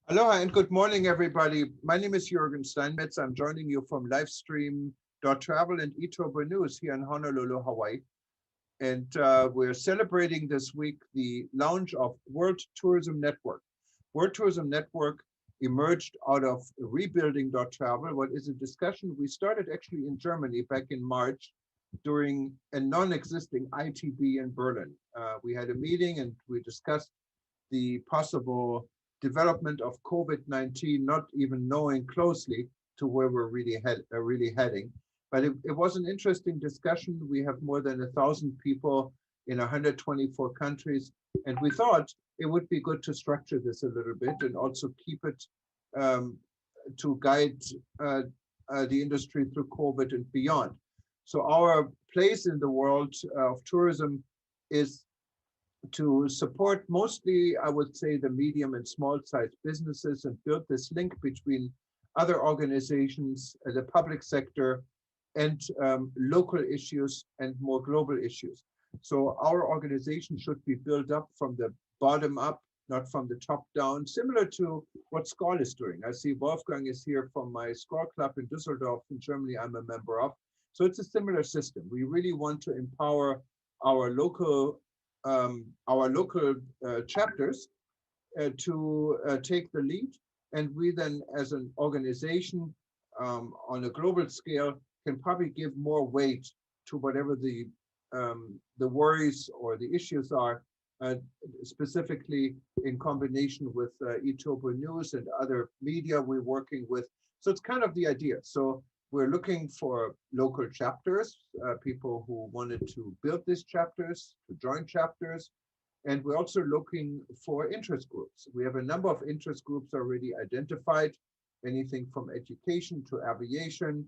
Aloha and good morning, everybody. My name is Jürgen Steinmetz. I'm joining you from Livestream.travel and Etober News here in Honolulu, Hawaii. And we're celebrating this week the launch of World Tourism Network. World Tourism Network emerged out of rebuilding.travel, what is a discussion we started actually in Germany back in March during a non-existing ITB in Berlin. We had a meeting and we discussed the possible development of COVID-19, not even knowing closely to where we're really heading. But it was an interesting discussion. We have more than 1,000 people in 124 countries, and we thought it would be good to structure this a little bit and also keep it um, to guide the industry through COVID and beyond. So our place in the world of tourism is to support mostly, I would say, the medium and small sized businesses and build this link between other organizations, the public sector, and local issues and more global issues. So our organization should be built up from the bottom up, not from the top down, similar to what SCORL is doing. I see Wolfgang is here from my SCORL club in Düsseldorf in Germany I'm a member of. So it's a similar system. We really want to empower our local chapters to take the lead. And we then, as an organization on a global scale, can probably give more weight to whatever the worries or the issues are, specifically in combination with Etober News and other media we're working with. So it's kind of the idea. So we're looking for local chapters, people who wanted to build these chapters, to join chapters. And we're also looking for interest groups. We have a number of interest groups already identified, anything from education to aviation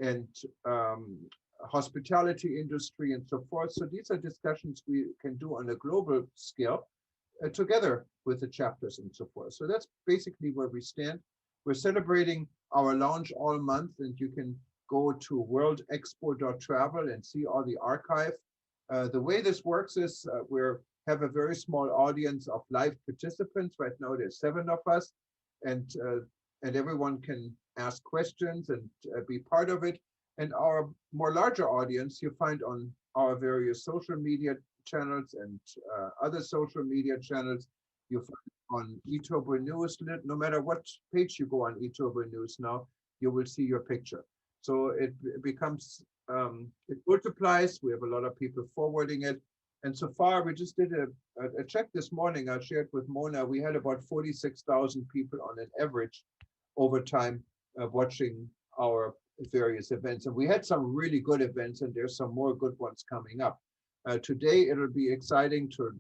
and hospitality industry and so forth. So these are discussions we can do on a global scale together with the chapters and so forth. So that's basically where we stand. We're celebrating our launch all month, and you can go to worldexpo.travel and see all the archive. The way this works is we have a very small audience of live participants. Right now, there's 7 of us, and everyone can ask questions and be part of it. And our more larger audience you find on our various social media channels and other social media channels. You find on Etober News, no matter what page you go on Etober News now, you will see your picture. So it becomes, it multiplies. We have a lot of people forwarding it. And so far, we just did a check this morning. I shared with Mona, we had about 46,000 people on an average over time watching our various events. And we had some really good events, and there's some more good ones coming up. Today, it'll be exciting to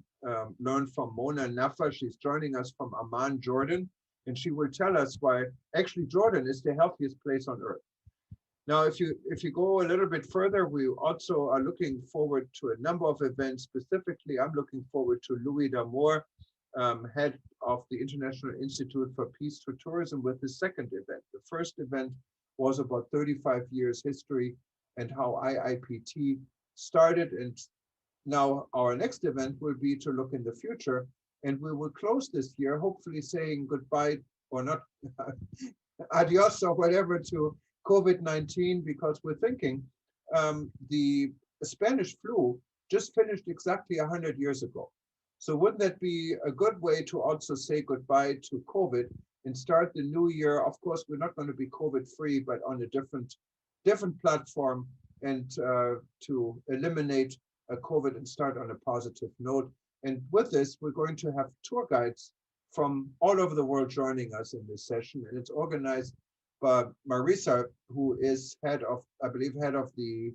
learn from Mona Nafa. She's joining us from Amman, Jordan, and she will tell us why actually Jordan is the healthiest place on earth. Now, if you go a little bit further, we also are looking forward to a number of events. Specifically, I'm looking forward to Louis D'Amour, head of the International Institute for Peace through Tourism, with the second event. The first event was about 35 years history and how IIPT started. And now our next event will be to look in the future. And we will close this year, hopefully saying goodbye or not, adios or whatever to COVID-19, because we're thinking the Spanish flu just finished exactly 100 years ago. So wouldn't that be a good way to also say goodbye to COVID and start the new year? Of course, we're not going to be COVID-free, but on a different platform, and to eliminate COVID and start on a positive note. And with this, we're going to have tour guides from all over the world joining us in this session. And it's organized by Marisa, who is head of, I believe, head of the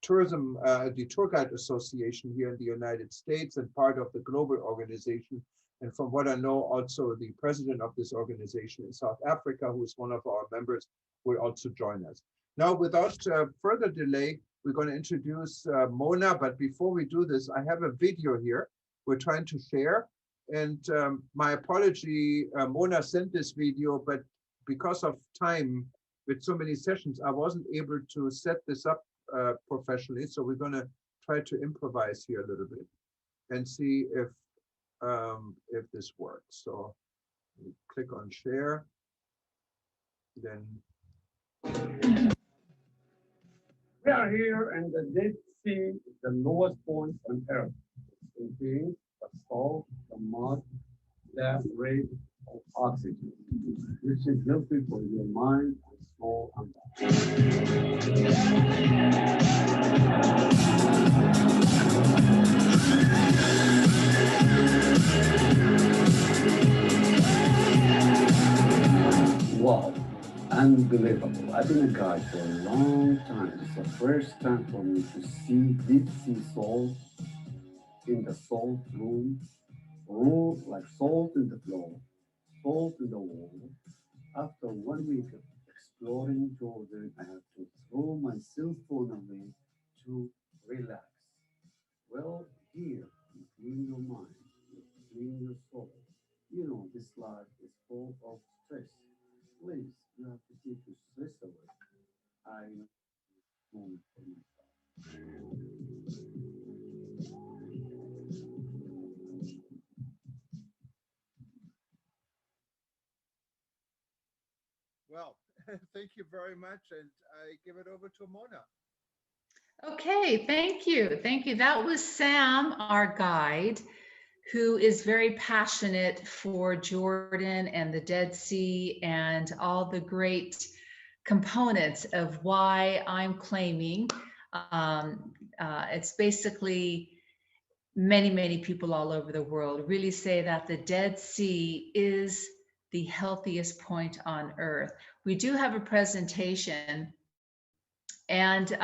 tourism, the Tour Guide Association here in the United States and part of the global organization. And from what I know, also the president of this organization in South Africa, who is one of our members, will also join us. Now, without further delay, we're going to introduce Mona. But before we do this, I have a video here we're trying to share. And my apology, Mona sent this video, but because of time with so many sessions, I wasn't able to set this up professionally. So we're going to try to improvise here a little bit and see if this works. So click on share, then We are here in the Dead Sea, the lowest point on Earth. It contains the salt, the mud, the rate of oxygen, which is healthy for your mind and soul and body. Wow, unbelievable. I've been a guide for a long time. It's the first time for me to see deep sea salt in the salt room, like salt in the floor, salt in the wall. After 1 week of exploring Jordan, I have to throw my cell phone away to relax. Well, here, you clean your mind, you clean your soul. You know, this life is full of stress. Please, you have to take your stress away. I moment for myself. well, thank you very much, and I give it over to Mona. Okay, thank you. Thank you. That was Sam, our guide, who is very passionate for Jordan and the Dead Sea and all the great components of why I'm claiming. It's basically many people all over the world really say that the Dead Sea is the healthiest point on earth. We do have a presentation, and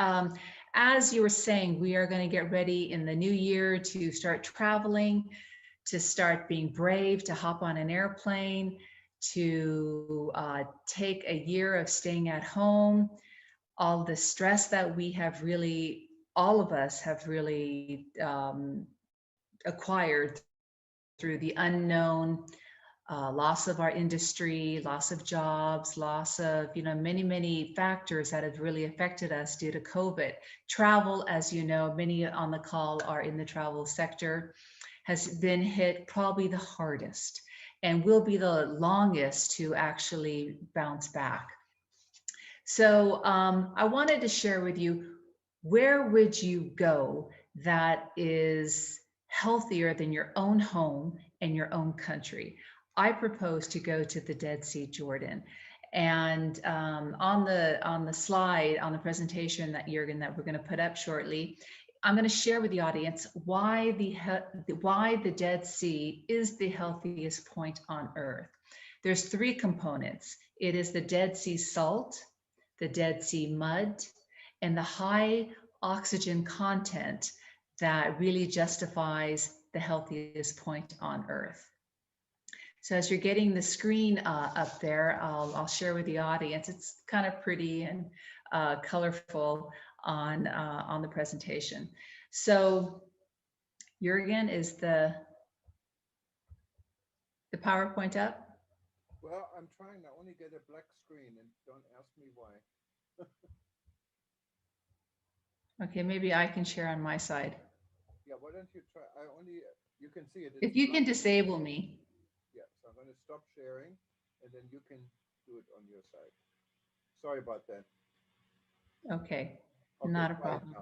as you were saying, we are going to get ready in the new year to start traveling, to start being brave, to hop on an airplane, to take a year of staying at home, all the stress that we have really, all of us have really acquired through the unknown, loss of our industry, loss of jobs, loss of, many factors that have really affected us due to COVID. Travel, as you know, many on the call are in the travel sector, has been hit probably the hardest and will be the longest to actually bounce back. So I wanted to share with you, where would you go that is healthier than your own home and your own country? I propose to go to the Dead Sea, Jordan. And on the slide, on the presentation that Jürgen, that we're going to put up shortly, I'm going to share with the audience why the Dead Sea is the healthiest point on earth. There's three components. It is the Dead Sea salt, the Dead Sea mud, and the high oxygen content that really justifies the healthiest point on earth. So as you're getting the screen up there, I'll share with the audience. It's kind of pretty and colorful on the presentation. So Jürgen, is the PowerPoint up? Well, I'm trying to only get a black screen, and don't ask me why. Okay, maybe I can share on my side. Yeah, why don't you try? You can see it. If you can disable me. Yeah, so I'm going to stop sharing, and then you can do it on your side. Sorry about that. Okay, not a problem.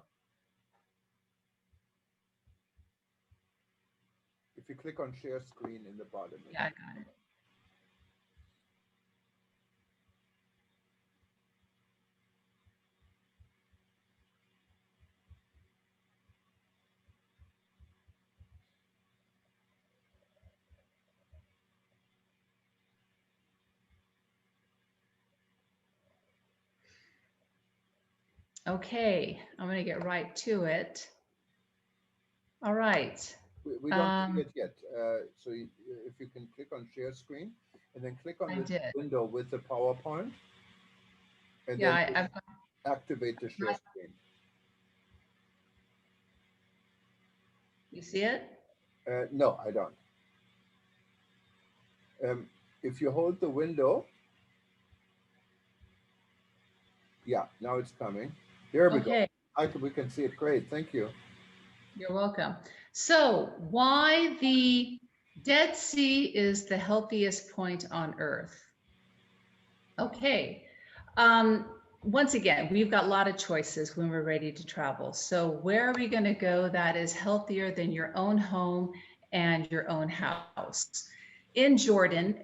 If you click on share screen in the bottom. Yeah, I got it. Okay, I'm going to get right to it. All right. We don't see it yet. So if you can click on share screen and then click on the window with the PowerPoint, and then activate the share screen. You see it? No, I don't. If you hold the window, yeah, now it's coming. There we go. We can see it. Great. Thank you. You're welcome. So why the Dead Sea is the healthiest point on Earth. Okay. Once again, we've got a lot of choices when we're ready to travel. So where are we going to go that is healthier than your own home and your own house? In Jordan,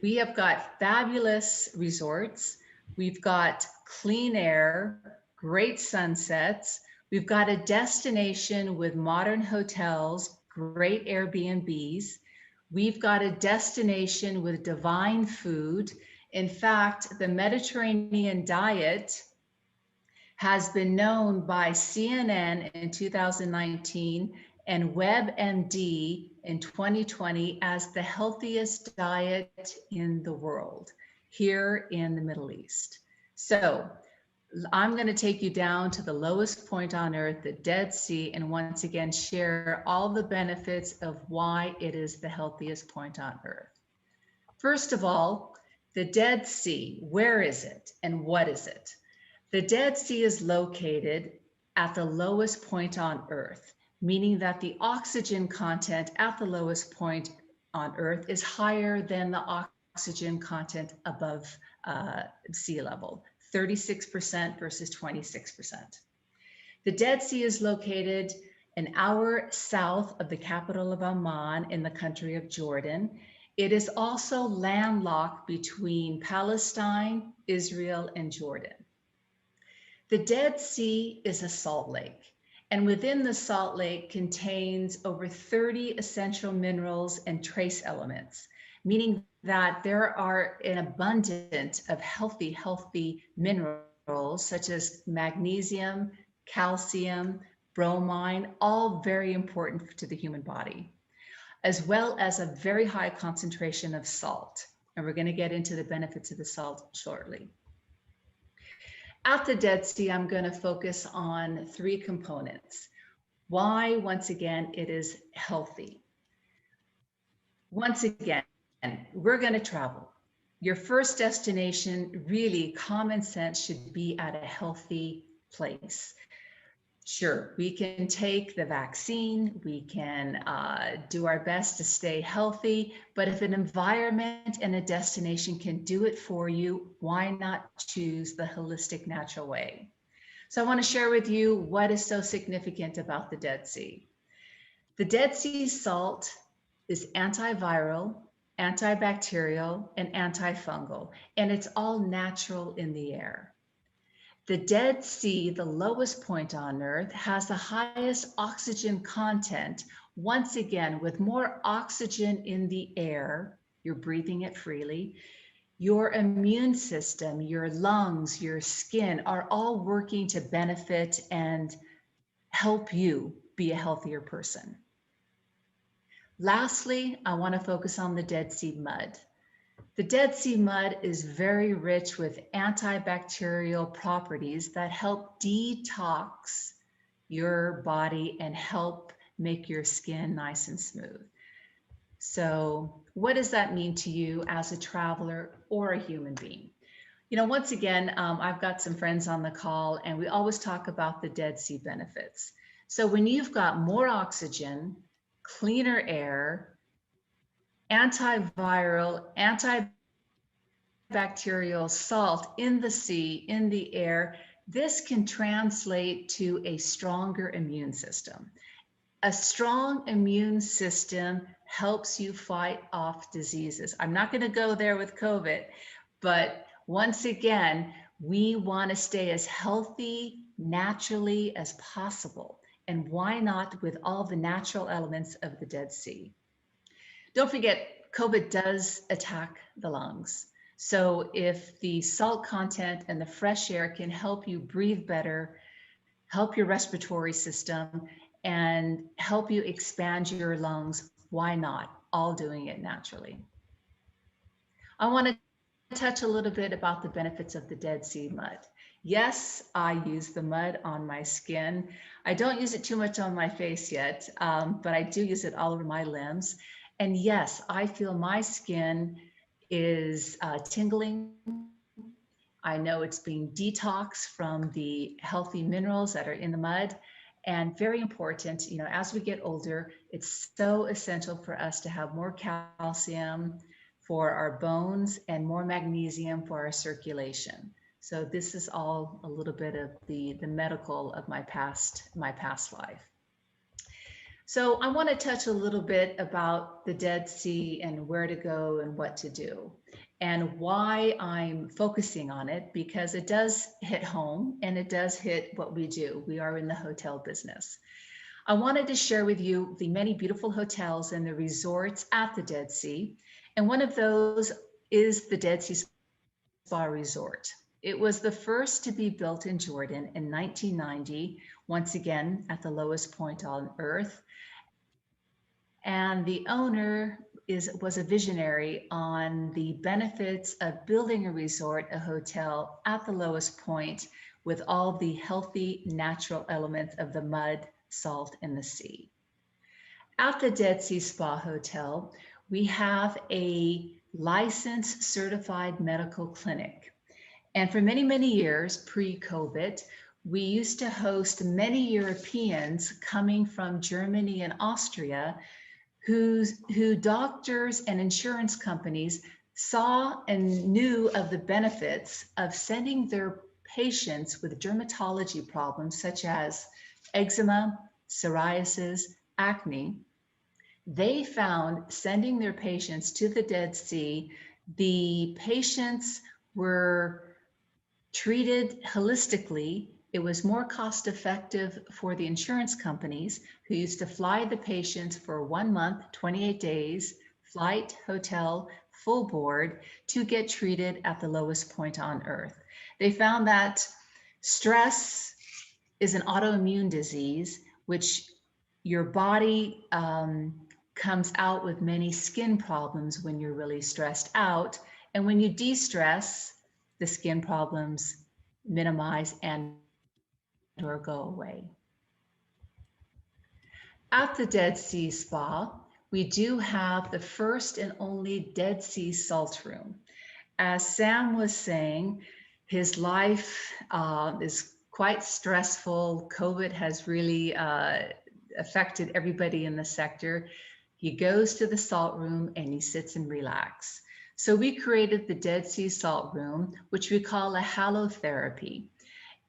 we have got fabulous resorts. We've got clean air, great sunsets. We've got a destination with modern hotels, great Airbnbs. We've got a destination with divine food. In fact, the Mediterranean diet has been known by CNN in 2019 and WebMD in 2020 as the healthiest diet in the world here in the Middle East. So I'm going to take you down to the lowest point on Earth, the Dead Sea, and once again share all the benefits of why it is the healthiest point on Earth. First of all, the Dead Sea, where is it and what is it? The Dead Sea is located at the lowest point on Earth, meaning that the oxygen content at the lowest point on Earth is higher than the oxygen content above sea level, 36% versus 26%. The Dead Sea is located an hour south of the capital of Amman in the country of Jordan. It is also landlocked between Palestine, Israel, and Jordan. The Dead Sea is a salt lake, and within the salt lake contains over 30 essential minerals and trace elements, meaning that there are an abundance of healthy minerals such as magnesium, calcium, bromine, all very important to the human body, as well as a very high concentration of salt. And we're going to get into the benefits of the salt shortly. At the Dead Sea, I'm going to focus on three components. Why, once again, it is healthy. Once again, we're going to travel. Your first destination, really, common sense should be at a healthy place. Sure, we can take the vaccine, we can do our best to stay healthy, but if an environment and a destination can do it for you, why not choose the holistic natural way? So I want to share with you what is so significant about the Dead Sea. The Dead Sea salt is antiviral, antibacterial, and antifungal, and it's all natural in the air. The Dead Sea, the lowest point on Earth, has the highest oxygen content. Once again, with more oxygen in the air, you're breathing it freely. Your immune system, your lungs, your skin are all working to benefit and help you be a healthier person. Lastly, I want to focus on the Dead Sea mud. The Dead Sea mud is very rich with antibacterial properties that help detox your body and help make your skin nice and smooth. So what does that mean to you as a traveler or a human being? You know, once again, I've got some friends on the call and we always talk about the Dead Sea benefits. So when you've got more oxygen, cleaner air, antiviral, antibacterial salt in the sea, in the air, this can translate to a stronger immune system. A strong immune system helps you fight off diseases. I'm not going to go there with COVID, but once again, we want to stay as healthy naturally as possible. And why not with all the natural elements of the Dead Sea? Don't forget, COVID does attack the lungs. So if the salt content and the fresh air can help you breathe better, help your respiratory system, and help you expand your lungs, why not? All doing it naturally. I want to touch a little bit about the benefits of the Dead Sea mud. Yes, I use the mud on my skin. I don't use it too much on my face yet, but I do use it all over my limbs. And yes, I feel my skin is tingling. I know it's being detoxed from the healthy minerals that are in the mud. And very important, as we get older, it's so essential for us to have more calcium for our bones and more magnesium for our circulation. So this is all a little bit of the medical of my past life. So I want to touch a little bit about the Dead Sea and where to go and what to do, and why I'm focusing on it, because it does hit home and it does hit what we do. We are in the hotel business. I wanted to share with you the many beautiful hotels and the resorts at the Dead Sea. And one of those is the Dead Sea Spa Resort. It was the first to be built in Jordan in 1990, once again at the lowest point on earth. And the owner was a visionary on the benefits of building a resort, a hotel at the lowest point with all the healthy natural elements of the mud, salt, and the sea. At the Dead Sea Spa Hotel, we have a licensed certified medical clinic. And for many, many years pre-COVID, we used to host many Europeans coming from Germany and Austria who doctors and insurance companies saw and knew of the benefits of sending their patients with dermatology problems such as eczema, psoriasis, acne. They found sending their patients to the Dead Sea, the patients were treated holistically. It was more cost effective for the insurance companies, who used to fly the patients for 1 month, 28 days, flight, hotel, full board, to get treated at the lowest point on earth. They found that stress is an autoimmune disease, which your body comes out with many skin problems when you're really stressed out. And when you de-stress, the skin problems minimize and or go away. At the Dead Sea Spa, we do have the first and only Dead Sea salt room. As Sam was saying, his life is quite stressful. COVID has really affected everybody in the sector. He goes to the salt room and he sits and relaxes. So we created the Dead Sea Salt Room, which we call a halotherapy.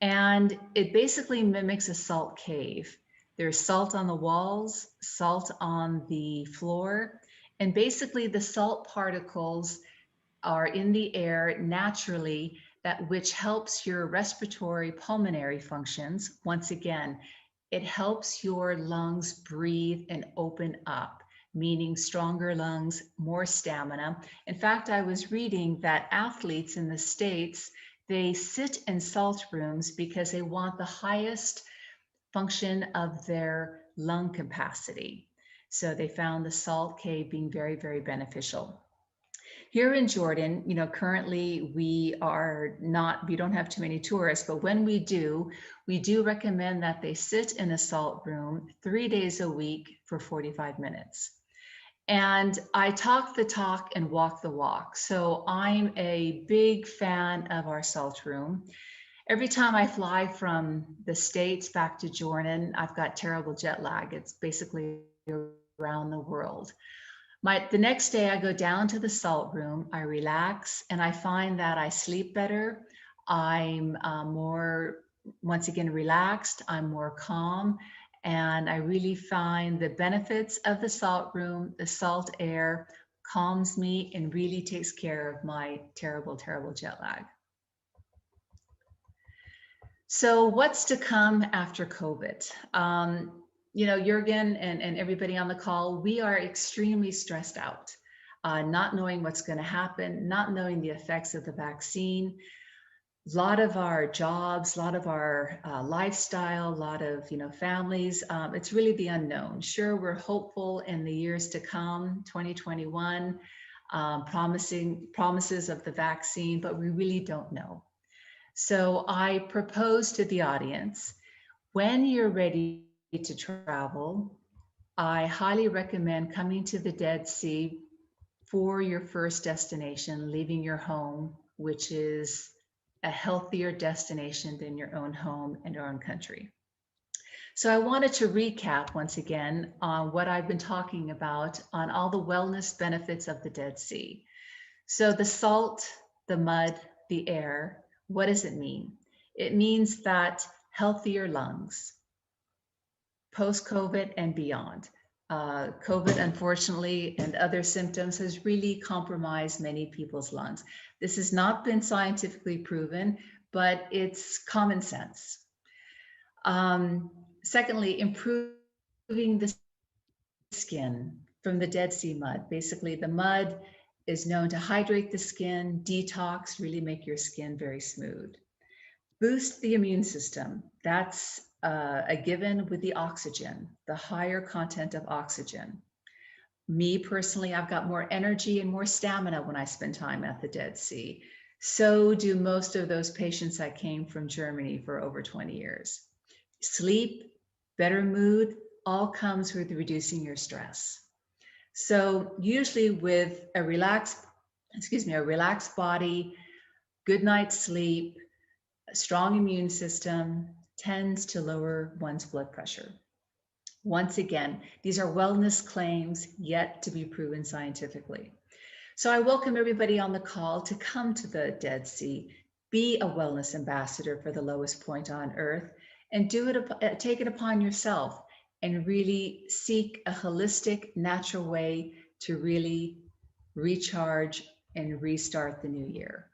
And it basically mimics a salt cave. There's salt on the walls, salt on the floor, and basically the salt particles are in the air naturally, which helps your respiratory pulmonary functions. Once again, it helps your lungs breathe and open up, meaning stronger lungs, more stamina. In fact, I was reading that athletes in the States, they sit in salt rooms because they want the highest function of their lung capacity. So they found the salt cave being very, very beneficial. Here in Jordan, currently we don't have too many tourists, but when we do recommend that they sit in a salt room 3 days a week for 45 minutes. And I talk the talk and walk the walk. So I'm a big fan of our salt room. Every time I fly from the States back to Jordan, I've got terrible jet lag. It's basically around the world. The next day I go down to the salt room, I relax, and I find that I sleep better. I'm more, once again, relaxed. I'm more calm. And I really find the benefits of the salt room, the salt air calms me and really takes care of my terrible, terrible jet lag. So what's to come after COVID? Jürgen and everybody on the call, we are extremely stressed out, not knowing what's going to happen, not knowing the effects of the vaccine. A lot of our jobs, a lot of our lifestyle, a lot of families, it's really the unknown. Sure, we're hopeful in the years to come, 2021, promises of the vaccine, but we really don't know. So I propose to the audience, when you're ready to travel, I highly recommend coming to the Dead Sea for your first destination, leaving your home, which is a healthier destination than your own home and your own country. So I wanted to recap once again on what I've been talking about on all the wellness benefits of the Dead Sea. So the salt, the mud, the air, what does it mean? It means that healthier lungs, post-COVID and beyond. COVID, unfortunately, and other symptoms has really compromised many people's lungs. This has not been scientifically proven, but it's common sense. Secondly, improving the skin from the Dead Sea mud. Basically, the mud is known to hydrate the skin, detox, really make your skin very smooth. Boost the immune system. That's a given with the oxygen, the higher content of oxygen. Me personally, I've got more energy and more stamina when I spend time at the Dead Sea. So do most of those patients that came from Germany for over 20 years. Sleep, better mood, all comes with reducing your stress. So usually with a relaxed body, good night's sleep, a strong immune system tends to lower one's blood pressure. Once again, these are wellness claims yet to be proven scientifically. So I welcome everybody on the call to come to the Dead Sea, be a wellness ambassador for the lowest point on earth, and take it upon yourself and really seek a holistic, natural way to really recharge and restart the new year.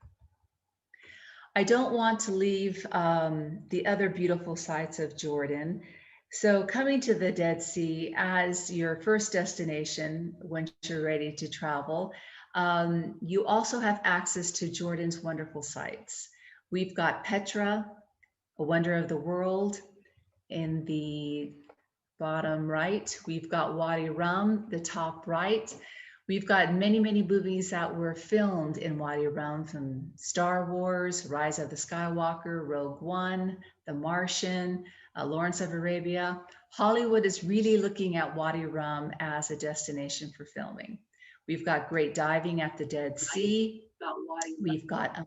I don't want to leave the other beautiful sites of Jordan. So coming to the Dead Sea as your first destination when you're ready to travel, you also have access to Jordan's wonderful sites. We've got Petra, a wonder of the world, in the bottom right. We've got Wadi Rum, the top right. We've got many, many movies that were filmed in Wadi Rum, from Star Wars, Rise of the Skywalker, Rogue One, The Martian, Lawrence of Arabia. Hollywood is really looking at Wadi Rum as a destination for filming. We've got great diving at the Dead Sea. We've got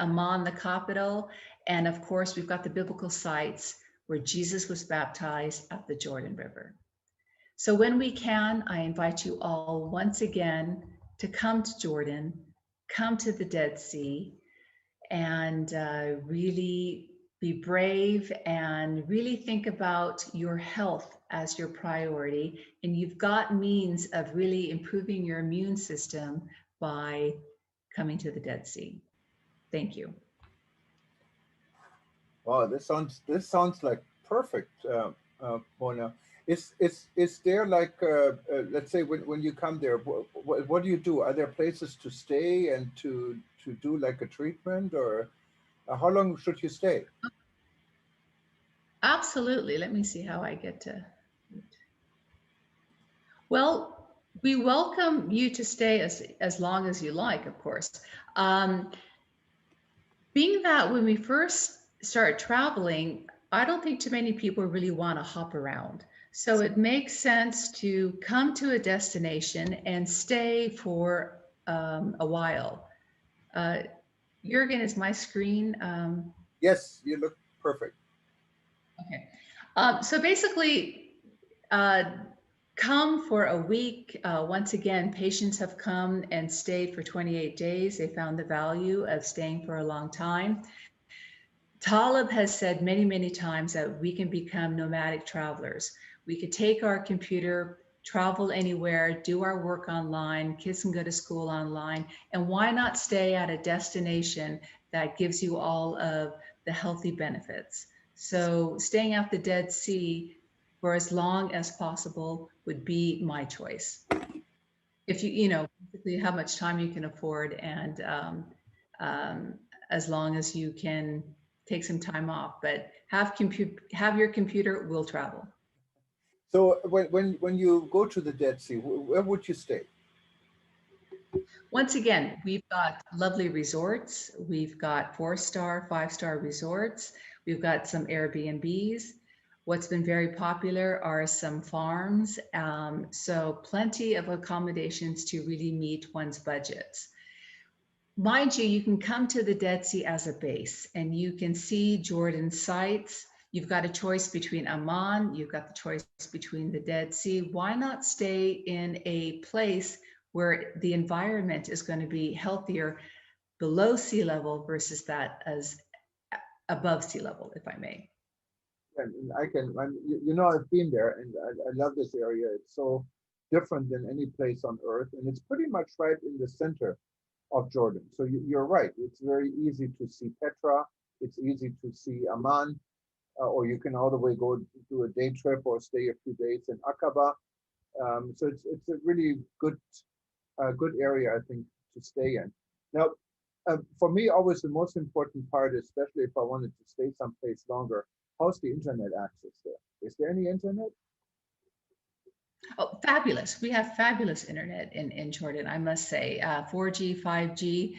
Amman, the capital, and of course, we've got the biblical sites where Jesus was baptized at the Jordan River. So when we can, I invite you all once again to come to Jordan, come to the Dead Sea, and really be brave and really think about your health as your priority. And you've got means of really improving your immune system by coming to the Dead Sea. Thank you. Wow, this sounds like perfect, Mona. Is there like let's say when you come there, what do you do? Are there places to stay and to do like a treatment, or how long should you stay? Absolutely. Let me see how I get to. Well, we welcome you to stay as long as you like, of course. Being that when we first start traveling, I don't think too many people really want to hop around. So it makes sense to come to a destination and stay for a while. Jürgen, is my screen? Yes, you look perfect. Okay. So basically, come for a week. Once again, patients have come and stayed for 28 days. They found the value of staying for a long time. Talib has said many, many times that we can become nomadic travelers. We could take our computer, travel anywhere, do our work online, kids can go to school online, and why not stay at a destination that gives you all of the healthy benefits? So staying at the Dead Sea for as long as possible would be my choice. If you basically how much time you can afford, and as long as you can take some time off, but have your computer, will travel. So when you go to the Dead Sea, where would you stay? Once again, we've got lovely resorts. We've got 4-star, 5-star resorts. We've got some Airbnbs. What's been very popular are some farms. So plenty of accommodations to really meet one's budgets. Mind you, you can come to the Dead Sea as a base, and you can see Jordan sites, You've got a choice between Amman, you've got the choice between the Dead Sea. Why not stay in a place where the environment is going to be healthier below sea level versus that as above sea level, if I may? And I can, you know, I've been there and I love this area. It's so different than any place on earth. And it's pretty much right in the center of Jordan. So you're right. It's very easy to see Petra. It's easy to see Amman, or you can all the way go do a day trip or stay a few days in Aqaba. So it's a really good area, I think, to stay in. Now, for me, always the most important part, especially if I wanted to stay someplace longer, how's the internet access there? Is there any internet? Oh, fabulous. We have fabulous internet in Jordan, I must say. 4G, 5G.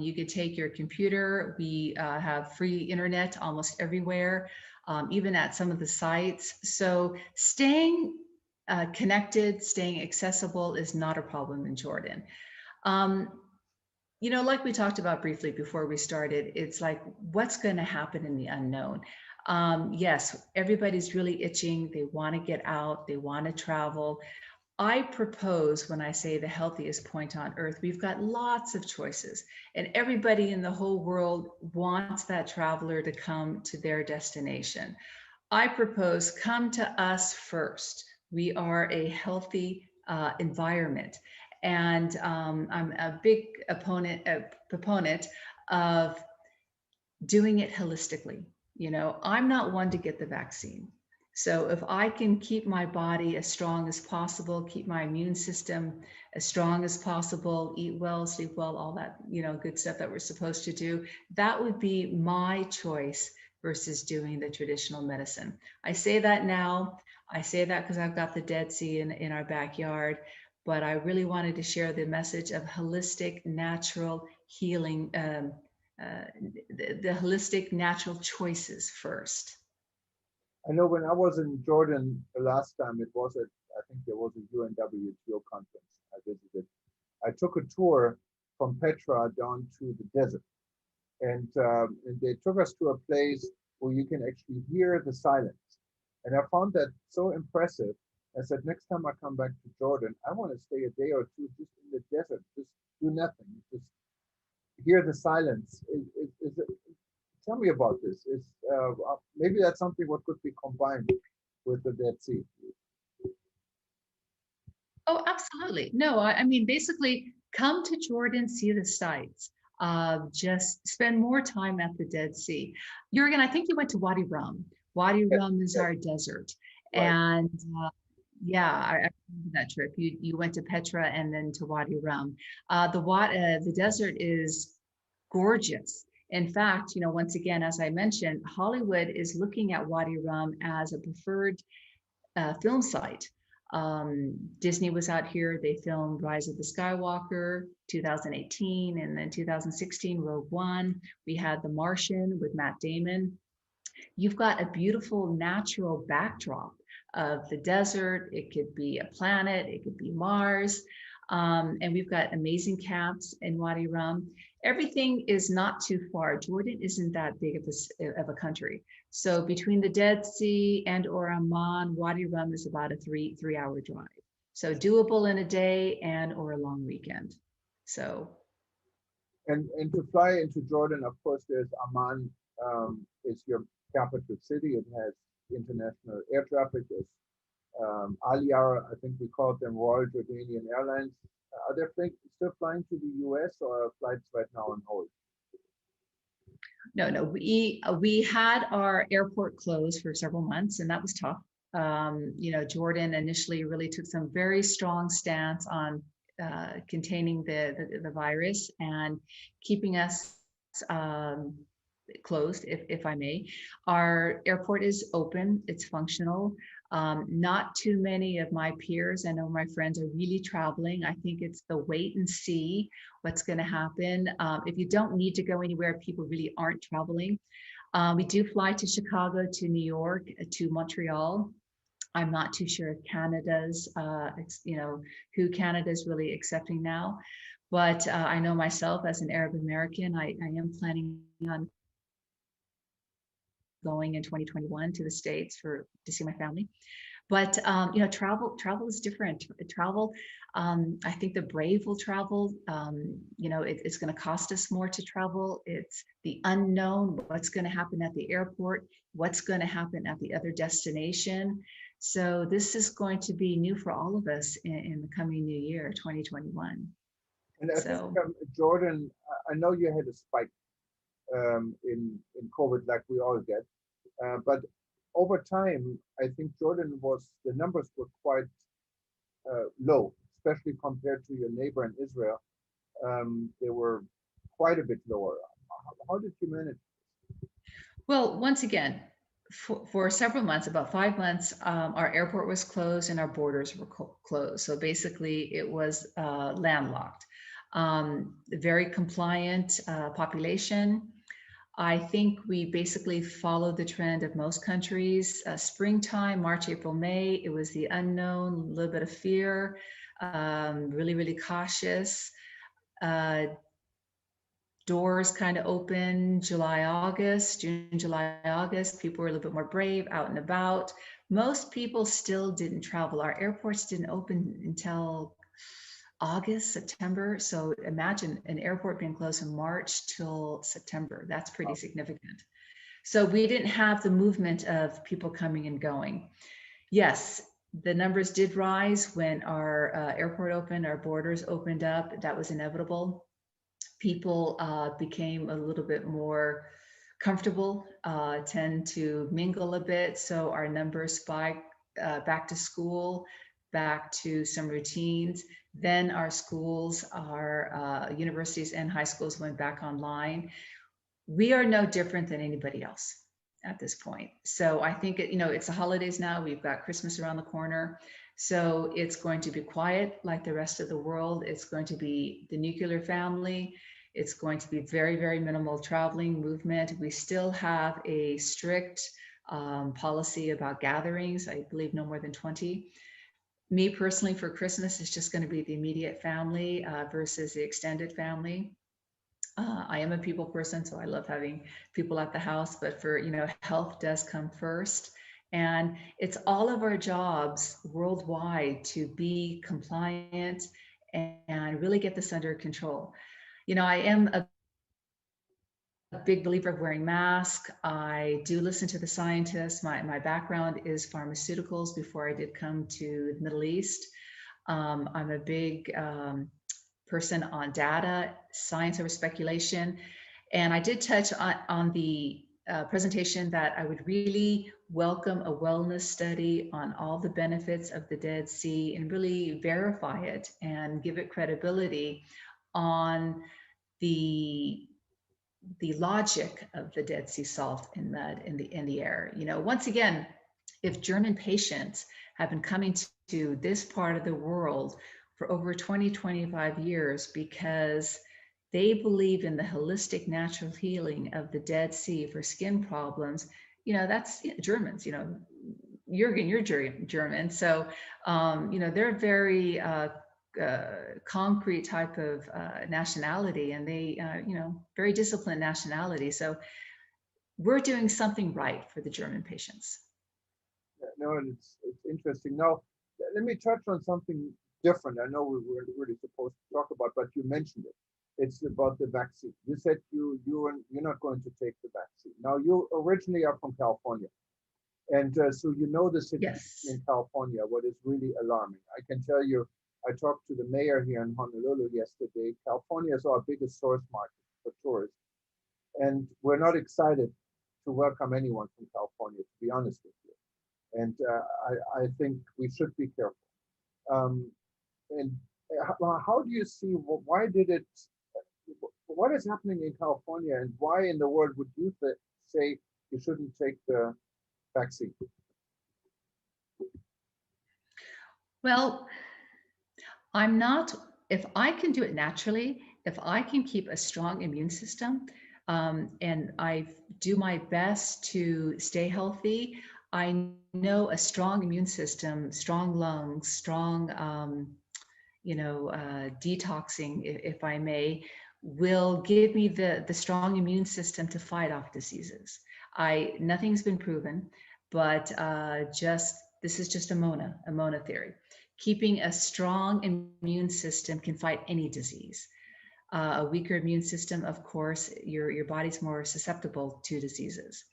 You could take your computer. We have free internet almost everywhere, even at some of the sites. So staying connected, staying accessible is not a problem in Jordan. You know, like we talked about briefly before we started, it's like, what's going to happen in the unknown? Yes, everybody's really itching. They want to get out. They want to travel. I propose, when I say the healthiest point on earth, we've got lots of choices, and everybody in the whole world wants that traveler to come to their destination. I propose, come to us first. We are a healthy environment. And I'm a big proponent of doing it holistically. You know, I'm not one to get the vaccine. So if I can keep my body as strong as possible, keep my immune system as strong as possible, eat well, sleep well, all that, you know, good stuff that we're supposed to do, that would be my choice versus doing the traditional medicine. I say that now. I say that because I've got the Dead Sea in our backyard, but I really wanted to share the message of holistic, natural healing, the holistic, natural choices first. I know when I was in Jordan the last time, I think there was a UNWTO conference I visited. I took a tour from Petra down to the desert. And they took us to a place where you can actually hear the silence. And I found that so impressive. I said, next time I come back to Jordan, I want to stay a day or two just in the desert, just do nothing, just hear the silence. Tell me about this. Maybe that's something what could be combined with the Dead Sea. Oh, absolutely. No, I mean, basically, come to Jordan, see the sights. Just spend more time at the Dead Sea. Jurgen, I think you went to Wadi Rum. Wadi Yes, Rum is yes, our desert. right. And yeah, I remember that trip. You went to Petra and then to Wadi Rum. The desert is gorgeous. In fact, you know, once again, as I mentioned, Hollywood is looking at Wadi Rum as a preferred film site. Disney was out here. They filmed Rise of the Skywalker, 2018, and then 2016, Rogue One. We had The Martian with Matt Damon. You've got a beautiful natural backdrop of the desert. It could be a planet, it could be Mars. And we've got amazing camps in Wadi Rum. Everything is not too far. Jordan isn't that big of a country. So between the Dead Sea and or Amman, Wadi Rum is about a three-hour drive. So doable in a day and or a long weekend. So. And to fly into Jordan, of course, there's Amman is your capital city. It has international air traffic. There's Aliyar, I think we called them Royal Jordanian Airlines. Are they still flying to the US or are flights right now on hold? No, we had our airport closed for several months, and that was tough. You know, Jordan initially really took some very strong stance on containing the virus and keeping us closed, if I may. Our airport is open, it's functional. Not too many of my peers, I know my friends are really traveling. I think it's the wait and see what's going to happen. If you don't need to go anywhere, people really aren't traveling. We do fly to Chicago, to New York, to Montreal. I'm not too sure if Canada's, you know, who Canada's really accepting now. But I know myself as an Arab American, I am planning on going in 2021 to the States to see my family. But travel is different. Travel, I think the brave will travel. It's going to cost us more to travel. It's the unknown. What's going to happen at the airport? What's going to happen at the other destination? So this is going to be new for all of us in the coming new year, 2021. And I think, So Jordan, I know you had a spike in COVID like we all get, but over time, I think the numbers were quite low, especially compared to your neighbor in Israel. They were quite a bit lower. How did you manage? well, once again, for several months, about 5 months, our airport was closed and our borders were closed. So basically, it was landlocked. Very compliant population. I think we basically followed the trend of most countries. Springtime, March, April, May, it was the unknown, a little bit of fear, really, really cautious. Doors kind of open July, August, June, July, August. People were a little bit more brave, out and about. Most people still didn't travel. Our airports didn't open until August, September. So imagine an airport being closed from March till September. That's pretty significant. So we didn't have the movement of people coming and going. Yes, the numbers did rise when our airport opened, our borders opened up. That was inevitable. People became a little bit more comfortable, tend to mingle a bit. So our numbers spiked back to school, back to some routines. Then our schools, our universities and high schools went back online. We are no different than anybody else at this point. So I think, it's the holidays now. We've got Christmas around the corner. So it's going to be quiet like the rest of the world. It's going to be the nuclear family. It's going to be very, very minimal traveling movement. We still have a strict policy about gatherings. I believe no more than 20. Me personally, for Christmas, it's just going to be the immediate family versus the extended family. I am a people person, so I love having people at the house, but for, health does come first. And it's all of our jobs worldwide to be compliant and really get this under control. I am a big believer of wearing masks. I do listen to the scientists. My background is pharmaceuticals before I did come to the Middle East. I'm a big person on data, science over speculation. And I did touch on the presentation that I would really welcome a wellness study on all the benefits of the Dead Sea and really verify it and give it credibility on the logic of the Dead Sea salt and mud in the air. Once again, if German patients have been coming to this part of the world for over 20, 25 years because they believe in the holistic natural healing of the Dead Sea for skin problems, that's Germans, Jürgen, you're German. So, they're very concrete type of nationality, and they, very disciplined nationality. So we're doing something right for the German patients. No, and it's interesting. Now, let me touch on something different. I know we weren't really supposed to talk about, but you mentioned it. It's about the vaccine. You said you're not going to take the vaccine. Now, you originally are from California, and so the situation in California. What is really alarming? I can tell you, I talked to the mayor here in Honolulu yesterday. California is our biggest source market for tourists, and we're not excited to welcome anyone from California, to be honest with you. And I think we should be careful. And how do you see, what is happening in California, and why in the world would you say you shouldn't take the vaccine? Well, if I can do it naturally, if I can keep a strong immune system, and I do my best to stay healthy, I know a strong immune system, strong lungs, strong, detoxing, if I may, will give me the strong immune system to fight off diseases. Nothing's been proven, but this is just a Mona theory. Keeping a strong immune system can fight any disease. A weaker immune system, of course, your body's more susceptible to diseases.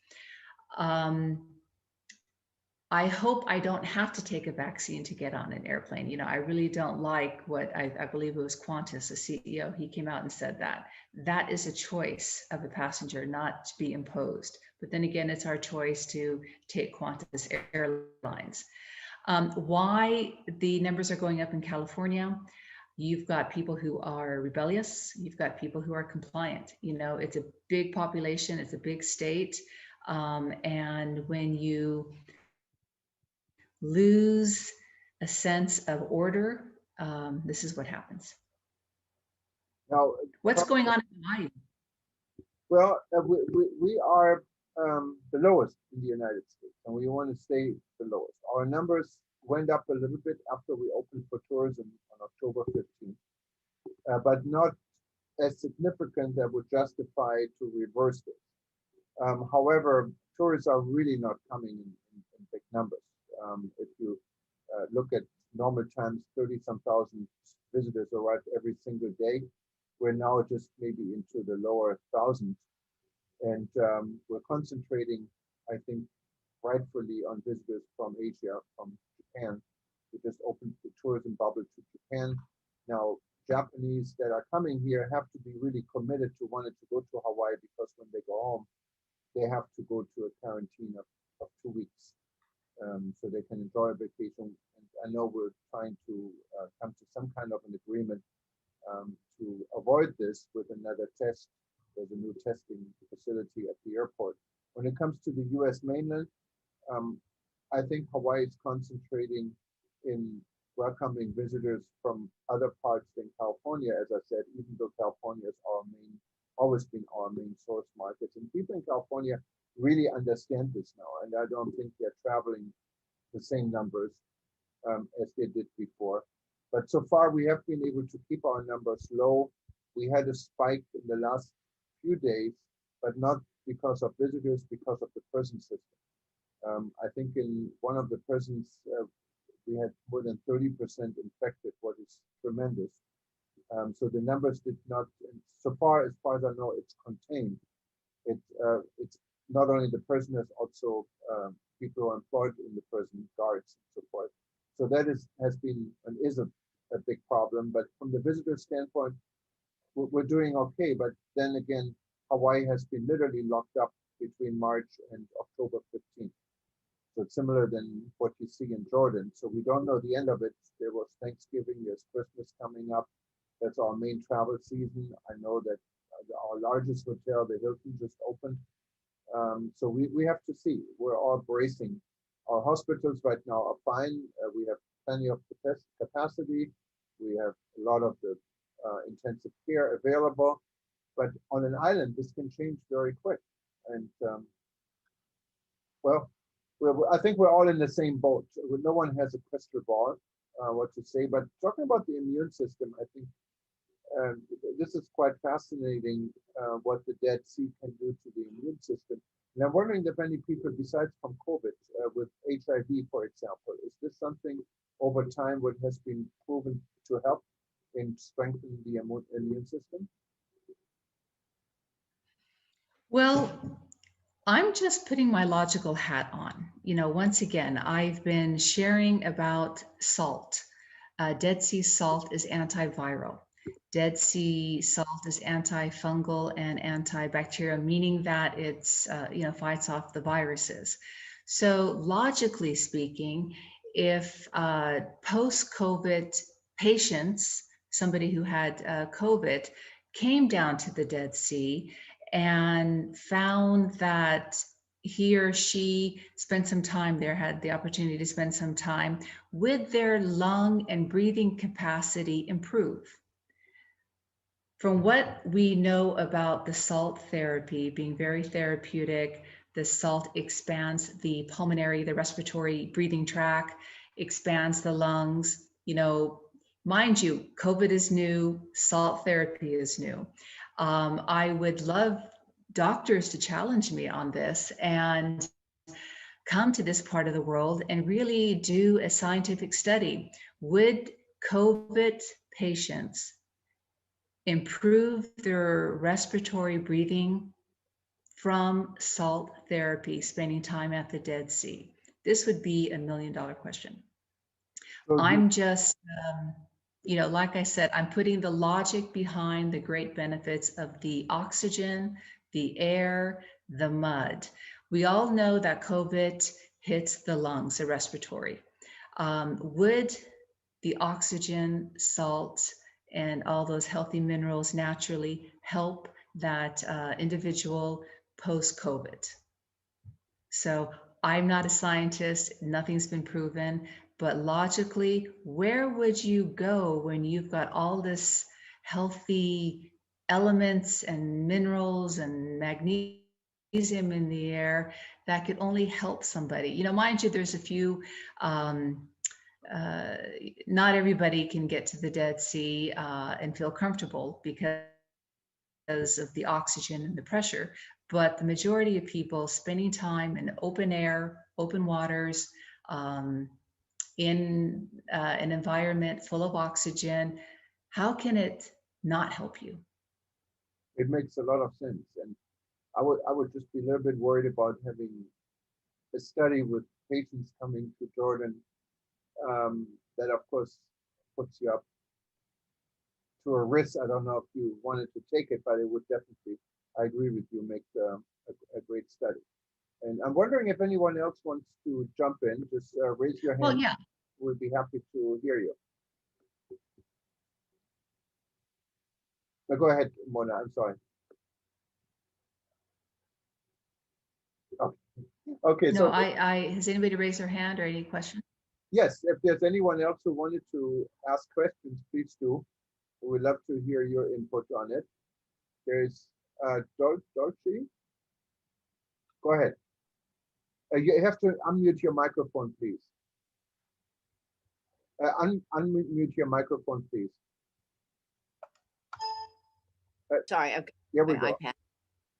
I hope I don't have to take a vaccine to get on an airplane. You know, I really don't like what I believe it was Qantas, the CEO. He came out and said that. That is a choice of the passenger, not to be imposed. But then again, it's our choice to take Qantas Airlines. Why the numbers are going up in California? You've got people who are rebellious. You've got people who are compliant. You know, it's a big population. It's a big state. And when you lose a sense of order, this is what happens. Now, What's going on in Hawaii? well, we are the lowest in the United States, and we want to stay the lowest. Our numbers went up a little bit after we opened for tourism on October 15th, but not as significant that would justify to reverse this. However, tourists are really not coming in big numbers. If you look at normal times, 30-some thousand visitors arrive every single day. We're now just maybe into the lower thousands. And we're concentrating, I think, rightfully on visitors from Asia, from Japan. We just opened the tourism bubble to Japan. Now, Japanese that are coming here have to be really committed to wanting to go to Hawaii, because when they go home, they have to go to a quarantine of 2 weeks. So they can enjoy a vacation. And I know we're trying to come to some kind of an agreement to avoid this with another test. There's a new testing facility at the airport. When it comes to the US mainland, I think Hawaii is concentrating in welcoming visitors from other parts than California, as I said, even though California is always been our main source market. And people in California really understand this now, and I don't think they're traveling the same numbers as they did before. But so far, we have been able to keep our numbers low. We had a spike in the last few days, but not because of visitors, because of the prison system. I think in one of the prisons, we had more than 30% infected, what is tremendous. So the numbers did not, so far as I know, it's contained. It's not only the prisoners, also people who are employed in the prison, guards and so forth. So that has been and is a big problem. But from the visitor standpoint, we're doing okay. But then again, Hawaii has been literally locked up between March and October 15th. So it's similar than what you see in Jordan. So we don't know the end of it. There was Thanksgiving, there's Christmas coming up. That's our main travel season. I know that our largest hotel, the Hilton, just opened. So we have to see. We're all bracing. Our hospitals right now are fine. We have plenty of capacity. We have a lot of the intensive care available. But on an island, this can change very quick. And well, I think we're all in the same boat. No one has a crystal ball, what to say. But talking about the immune system, I think this is quite fascinating, what the Dead Sea can do to the immune system. And I'm wondering if any people, besides from COVID, with HIV, for example, is this something over time what has been proven to help in strengthening the immune system? Well, I'm just putting my logical hat on. You know, once again, I've been sharing about salt. Dead Sea salt is antiviral. Dead Sea salt is antifungal and antibacterial, meaning that it's, fights off the viruses. So logically speaking, if post-COVID patients, somebody who had COVID, came down to the Dead Sea and found that he or she spent some time there, had the opportunity to spend some time, with their lung and breathing capacity improve. From what we know about the salt therapy being very therapeutic, the salt expands the pulmonary, the respiratory breathing tract, expands the lungs. You know, mind you, COVID is new, salt therapy is new. I would love doctors to challenge me on this and come to this part of the world and really do a scientific study. Would COVID patients improve their respiratory breathing from salt therapy, spending time at the Dead Sea? This would be $1 million question. So I'm just, like I said, I'm putting the logic behind the great benefits of the oxygen, the air, the mud. We all know that COVID hits the lungs, the respiratory. Would the oxygen, salt, and all those healthy minerals naturally help that individual post-COVID? So I'm not a scientist, nothing's been proven, but logically, where would you go when you've got all this healthy elements and minerals and magnesium in the air that could only help somebody? Mind you, there's a few, not everybody can get to the Dead Sea and feel comfortable because of the oxygen and the pressure, but the majority of people spending time in open air, open waters, in an environment full of oxygen, how can it not help you? it makes a lot of sense. And I would just be a little bit worried about having a study with patients coming to Jordan. That of course puts you up to a risk. I don't know if you wanted to take it, but it would definitely, I agree with you, make a great study. And I'm wondering if anyone else wants to jump in, just raise your hand. Well, yeah. We'll be happy to hear you. Now go ahead, Mona, I'm sorry. Okay, No, so has anybody raised their hand or any question? yes, if there's anyone else who wanted to ask questions, please do. We'd love to hear your input on it. There's Dolce. Go ahead. You have to unmute your microphone, please. Unmute your microphone, please. Sorry, I've Here got we my go. iPad.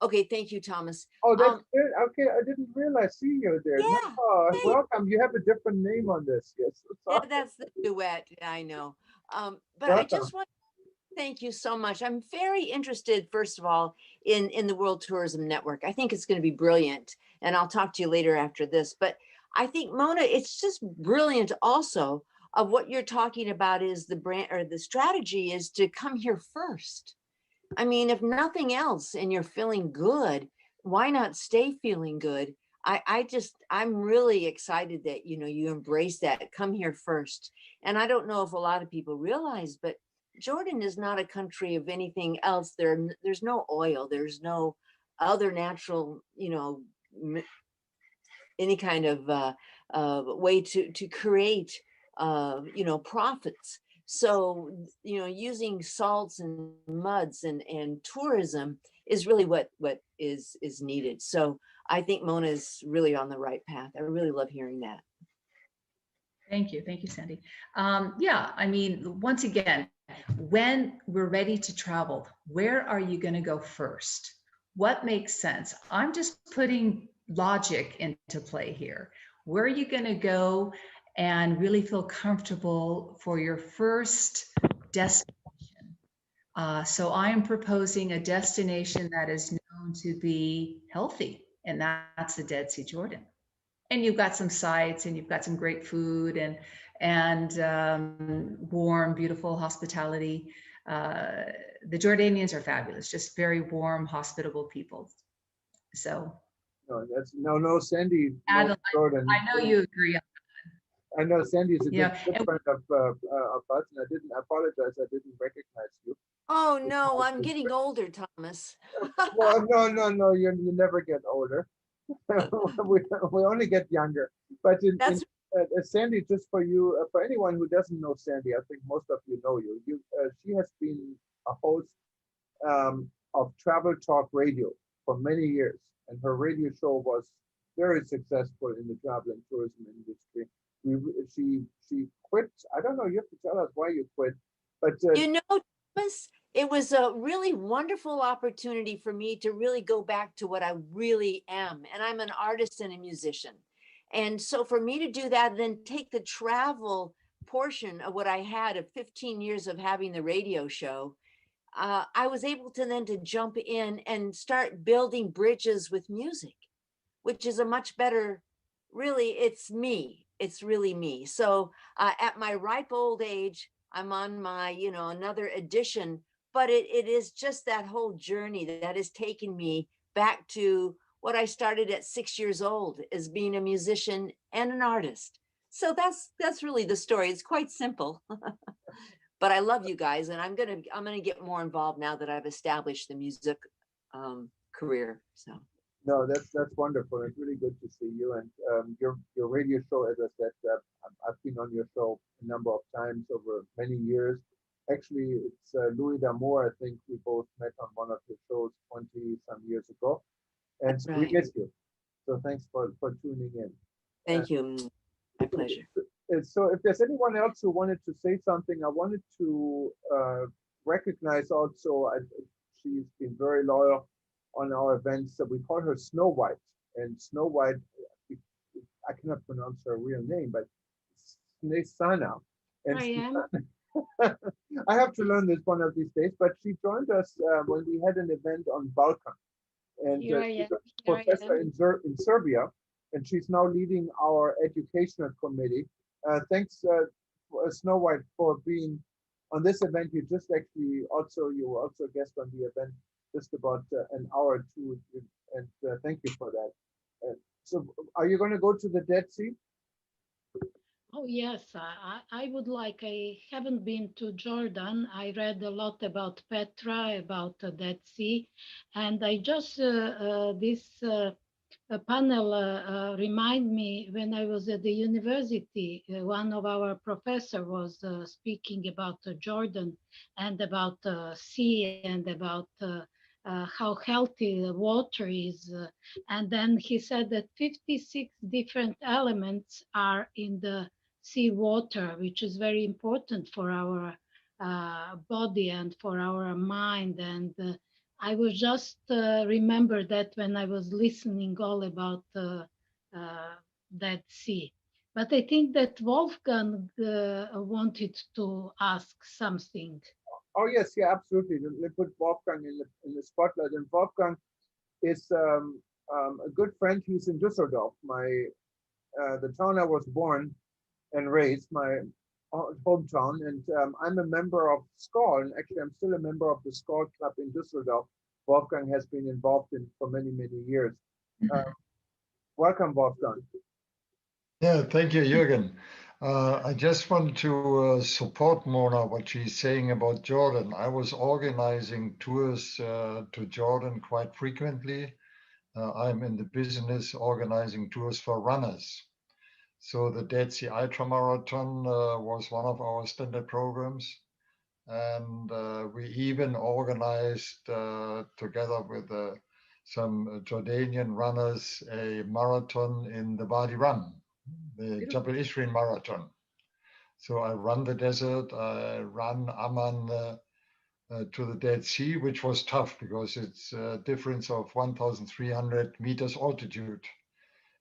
Okay, thank you, Thomas. Oh, that's good. Okay, I didn't realize seeing you there. Yeah, Oh, hey. welcome. You have a different name on this. Yes. Yeah, that's the duet. I know. But Welcome. I just want to thank you so much. I'm very interested, first of all, in the World Tourism Network. I think it's going to be brilliant, and I'll talk to you later after this. But I think, Mona, it's just brilliant also of what you're talking about is the brand or the strategy is to come here first. I mean, if nothing else and you're feeling good, why not stay feeling good? I'm really excited that, you embrace that, come here first. And I don't know if a lot of people realize, but Jordan is not a country of anything else. There's no oil, there's no other natural, any kind of way to create, profits. So, using salts and muds and tourism is really what is needed. So I think Mona is really on the right path. I really love hearing that. Thank you, Sandy. Yeah, I mean, once again, when we're ready to travel, where are you going to go first? What makes sense? I'm just putting logic into play here. Where are you going to go and really feel comfortable for your first destination? So I am proposing a destination that is known to be healthy, and that's the Dead Sea, Jordan. And you've got some sites, and you've got some great food, and warm, beautiful hospitality. The Jordanians are fabulous, just very warm, hospitable people. So No, that's no, Sandy. Adam, Jordan. I know you agree. I know Sandy is a Yeah, good friend of us, and I apologize, I didn't recognize you. Oh no, I'm getting older, Thomas. Well, no, you never get older. we only get younger. But Sandy, just for you, for anyone who doesn't know Sandy, I think most of you know you. She has been a host of Travel Talk Radio for many years, and her radio show was very successful in the travel and tourism industry. She quit. I don't know. You have to tell us why you quit. But Thomas, it was a really wonderful opportunity for me to really go back to what I really am. And I'm an artist and a musician. And so for me to do that, then take the travel portion of what I had of 15 years of having the radio show, I was able to then to jump in and start building bridges with music, which is a much better, really, it's me. It's really me. So at my ripe old age, I'm on my, another edition, but it is just that whole journey that has taken me back to what I started at 6 years old as being a musician and an artist. So that's really the story. It's quite simple. But I love you guys, and I'm gonna get more involved now that I've established the music career. So No, that's wonderful. It's really good to see you, and your radio show. As I said, I've been on your show a number of times over many years. Actually, it's Louis D'Amour. I think we both met on one of your shows 20 some years ago, and so we right. miss you. So thanks for tuning in. Thank you. My pleasure. So if there's anyone else who wanted to say something, I wanted to recognize also, she's been very loyal on our events. So we call her Snow White. And Snow White, I cannot pronounce her real name, but Snesana. And I am. I have to learn this one of these days, but she joined us when we had an event on Balkan. And Here I she's am. a Here I professor am. in Serbia, and she's now leading our educational committee. Thanks, Snow White, for being on this event. You were also a guest on the event just about an hour or two, and thank you for that. So, are you going to go to the Dead Sea? Oh, yes. I would like. I haven't been to Jordan. I read a lot about Petra, about the Dead Sea, and I just this panel remind me when I was at the university. One of our professor was speaking about Jordan and about sea and about how healthy the water is. And then he said that 56 different elements are in the sea water, which is very important for our body and for our mind. And I was just remember that when I was listening all about that sea. But I think that Wolfgang wanted to ask something. Oh yes, yeah, absolutely. Let's put Wolfgang in the spotlight. And Wolfgang is a good friend. He's in Düsseldorf, the town I was born and raised, my hometown. And I'm a member of SCOL, and actually I'm still a member of the SCOL club in Düsseldorf. Wolfgang has been involved in for many, many years. Welcome, Wolfgang. Yeah, thank you, Jürgen. I just want to support Mona, what she's saying about Jordan. I was organizing tours to Jordan quite frequently. I'm in the business organizing tours for runners. So the Dead Sea Ultra Marathon was one of our standard programs. And we even organized together with some Jordanian runners a marathon in the Wadi Rum, the Jabal Ishrin Marathon. So I run the desert, I run Amman to the Dead Sea, which was tough because it's a difference of 1,300 meters altitude.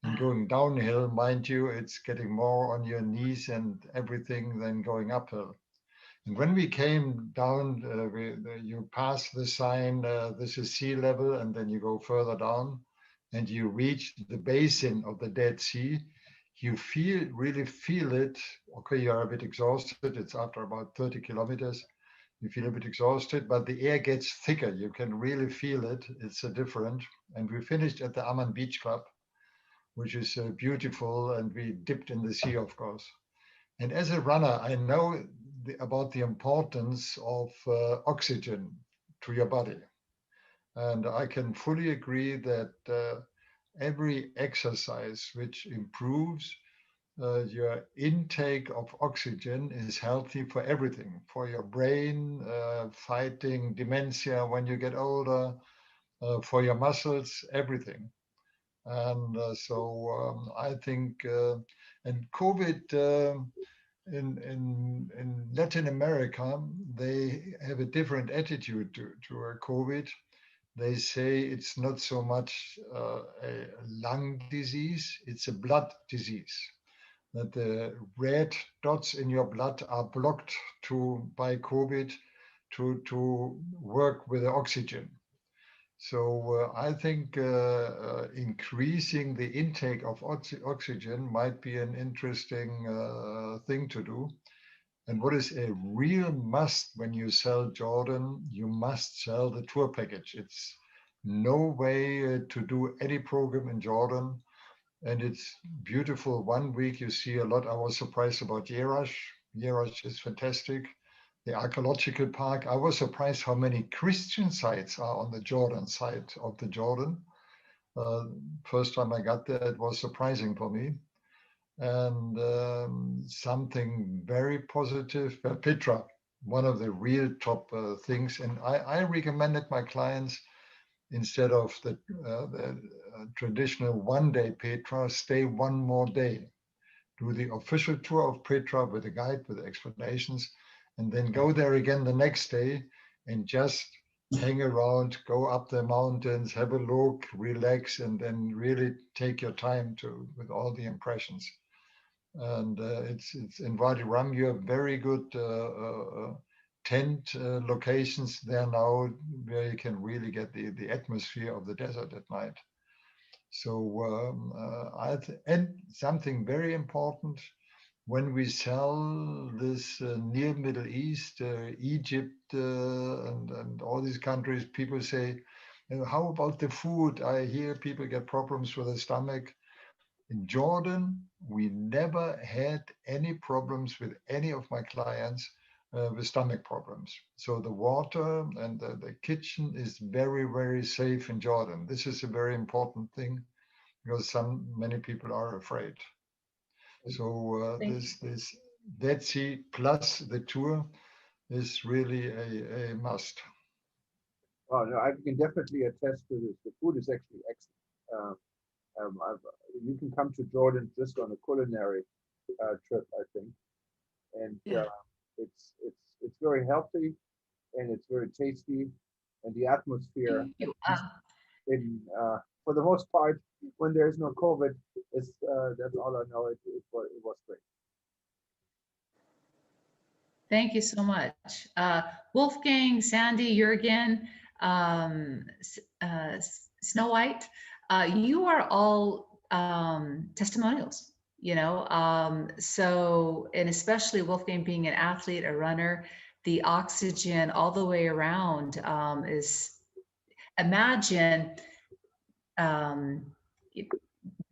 And going downhill, mind you, it's getting more on your knees and everything than going uphill. And when we came down, you pass the sign, this is sea level, and then you go further down and you reach the basin of the Dead Sea. You really feel it. Okay, you're a bit exhausted. It's after about 30 kilometers. You feel a bit exhausted, but the air gets thicker. You can really feel it. It's different. And we finished at the Amman Beach Club, which is beautiful. And we dipped in the sea, of course. And as a runner, I know about the importance of oxygen to your body. And I can fully agree that every exercise which improves your intake of oxygen is healthy for everything, for your brain, fighting dementia when you get older, for your muscles, everything. And so I think, and COVID in Latin America, they have a different attitude to COVID. They say it's not so much a lung disease, it's a blood disease. That the red dots in your blood are blocked by COVID to work with the oxygen. So I think increasing the intake of oxygen might be an interesting thing to do. And what is a real must when you sell Jordan, you must sell the tour package. It's no way to do any program in Jordan. And it's beautiful. 1 week you see a lot. I was surprised about Yerash. Yerash is fantastic. The archaeological park. I was surprised how many Christian sites are on the Jordan side of the Jordan. First time I got there, it was surprising for me. And something very positive, Petra, one of the real top things. And I recommended my clients, instead of the traditional one-day Petra, stay one more day. Do the official tour of Petra with a guide, with explanations, and then go there again the next day and just hang around, go up the mountains, have a look, relax, and then really take your time with all the impressions. And it's in Wadi Rum. You have very good tent locations there now, where you can really get the atmosphere of the desert at night. So and something very important, when we sell this near Middle East, Egypt, and all these countries, people say, how about the food? I hear people get problems with the stomach. In Jordan, we never had any problems with any of my clients with stomach problems. So the water and the kitchen is very, very safe in Jordan. This is a very important thing, because many people are afraid. So this Dead Sea plus the tour is really a must. Oh, no, I can definitely attest to this. The food is actually excellent. You can come to Jordan just on a culinary trip, I think, and it's very healthy, and it's very tasty, and the atmosphere in for the most part, when there is no COVID, is that's all I know. It was great. Thank you so much. Wolfgang, Sandy, Jürgen, Snow White, you are all testimonials, you know, so, and especially Wolfgang being an athlete, a runner, the oxygen all the way around is, imagine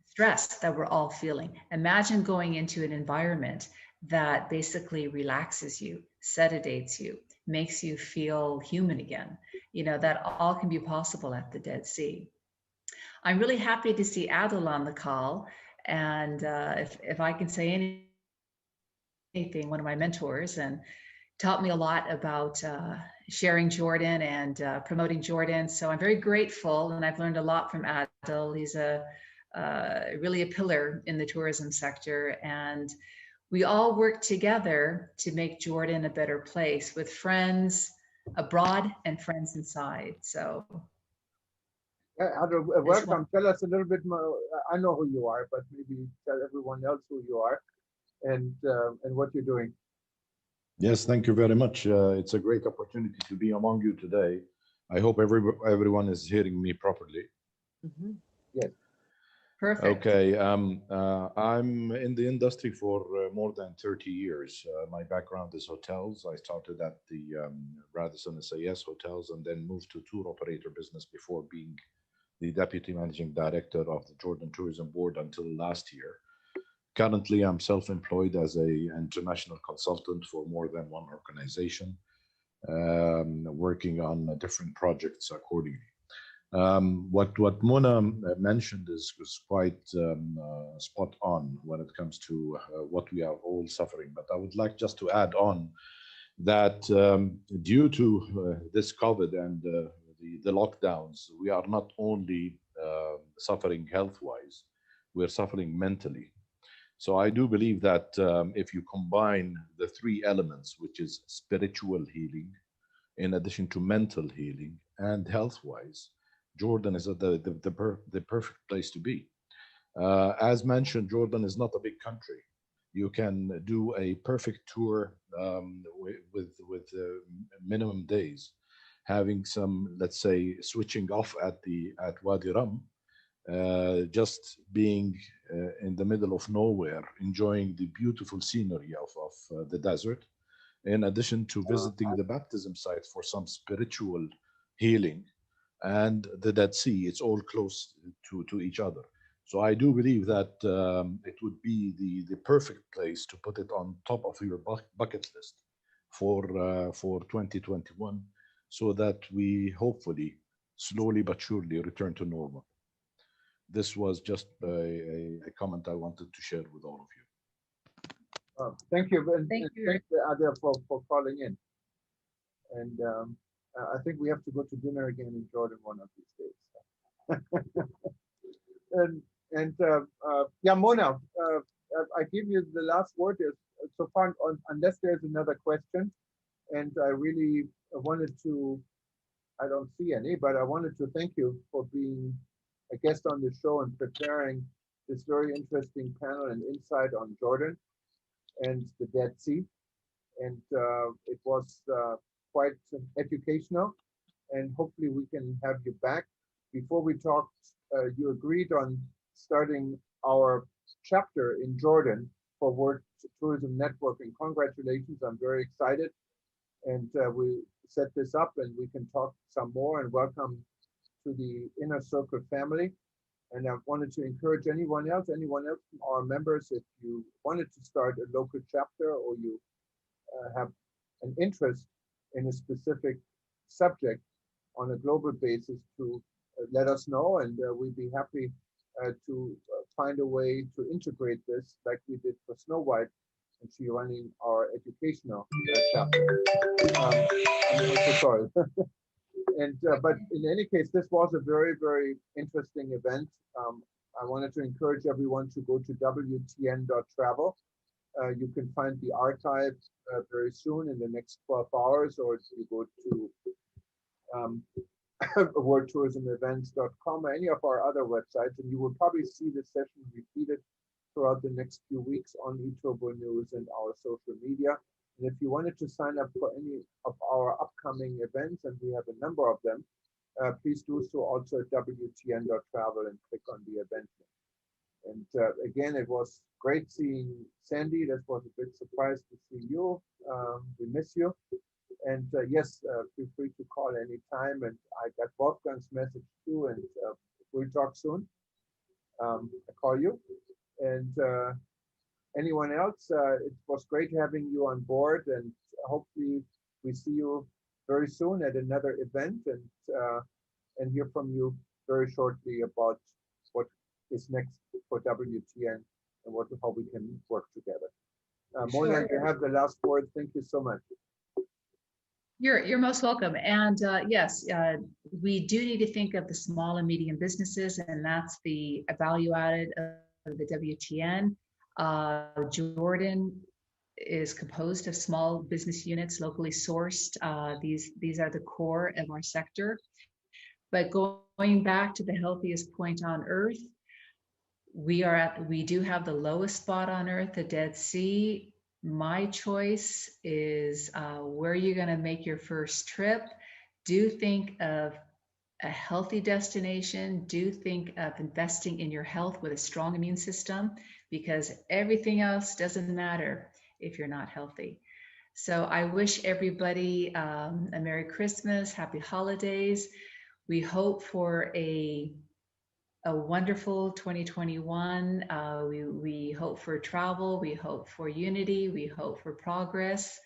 stress that we're all feeling. Imagine going into an environment that basically relaxes you, sedates you, makes you feel human again. You know, that all can be possible at the Dead Sea. I'm really happy to see Adil on the call. And if I can say anything, one of my mentors, and taught me a lot about sharing Jordan and promoting Jordan. So I'm very grateful, and I've learned a lot from Adil. He's really a pillar in the tourism sector, and we all work together to make Jordan a better place, with friends abroad and friends inside. So Adil, welcome. Tell us a little bit more. I know who you are, but maybe tell everyone else who you are and what you're doing. Yes, thank you very much. It's a great opportunity to be among you today. I hope everyone is hearing me properly. Mm-hmm. Yes. Perfect. Okay. I'm in the industry for more than 30 years. My background is hotels. I started at the Radisson SAS hotels, and then moved to tour operator business before being the deputy managing director of the Jordan Tourism Board until last year. Currently, I'm self-employed as an international consultant for more than one organization, working on different projects accordingly. What Mona mentioned was quite spot on when it comes to what we are all suffering. But I would like just to add on that due to this COVID and the lockdowns, we are not only suffering health-wise, we're suffering mentally. So I do believe that if you combine the three elements, which is spiritual healing, in addition to mental healing and health-wise, Jordan is the perfect place to be. As mentioned, Jordan is not a big country. You can do a perfect tour with minimum days, having some, let's say, switching off at Wadi Rum, just being in the middle of nowhere, enjoying the beautiful scenery of the desert, in addition to visiting the baptism site for some spiritual healing, and the Dead Sea. It's all close to each other. So I do believe that it would be the perfect place to put it on top of your bucket list for 2021, so that we hopefully slowly but surely return to normal. This was just a comment I wanted to share with all of you. Thank you, and Thank you. thank you, Adel, for calling in. And I think we have to go to dinner again in Jordan one of these days. Yeah, Mona, I give you the last word. So far, unless there's another question, and I really wanted to, I don't see any, but I wanted to thank you for being a guest on the show and preparing this very interesting panel and insight on Jordan and the Dead Sea. And it was quite educational, and hopefully we can have you back. Before we talked, you agreed on starting our chapter in Jordan for World Tourism Network, and congratulations, I'm very excited. And we set this up and we can talk some more, and welcome to the Inner Circle family. And I wanted to encourage anyone else from our members, if you wanted to start a local chapter or you have an interest in a specific subject on a global basis, to let us know, and we'd be happy to find a way to integrate this like we did for Snow White, and she running our educational chapter. I'm so sorry. And but in any case, this was a very, very interesting event. I wanted to encourage everyone to go to wtn.travel. You can find the archive very soon in the next 12 hours, or you go to worldtourismevents.com or any of our other websites, and you will probably see this session repeated throughout the next few weeks on eTurbo News and our social media. And if you wanted to sign up for any of our upcoming events, and we have a number of them, please do so also at wtn.travel and click on the event link. And again, it was great seeing Sandy. This was a big surprise to see you. We miss you. And yes, feel free to call anytime. And I got Wolfgang's message too, and we'll talk soon. I call you. And anyone else, it was great having you on board, and hopefully we see you very soon at another event, and hear from you very shortly about what is next for WTN and how we can work together. Mona, you have the last word. Thank you so much. You're most welcome. And yes, we do need to think of the small and medium businesses, and that's the value added of the WTN. Jordan is composed of small business units, locally sourced. These are the core of our sector. But going back to the healthiest point on earth, we do have the lowest spot on earth, the Dead Sea. My choice is where you're going to make your first trip. Do think of a healthy destination. Do think of investing in your health with a strong immune system, because everything else doesn't matter if you're not healthy. So I wish everybody a Merry Christmas, Happy Holidays. We hope for a wonderful 2021. We hope for travel, we hope for unity, we hope for progress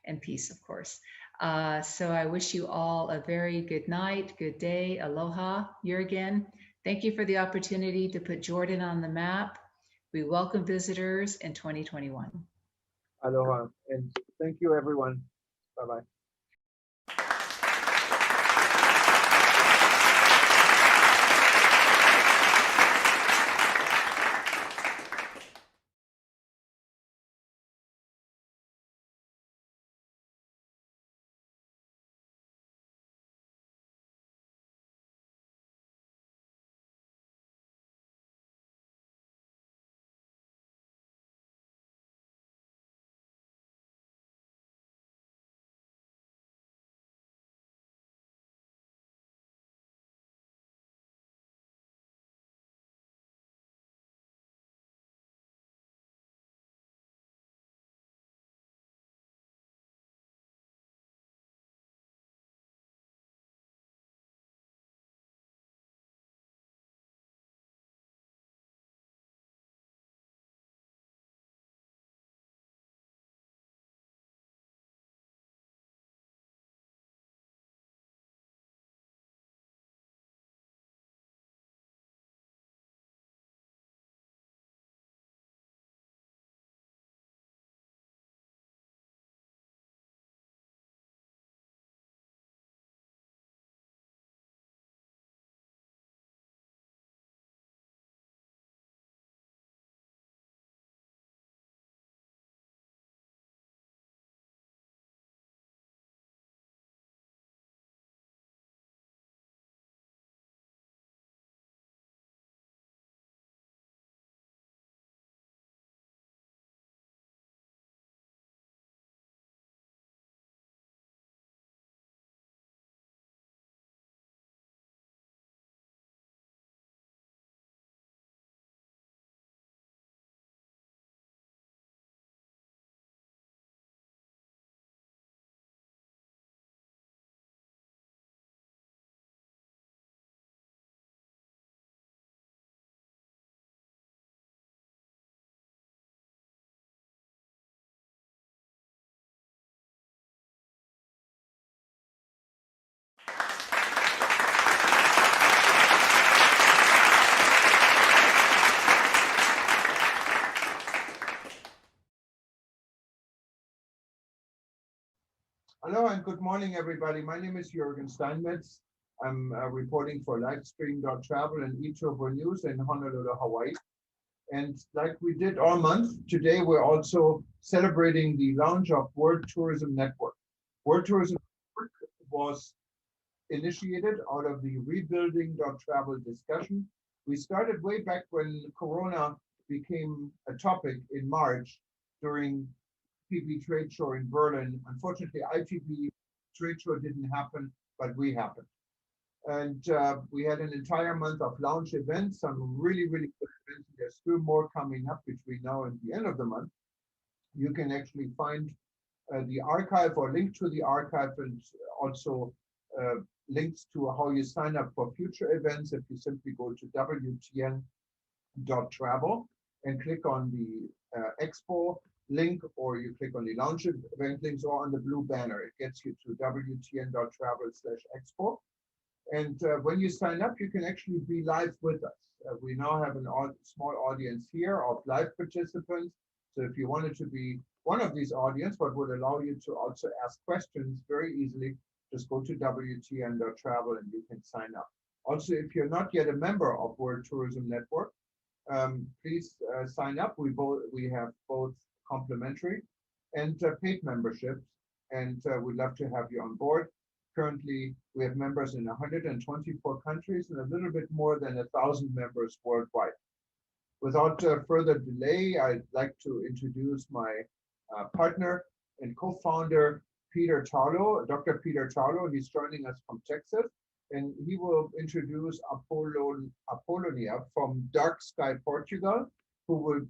and peace, of course. So I wish you all a very good night, good day, aloha, Jürgen. Thank you for the opportunity to put Jordan on the map. We welcome visitors in 2021. Aloha, and thank you, everyone. Bye-bye. Hello and good morning, everybody. My name is Jürgen Steinmetz. I'm reporting for Livestream.travel and eTurbo News in Honolulu, Hawaii. And like we did all month, today we're also celebrating the launch of World Tourism Network. World Tourism Network was initiated out of the Rebuilding.travel discussion. We started way back when Corona became a topic in March during ITB trade show in Berlin. Unfortunately, ITB trade show didn't happen, but we happened. And we had an entire month of launch events, some really, really good events. There's still more coming up between now and the end of the month. You can actually find the archive or link to the archive, and also links to how you sign up for future events if you simply go to WTN.travel and click on the expo link, or you click on the launch event links, or on the blue banner. It gets you to WTN.travel/expo. And when you sign up, you can actually be live with us. We now have a small audience here of live participants. So if you wanted to be one of these audience, but would allow you to also ask questions very easily, just go to WTN.travel and you can sign up. Also, if you're not yet a member of World Tourism Network, please sign up. We have both complimentary and paid memberships, and we'd love to have you on board. Currently, we have members in 124 countries and a little bit more than 1,000 members worldwide. Without further delay, I'd like to introduce my partner and co-founder, Peter Tarlo, Dr. Peter Tarlo. He's joining us from Texas, and he will introduce Apollonia from Dark Sky, Portugal, who will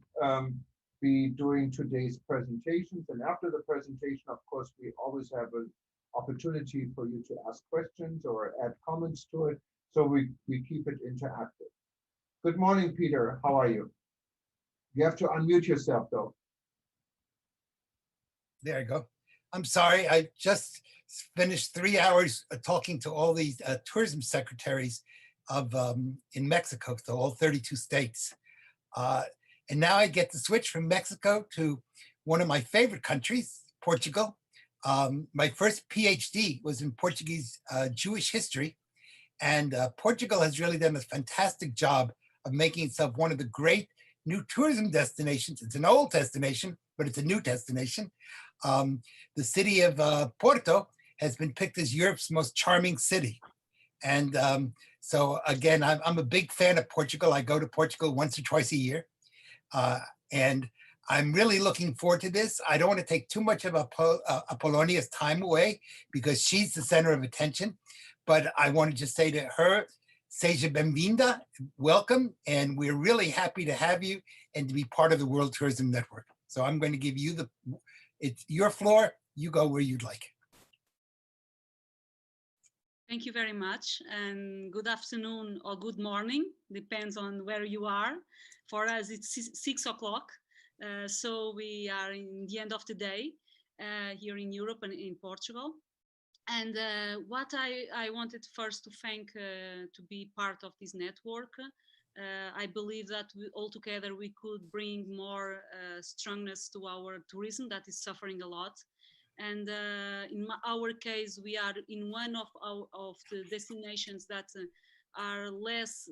be doing today's presentations. And after the presentation, of course, we always have an opportunity for you to ask questions or add comments to it. So we keep it interactive. Good morning, Peter. How are you? You have to unmute yourself, though. There I go. I'm sorry. I just finished 3 hours talking to all these tourism secretaries of in Mexico, so all 32 states. And now I get to switch from Mexico to one of my favorite countries, Portugal. My first PhD was in Portuguese Jewish history, and Portugal has really done a fantastic job of making itself one of the great new tourism destinations. It's an old destination, but it's a new destination. The city of Porto has been picked as Europe's most charming city. And so again, I'm a big fan of Portugal. I go to Portugal once or twice a year. And I'm really looking forward to this. I don't want to take too much of Apollonia's time away because she's the center of attention. But I want to just say to her, seja bem-vinda, welcome. And we're really happy to have you and to be part of the World Tourism Network. So I'm going to give you it's your floor. You go where you'd like. Thank you very much, and good afternoon or good morning, depends on where you are. For us, it's 6 o'clock, so we are in the end of the day here in Europe and in Portugal. And what I wanted first to thank to be part of this network. I believe that all together we could bring more strongness to our tourism that is suffering a lot. And in our case, we are in one of the destinations that are less,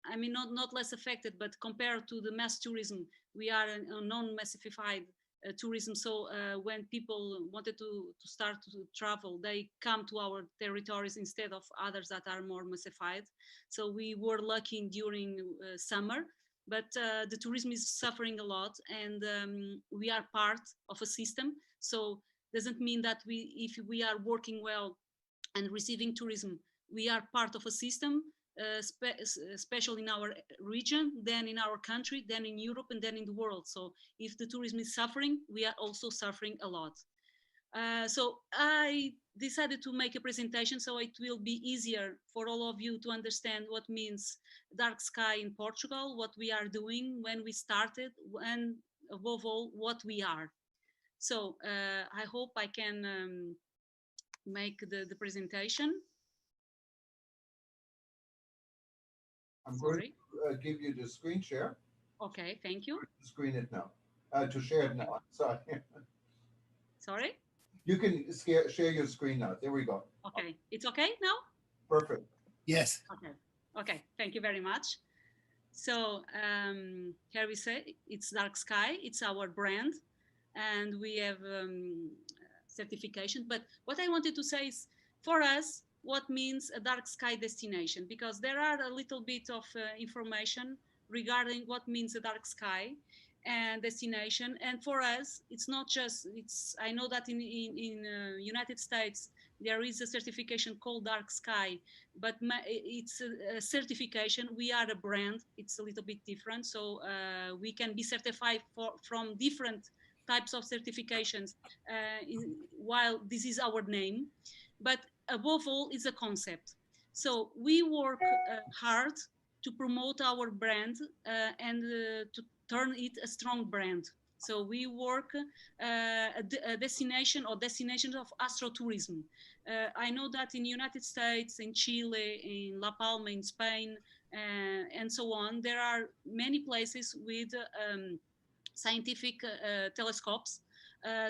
I mean, not less affected, but compared to the mass tourism, we are a non-massified tourism. So when people wanted to start to travel, they come to our territories instead of others that are more massified. So we were lucky during summer, but the tourism is suffering a lot, and we are part of a system. So doesn't mean that if we are working well and receiving tourism, we are part of a system, especially in our region, then in our country, then in Europe, and then in the world. So if the tourism is suffering, we are also suffering a lot. So I decided to make a presentation so it will be easier for all of you to understand what means dark sky in Portugal, what we are doing, when we started, and above all, what we are. So I hope I can make the presentation. I'm going to give you the screen share. Okay, thank you. To screen it now. To share it now. Sorry. Sorry? You can share your screen now. There we go. Okay, it's okay now? Perfect. Yes. Okay, okay, thank you very much. So here we say it's Dark Sky, it's our brand, and we have certification. But what I wanted to say is, for us, what means a dark sky destination? Because there are a little bit of information regarding what means a dark sky and destination. And for us, it's not just, it's, I know that in United States, there is a certification called Dark Sky, but it's a certification. We are a brand. It's a little bit different. So we can be certified from different types of certifications while this is our name. But above all, it's a concept. So we work hard to promote our brand and to turn it a strong brand. So we work a destination or destinations of astrotourism. I know that in United States, in Chile, in La Palma, in Spain, and so on, there are many places with scientific telescopes.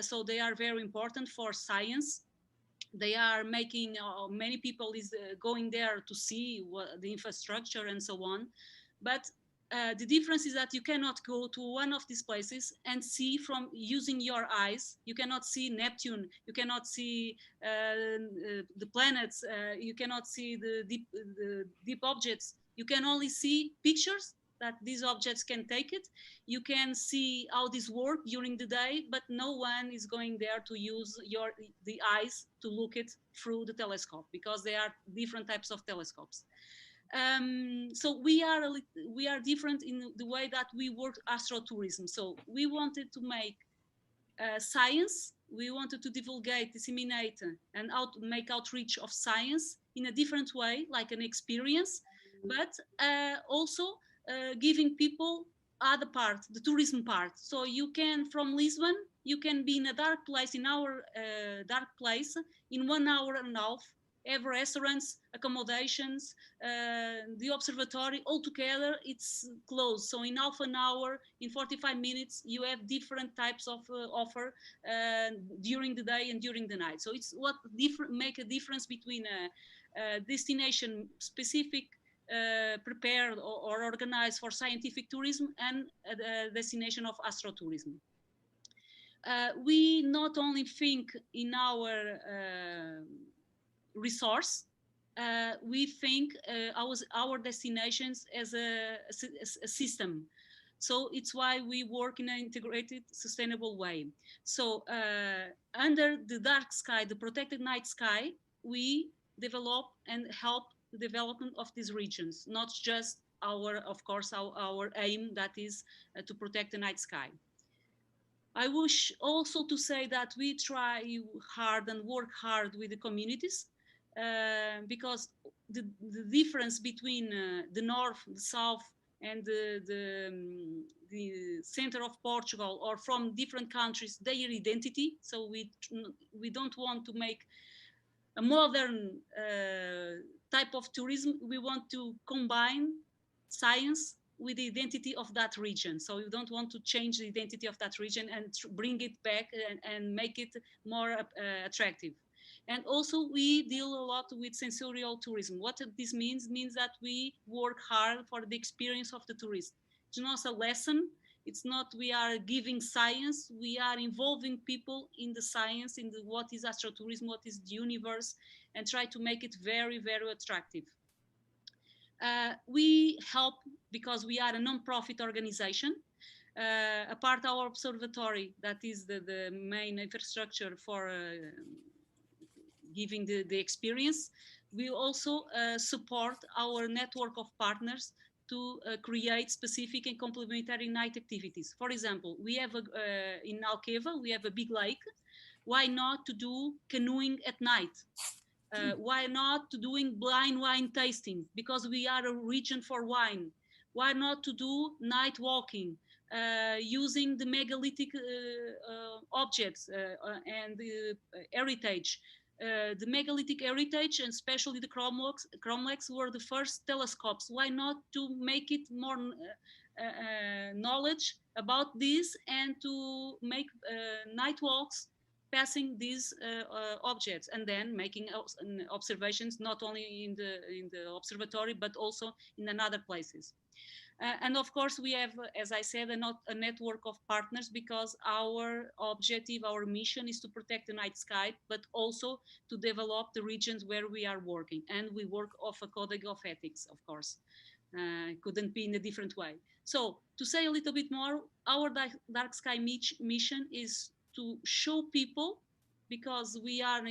So they are very important for science. They are making, many people is going there to see what, the infrastructure and so on. But the difference is that you cannot go to one of these places and see from using your eyes. You cannot see Neptune. You cannot see the planets. You cannot see the deep objects. You can only see pictures that these objects can take it. You can see how this work during the day, but no one is going there to use the eyes to look it through the telescope, because there are different types of telescopes. So we are different in the way that we work astrotourism. So we wanted to make science. We wanted to divulgate, disseminate, and make outreach of science in a different way, like an experience, but also giving people other part, the tourism part. So you can, from Lisbon, you can be in a dark place, in our dark place, in 1 hour and a half, have restaurants, accommodations, the observatory, all together, it's closed. So in half an hour, in 45 minutes, you have different types of offer during the day and during the night. So it's what make a difference between a destination specific prepared or organized for scientific tourism and a destination of astrotourism. We not only think in our resource, we think our destinations as a system. So it's why we work in an integrated, sustainable way. So under the dark sky, the protected night sky, we develop and help the development of these regions, not just of course, our aim, that is to protect the night sky. I wish also to say that we try hard and work hard with the communities, because the difference between the north, the south, and the center of Portugal, or from different countries, their identity. So we don't want to make a modern type of tourism. We want to combine science with the identity of that region. So we don't want to change the identity of that region and bring it back and make it more attractive. And also we deal a lot with sensorial tourism. What this means that we work hard for the experience of the tourist. It's not a lesson. It's not we are giving science. We are involving people in the science, in what is astrotourism, what is the universe, and try to make it very, very attractive. We help because we are a non-profit organization. Apart our observatory, that is the main infrastructure for giving the experience, we also support our network of partners to create specific and complementary night activities. For example, we have in Alqueva, we have a big lake. Why not to do canoeing at night? Why not to doing blind wine tasting? Because we are a region for wine. Why not to do night walking, using the megalithic objects and the heritage? The megalithic heritage, and especially the cromlechs, were the first telescopes. Why not to make it more knowledge about this, and to make night walks passing these objects and then making observations not only in the observatory but also in another places. And of course, we have, as I said, a network of partners, because our objective, our mission is to protect the night sky, but also to develop the regions where we are working. And we work off a code of ethics, of course. Couldn't be in a different way. So to say a little bit more, our dark sky mission is to show people, because we are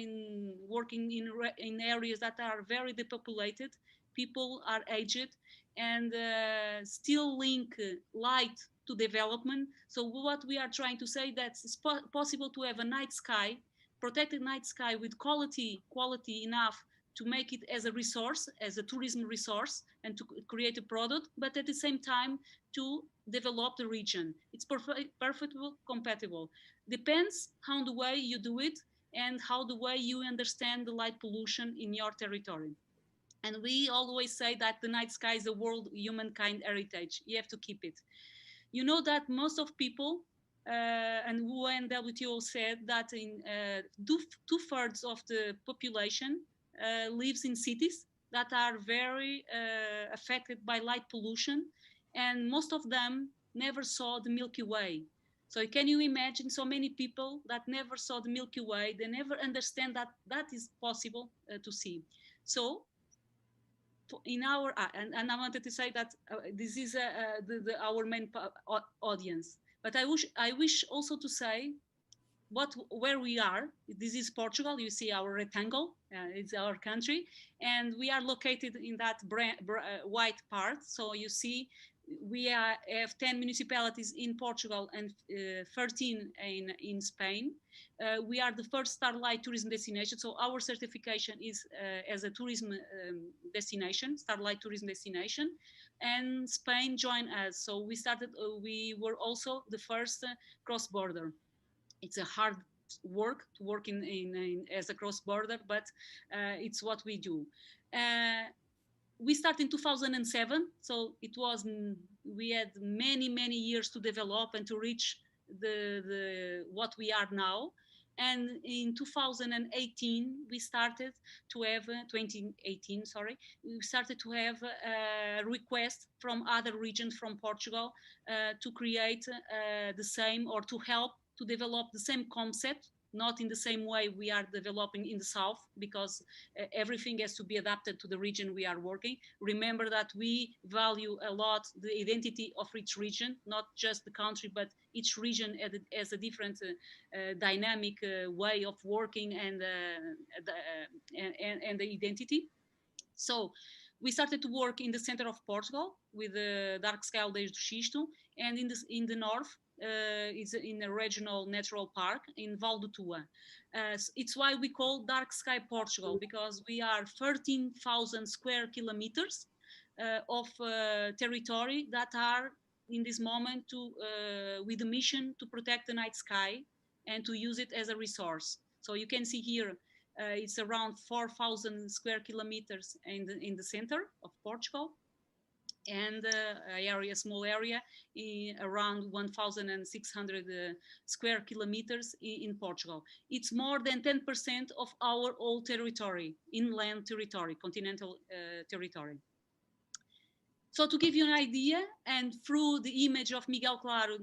working in areas that are very depopulated, people are aged, and still link light to development. So what we are trying to say, that it's possible to have a night sky, protected night sky with quality enough to make it as a resource, as a tourism resource, and to create a product, but at the same time to develop the region. It's perfectly compatible. Depends how the way you do it and how the way you understand the light pollution in your territory. And we always say that the night sky is a world humankind heritage. You have to keep it. You know that most of people, and UNWTO said that in two-thirds of the population lives in cities that are very affected by light pollution, and most of them never saw the Milky Way. So can you imagine so many people that never saw the Milky Way? They never understand that that is possible to see. So in our and I wanted to say that this is our main audience. But I wish also to say where we are. This is Portugal. You see our rectangle. It's our country, and we are located in that white part. So you see, we have 10 municipalities in Portugal and 13 in Spain. We are the first Starlight tourism destination. So our certification is as a tourism destination, Starlight tourism destination. And Spain joined us. So we started, we were also the first cross-border. It's a hard work to work in as a cross-border, but it's what we do. We started in 2007, so it was, we had many years to develop and to reach the what we are now. And in 2018 we started to have 2018, sorry, we started to have a request from other regions from Portugal to create the same, or to help to develop the same concept, not in the same way we are developing in the south, because everything has to be adapted to the region we are working. Remember that we value a lot the identity of each region, not just the country, but each region has a different dynamic way of working and the identity. So we started to work in the center of Portugal with the Dark Sky Aldeias do Xisto, and in the north is in a regional natural park in Val do Tua. It's why we call Dark Sky Portugal, because we are 13,000 square kilometers of territory that are in this moment with the mission to protect the night sky and to use it as a resource. So you can see here, it's around 4,000 square kilometers in the center of Portugal, and a small area around 1,600 square kilometers in Portugal. It's more than 10% of our whole territory, inland territory, continental territory. So to give you an idea, and through the image of Miguel Claro,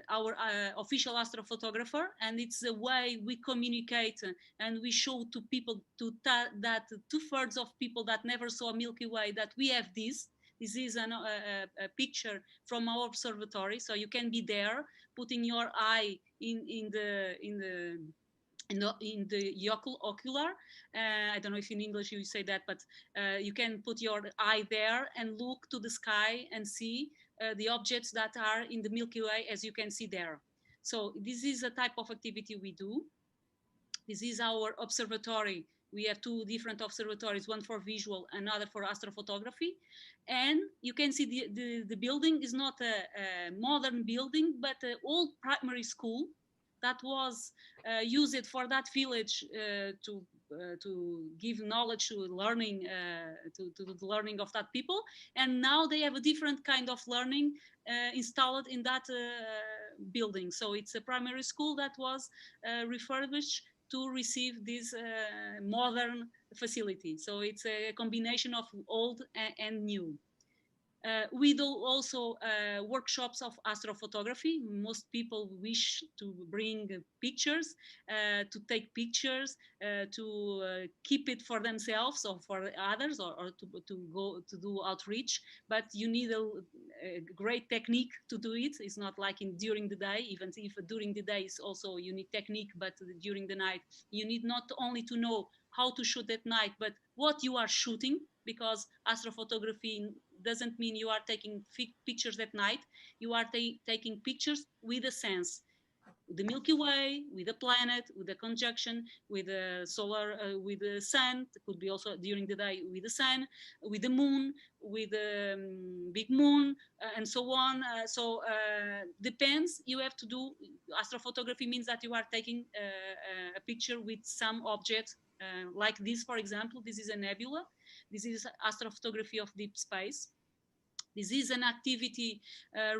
our official astrophotographer, and it's the way we communicate and we show to people that two-thirds of people that never saw Milky Way, that we have this. This is a picture from our observatory, so you can be there, putting your eye in the ocular. I don't know if in English you say that, but you can put your eye there and look to the sky and see the objects that are in the Milky Way, as you can see there. So this is a type of activity we do. This is our observatory. We have two different observatories, one for visual, another for astrophotography. And you can see the building is not a modern building, but an old primary school that was used for that village to give knowledge to learning, to the learning of that people. And now they have a different kind of learning installed in that building. So it's a primary school that was refurbished to receive this modern facility. So it's a combination of old and new. We do also workshops of astrophotography. Most people wish to bring pictures, to take pictures, to keep it for themselves or for others, or to go to do outreach. But you need a great technique to do it. It's not like during the day, even if during the day is also you need technique, but during the night you need not only to know how to shoot at night, but what you are shooting, because astrophotography doesn't mean you are taking pictures at night. You are taking pictures with a sense. The Milky Way, with the planet, with the conjunction, with the solar, with the sun. It could be also during the day with the sun, with the moon, with the big moon, and so on. Depends. You have to do astrophotography means that you are taking a picture with some object like this, for example. This is a nebula. This is astrophotography of deep space. This is an activity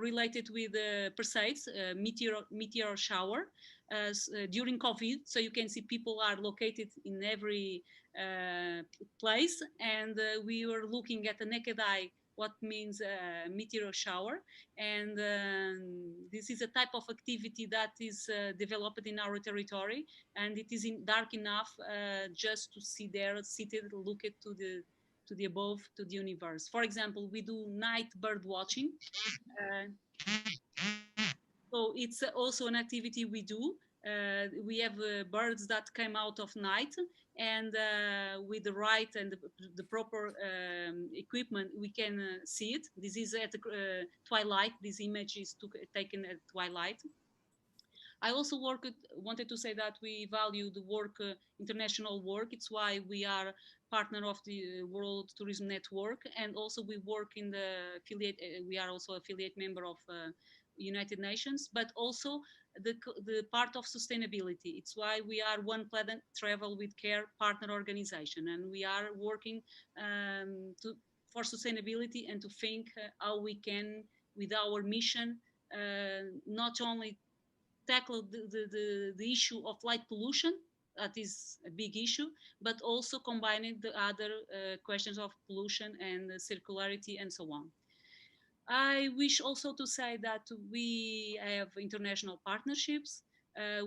related with Perseids, meteor shower, during COVID. So you can see people are located in every place, and we were looking at the naked eye what means meteor shower. And this is a type of activity that is developed in our territory, and it is dark enough just to see there, seated, look at to the above, to the universe. For example, we do night bird watching. So it's also an activity we do. We have birds that came out of night, and with the right and the proper equipment, we can see it. This is at twilight. This image is taken at twilight. I also wanted to say that we value the work, international work. It's why we are partner of the World Tourism Network, and also we work in the affiliate. We are also affiliate member of United Nations, but also the part of sustainability. It's why we are One Planet Travel with Care partner organization, and we are working for sustainability and to think how we can, with our mission, not only tackle the issue of light pollution, that is a big issue, but also combining the other questions of pollution and circularity and so on. I wish also to say that we have international partnerships.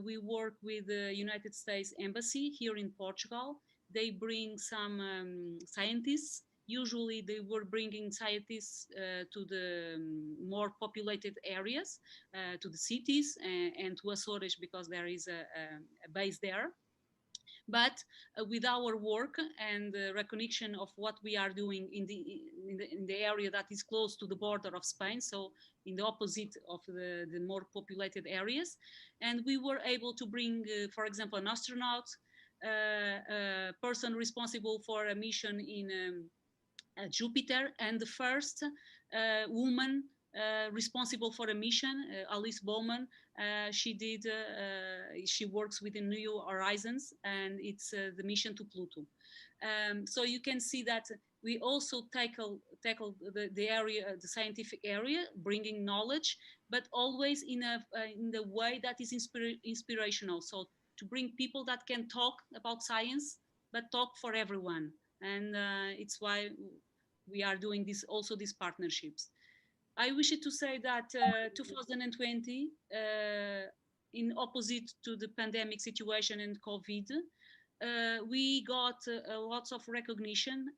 We work with the United States Embassy here in Portugal. They bring some scientists. Usually they were bringing scientists to the more populated areas, to the cities, and to Açores, because there is a base there. But with our work and the recognition of what we are doing in the area that is close to the border of Spain, so in the opposite of the more populated areas, and we were able to bring, for example, an astronaut, a person responsible for a mission in Jupiter, and the first woman responsible for a mission, Alice Bowman. She works within New Horizons, and it's the mission to Pluto. So you can see that we also tackle the area, the scientific area, bringing knowledge, but always in the way that is inspirational. So to bring people that can talk about science, but talk for everyone. And it's why we are doing these partnerships. I wish to say that 2020, in opposite to the pandemic situation and COVID, we got lots of recognition.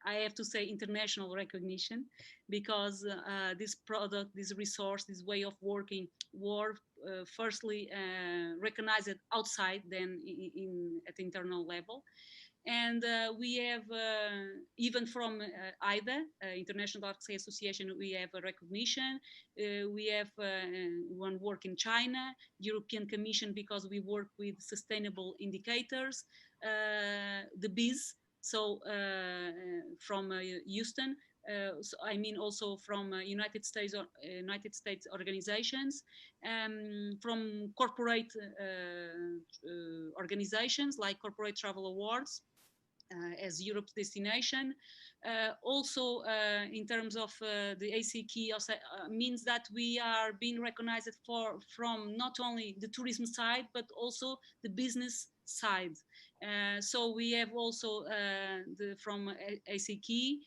I have to say international recognition, because this product, this resource, this way of working were firstly recognized outside, then at internal level. And we have, even from IDA, International Dark Sky Association, we have a recognition. We have one work in China, European Commission, because we work with sustainable indicators, the BIS, so from Houston, so I mean also from United States organizations, from corporate organizations like Corporate Travel Awards, as Europe's destination. Also, in terms of the AC key, means that we are being recognized from not only the tourism side, but also the business side. So we have also from AC Key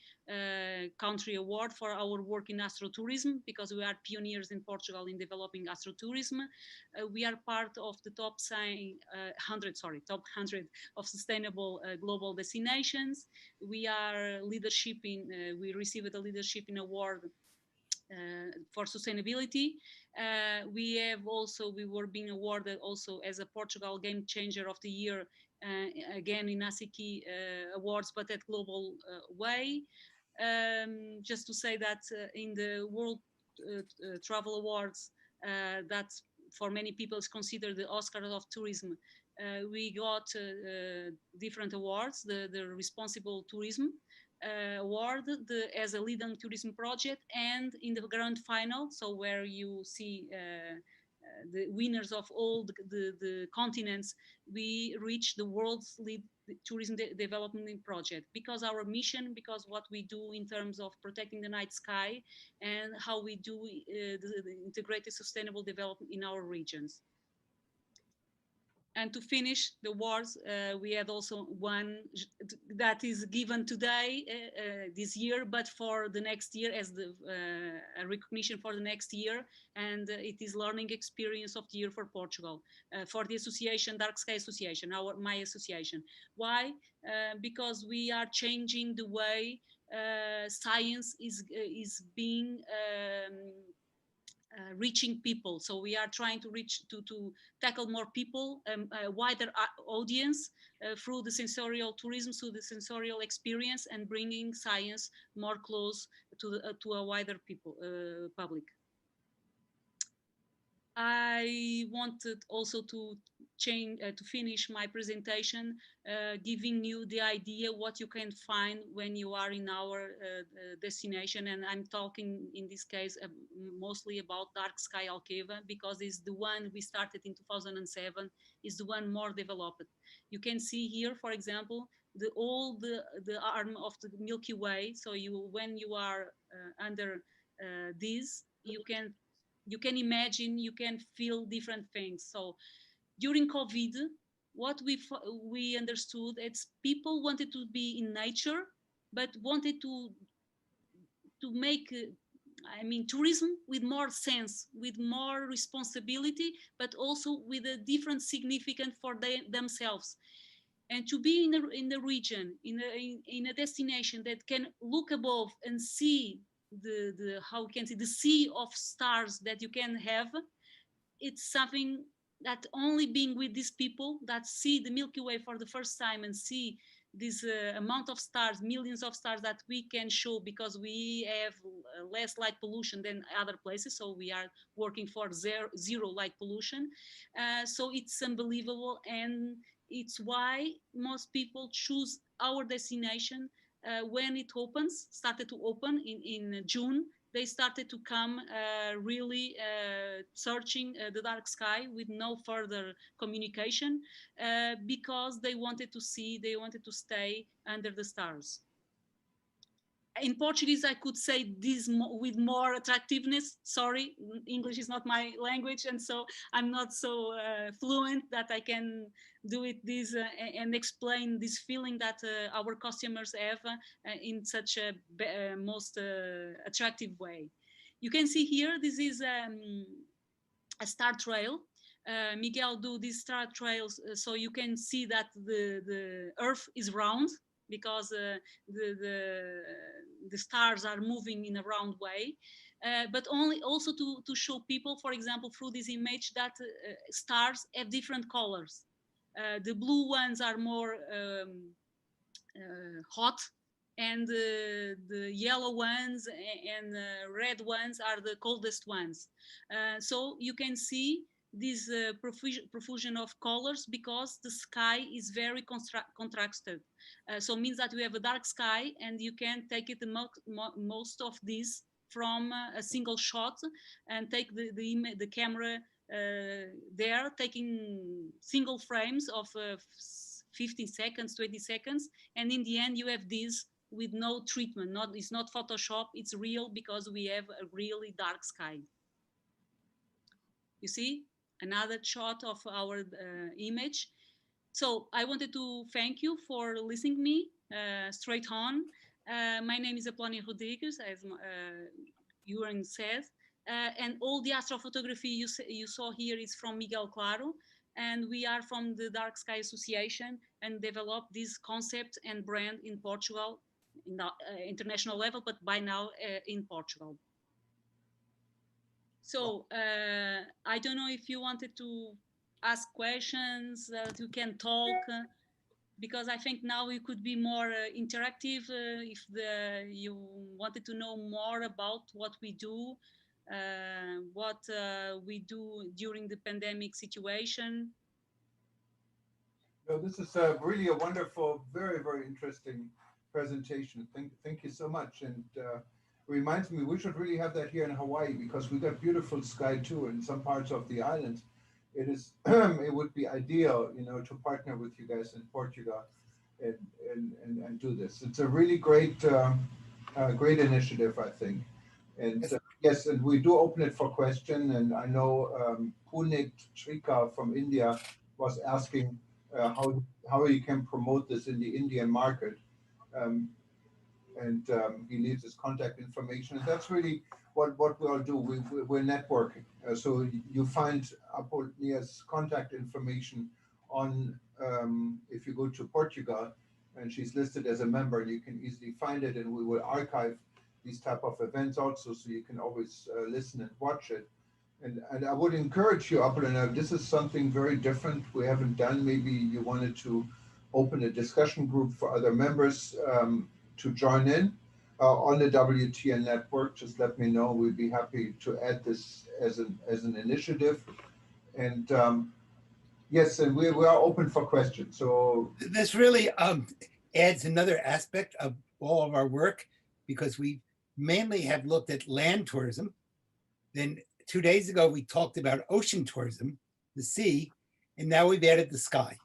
country award for our work in astrotourism, because we are pioneers in Portugal in developing astrotourism. We are part of the top 100 of sustainable global destinations. We are leadership in, we received a leadership in award for sustainability. We were being awarded also as a Portugal Game Changer of the Year, again in ASICI awards, but at global way. Just to say that in the World Travel Awards, that for many people is considered the Oscar of tourism, we got different awards, the Responsible Tourism award as a leading tourism project, and in the grand final, so where you see the winners of all the continents, we reach the world's lead tourism development project, because our mission, because what we do in terms of protecting the night sky and how we do the integrated sustainable development in our regions. And to finish the awards, we had also one that is given today, this year, but for the next year as the recognition for the next year. And it is Learning Experience of the Year for Portugal, for the association, Dark Sky Association, my association. Why? Because we are changing the way science is being reaching people. So we are trying to to tackle more people, a wider audience through the sensorial tourism, through the sensorial experience, and bringing science more close to a wider public. I wanted also to finish my presentation, giving you the idea what you can find when you are in our destination. And I'm talking in this case mostly about Dark Sky Alqueva, because it's the one we started in 2007, is the one more developed. You can see here, for example, all the arm of the Milky Way. So when you are under this, you can imagine, you can feel different things. So during COVID, what we understood, it's people wanted to be in nature, but wanted to make, tourism with more sense, with more responsibility, but also with a different significance for themselves. And to be in the region, in a destination that can look above and see how can see the sea of stars that you can have, it's something that only being with these people that see the Milky Way for the first time and see this amount of stars, millions of stars that we can show, because we have less light pollution than other places. So we are working for zero light pollution. So it's unbelievable. And it's why most people choose our destination when it started to open in June. They started to come really searching the dark sky with no further communication, because they wanted to stay under the stars. In Portuguese, I could say this with more attractiveness. Sorry, English is not my language, and so I'm not so fluent that I can do it and explain this feeling that our customers have in such a most attractive way. You can see here, this is a star trail. Miguel do these star trails so you can see that the Earth is round, because the stars are moving in a round way, but also to show people, for example, through this image, that stars have different colors. The blue ones are more hot, and the yellow ones and red ones are the coldest ones. So you can see this profusion of colors, because the sky is very contrasted. So it means that we have a dark sky, and you can take it most of this from a single shot, and take the camera there, taking single frames of 15 seconds, 20 seconds. And in the end, you have this with no treatment. It's not Photoshop, it's real because we have a really dark sky. You see another shot of our image. So I wanted to thank you for listening me straight on. My name is Apollonia Rodrigues, as Euron said, and all the astrophotography you saw here is from Miguel Claro, and we are from the Dark Sky Association and developed this concept and brand in Portugal, in the international level, but by now in Portugal. So I don't know if you wanted to ask questions, you can talk, because I think now it could be more interactive if you wanted to know more about what we do during the pandemic situation. No, this is really a wonderful, very, very interesting presentation. Thank you so much. And reminds me, we should really have that here in Hawaii because we got beautiful sky too in some parts of the island. It is, it would be ideal, you know, to partner with you guys in Portugal and do this. It's a really great, great initiative, I think. And yes, and we do open it for question. And I know Punik Trika from India was asking how you can promote this in the Indian market. And he leaves his contact information. And that's really what we all do. We're networking. So you find Apollonia's contact information on, if you go to Portugal, and she's listed as a member, and you can easily find it, and we will archive these type of events also, so you can always listen and watch it. And I would encourage you, Apollonia, this is something very different we haven't done. Maybe you wanted to open a discussion group for other members to join in on the WTN network. Just let me know. We'd be happy to add this as an initiative. And yes, and we are open for questions. So this really adds another aspect of all of our work, because we mainly have looked at land tourism. Then 2 days ago, we talked about ocean tourism, the sea, and now we've added the sky.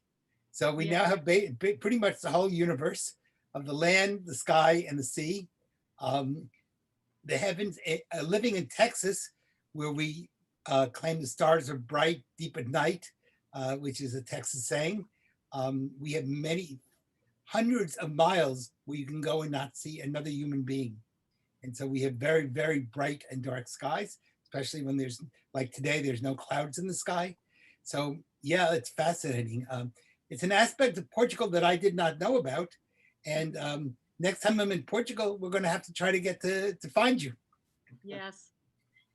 So we now have pretty much the whole universe of the land, the sky, and the sea. The heavens, living in Texas, where we claim the stars are bright deep at night, which is a Texas saying. We have many hundreds of miles where you can go and not see another human being. And so we have very, very bright and dark skies, especially when there's, like today, there's no clouds in the sky. So yeah, it's fascinating. It's an aspect of Portugal that I did not know about. And next time I'm in Portugal, we're going to have to try to get to find you. Yes.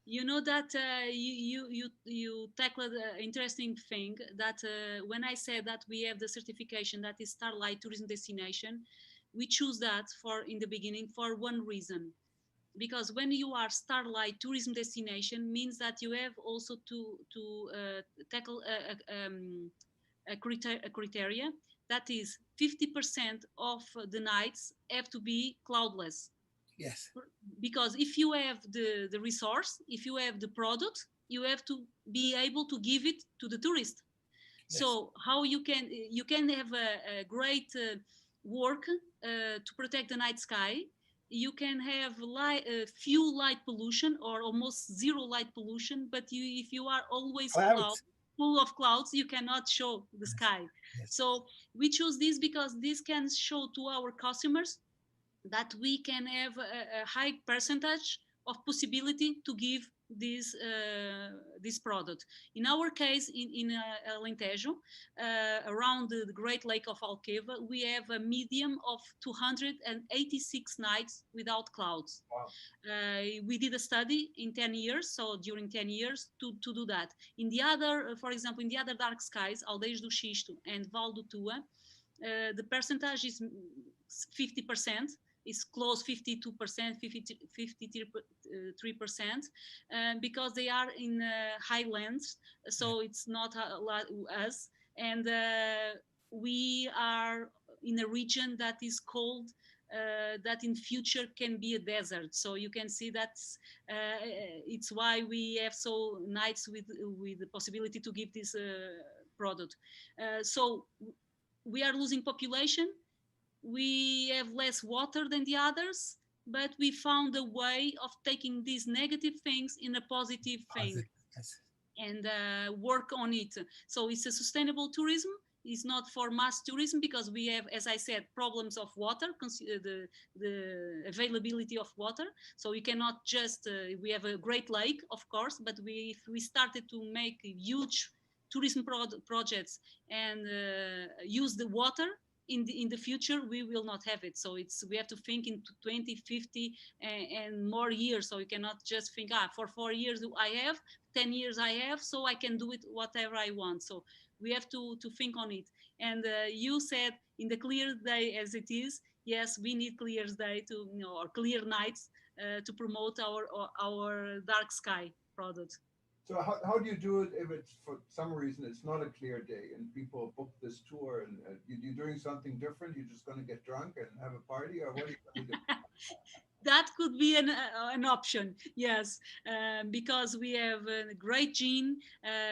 You know that you tackled an interesting thing that when I said that we have the certification that is Starlight Tourism Destination, we choose that in the beginning for one reason. Because when you are Starlight Tourism Destination means that you have also to tackle a criteria that is 50% of the nights have to be cloudless. Yes. Because if you have the resource, if you have the product, you have to be able to give it to the tourist. Yes. So how you can have a great work to protect the night sky. You can have few light pollution or almost zero light pollution, but if you are always full of clouds, you cannot show the sky. Yes. So we choose this because this can show to our customers that we can have a high percentage of possibility to give this product. In our case, in Alentejo, around the Great Lake of Alqueva, we have a medium of 286 nights without clouds. Wow. We did a study in 10 years, so during 10 years to do that. In the other, for example, in the other dark skies, Aldeias do Xisto and Val do Tua, the percentage is 50%. Is close 52%, 53%, because they are in highlands, so it's not us. And we are in a region that is cold, that in future can be a desert. So you can see that it's why we have so nights with the possibility to give this product. So we are losing population, we have less water than the others, but we found a way of taking these negative things in a positive thing. Positive, yes. And work on it. So it's a sustainable tourism. It's not for mass tourism because we have, as I said, problems of water, the availability of water. So we cannot just, we have a great lake, of course, but if we started to make huge tourism projects and use the water, in the future we will not have it. So we have to think in 20, 50 and more years. So you cannot just think, for 4 years I have, 10 years I have, so I can do it whatever I want. So we have to think on it. And you said in the clear day as it is, yes, we need clear day to, or clear nights to promote our dark sky product. So how do you do it if it's for some reason it's not a clear day and people book this tour and you're doing something different? You're just going to get drunk and have a party, or what are you going to do? That could be an option, yes, because we have a great gin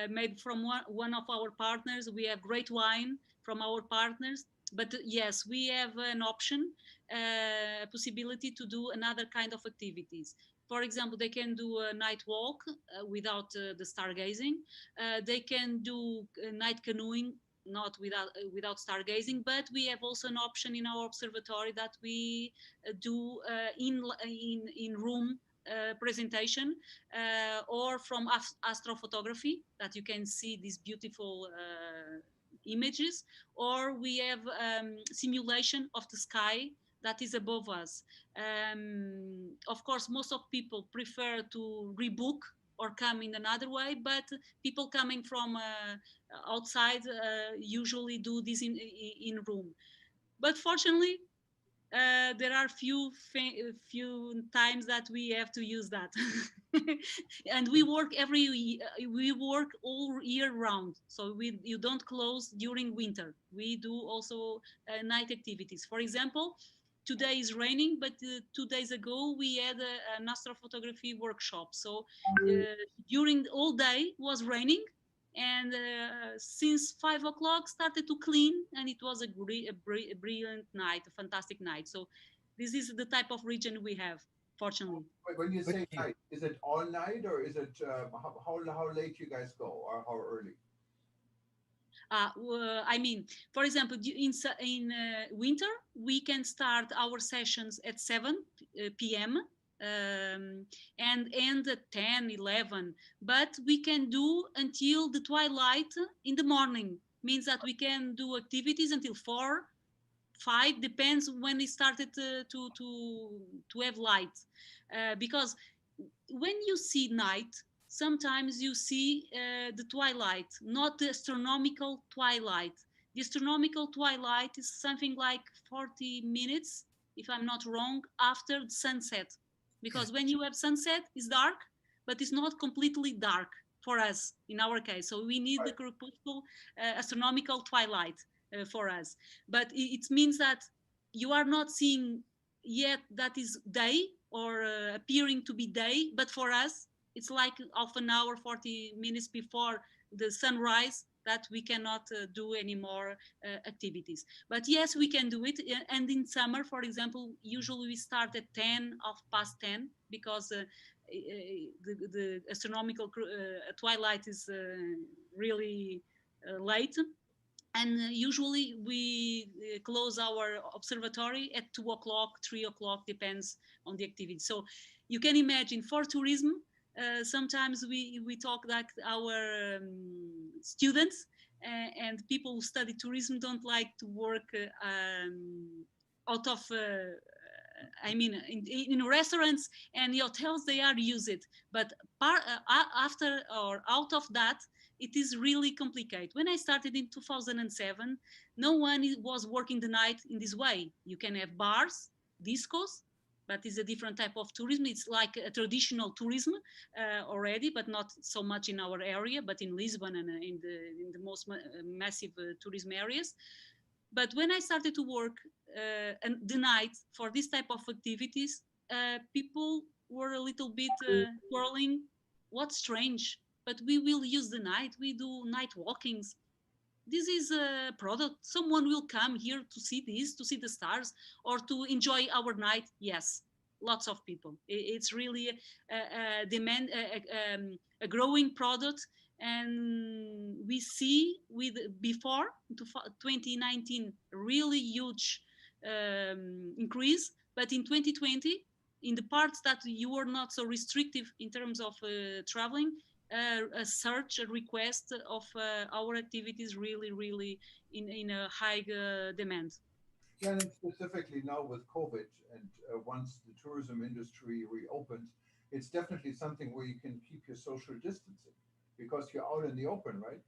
made from one of our partners. We have great wine from our partners. But yes, we have an option, a possibility to do another kind of activities. For example, they can do a night walk without the stargazing. They can do night canoeing, not without stargazing, but we have also an option in our observatory that we do in room presentation or from astrophotography, that you can see these beautiful images, or we have simulation of the sky that is above us. Of course, most of people prefer to rebook or come in another way, but people coming from outside usually do this in room. But fortunately, there are few times that we have to use that. And we work we work all year round, so you don't close during winter. We do also night activities. For example, today is raining, but 2 days ago we had an astrophotography workshop. So during all day was raining, and since 5 o'clock started to clean, and it was a brilliant night, a fantastic night. So this is the type of region we have, fortunately. When you say night, is it all night, or is it how late you guys go, or how early? I mean, for example, in winter, we can start our sessions at 7 p.m. And end at 10, 11. But we can do until the twilight in the morning. Means that we can do activities until 4, 5, depends when it started to have light. Because when you see night, sometimes you see the twilight, not the astronomical twilight. The astronomical twilight is something like 40 minutes, if I'm not wrong, after the sunset. Because when you have sunset, it's dark, but it's not completely dark for us, in our case. So we need the crepuscular astronomical twilight for us. But it means that you are not seeing yet that is day or appearing to be day, but for us, it's like half an hour, 40 minutes before the sunrise that we cannot do any more activities. But yes, we can do it. And in summer, for example, usually we start at 10, half past 10, because the astronomical twilight is really late. And usually we close our observatory at 2 o'clock, 3 o'clock, depends on the activity. So you can imagine for tourism, sometimes we talk like our students and people who study tourism don't like to work out of, I mean, in restaurants and hotels, they are use it. But after or out of that, it is really complicated. When I started in 2007, no one was working the night in this way. You can have bars, discos, but it's a different type of tourism. It's like a traditional tourism already, but not so much in our area, but in Lisbon and in the most massive tourism areas. But when I started to work and the night for this type of activities, people were a little bit whirling. What's strange? But we will use the night. We do night walkings. this is a product. Someone will come here to see this, to see the stars, or to enjoy our night. Yes, lots of people. It's really a demand, a growing product, and we see with before 2019 really huge increase, but in 2020, in the parts that you were not so restrictive in terms of traveling, a search, a request of our activities really in a high demand. Yeah, and specifically now with COVID, and once the tourism industry reopens, it's definitely something where you can keep your social distancing because you're out in the open, right?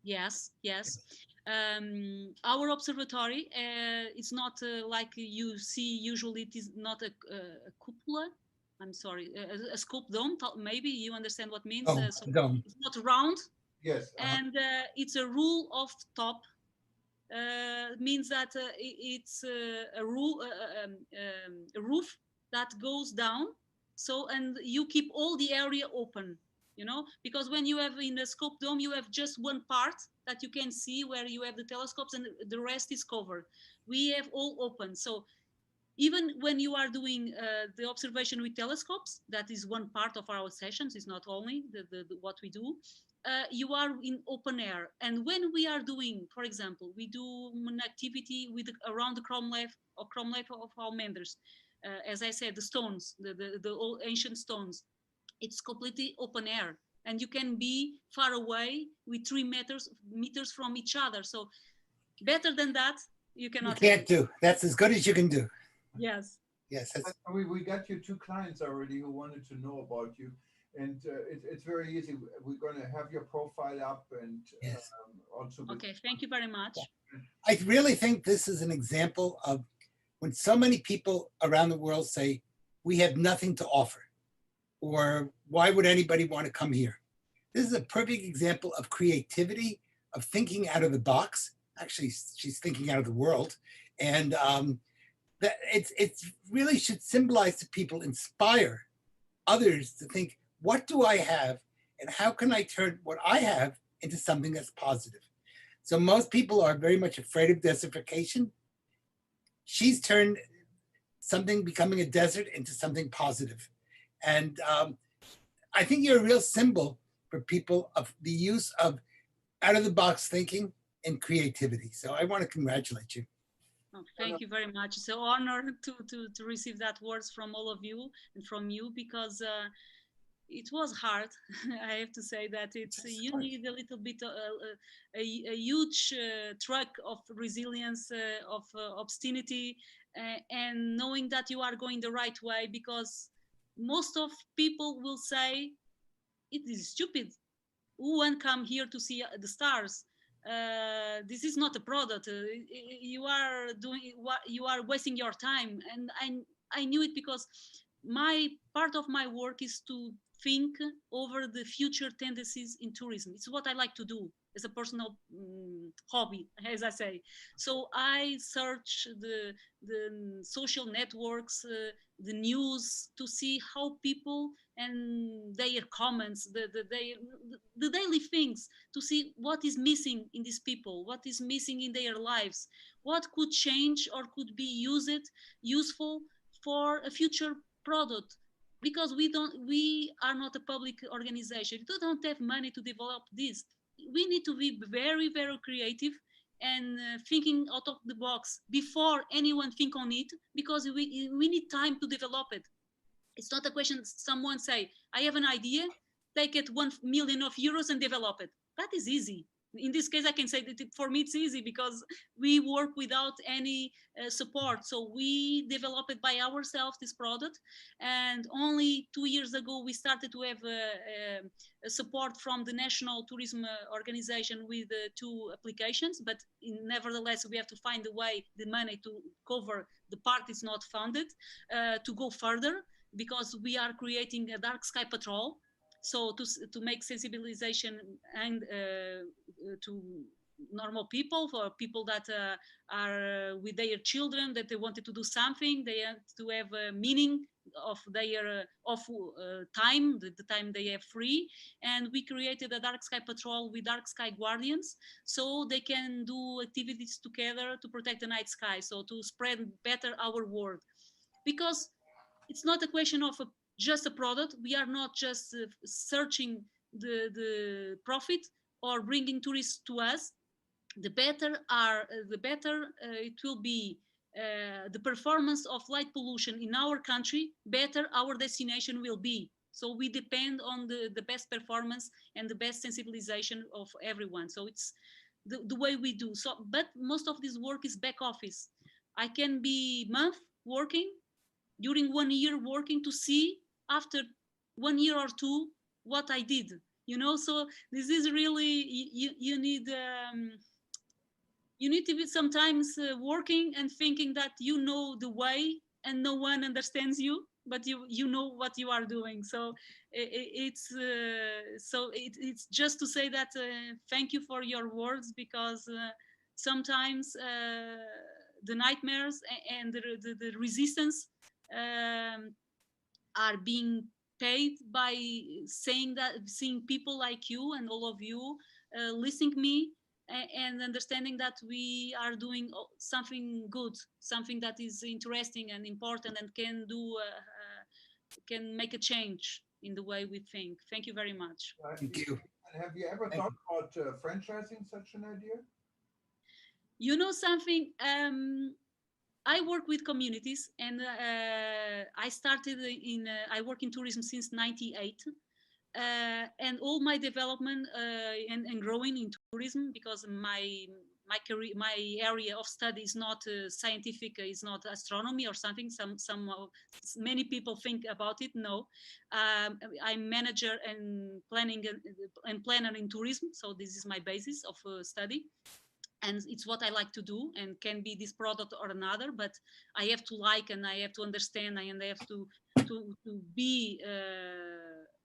Yes, yes. Our observatory, it's not like you see usually. It is not a cupola. I'm sorry, a scope dome. Maybe you understand what means. Oh, So dome. it's not round, Yes. and it's a rule of top. Means that it's a rule, a roof that goes down. So, and you keep all the area open, you know, because when you have in the scope dome, you have just one part that you can see where you have the telescopes and the rest is covered. We have all open. So even when you are doing the observation with telescopes, that is one part of our sessions, is not only what we do. You are in open air, and when we are doing, for example, we do an activity with around the chrome life of our members. As I said, the stones, the old ancient stones, it's completely open air, and you can be far away with 3 meters from each other. So better than that, you You cannot. can't do. That's as good as you can do. Yes. Yes. That's, We got you two clients already who wanted to know about you, and it's very easy. We're going to have your profile up, and yes. also with, Okay, thank you very much. I really think this is an example of when so many people around the world say, we have nothing to offer, or why would anybody want to come here? This is a perfect example of creativity, of thinking out of the box. Actually, she's thinking out of the world. And that it's really should symbolize to people, inspire others to think, what do I have? And how can I turn what I have into something that's positive? So most people are very much afraid of desertification. She's turned something becoming a desert into something positive. And I think you're a real symbol for people of the use of out of the box thinking and creativity. So I want to congratulate you. Oh, thank you very much. It's an honor to receive that words from all of you and from you, because it was hard. I have to say that you need a little bit, a huge truck of resilience, of obstinity, and knowing that you are going the right way, because most of people will say it is stupid. Who won't come here to see the stars? This is not a product. You are doing what you are wasting your time, and I knew it because my part of my work is to think over the future tendencies in tourism. It's what I like to do as a personal hobby, as I say. So I search the social networks, the news, to see how people and their comments, the daily things, to see what is missing in these people, what is missing in their lives, what could change or could be useful for a future product. Because we are not a public organization. We don't have money to develop this. We need to be very creative and thinking out of the box before anyone think on it, because we need time to develop it. It's not a question someone say, I have an idea, take it 1 million of euros and develop it. That is easy. In this case, I can say that for me it's easy because we work without any support. So we develop it by ourselves, this product. And only 2 years ago, we started to have a support from the National Tourism Organization with 2 applications. But nevertheless, we have to find a way, the money to cover the part is not funded, to go further, because we are creating a dark sky patrol. So to make sensibilization and to normal people, for people that are with their children, that they wanted to do something, they have to have a meaning of their time, the time they have free. And we created a dark sky patrol with dark sky guardians, so they can do activities together to protect the night sky, so to spread better our world. Because it's not a question of just a product. We are not just searching the profit or bringing tourists to us. The better it will be the performance of light pollution in our country, better our destination will be. So we depend on the best performance and the best sensibilization of everyone. So it's the way we do. So, but most of this work is back office. I can be month working, during 1 year working, to see after 1 year or two what I did. So this is really, you need to be sometimes working and thinking that you know the way and no one understands you, but you know what you are doing. So it's just to say that thank you for your words, because sometimes the nightmares and the resistance are being paid by seeing people like you and all of you listening me and understanding that we are doing something good, something that is interesting and important and can make a change in the way we think. Thank you very much. Thank you. And have you ever thought about franchising such an idea? You know something, I work with communities, and I started I work in tourism since '98. And all my development and growing in tourism, because my career, my area of study is not scientific, is not astronomy or something. Many people think about it. No, I'm manager and planner in tourism, so this is my basis of study. And it's what I like to do, and can be this product or another, but I have to like, and I have to understand, and I have to be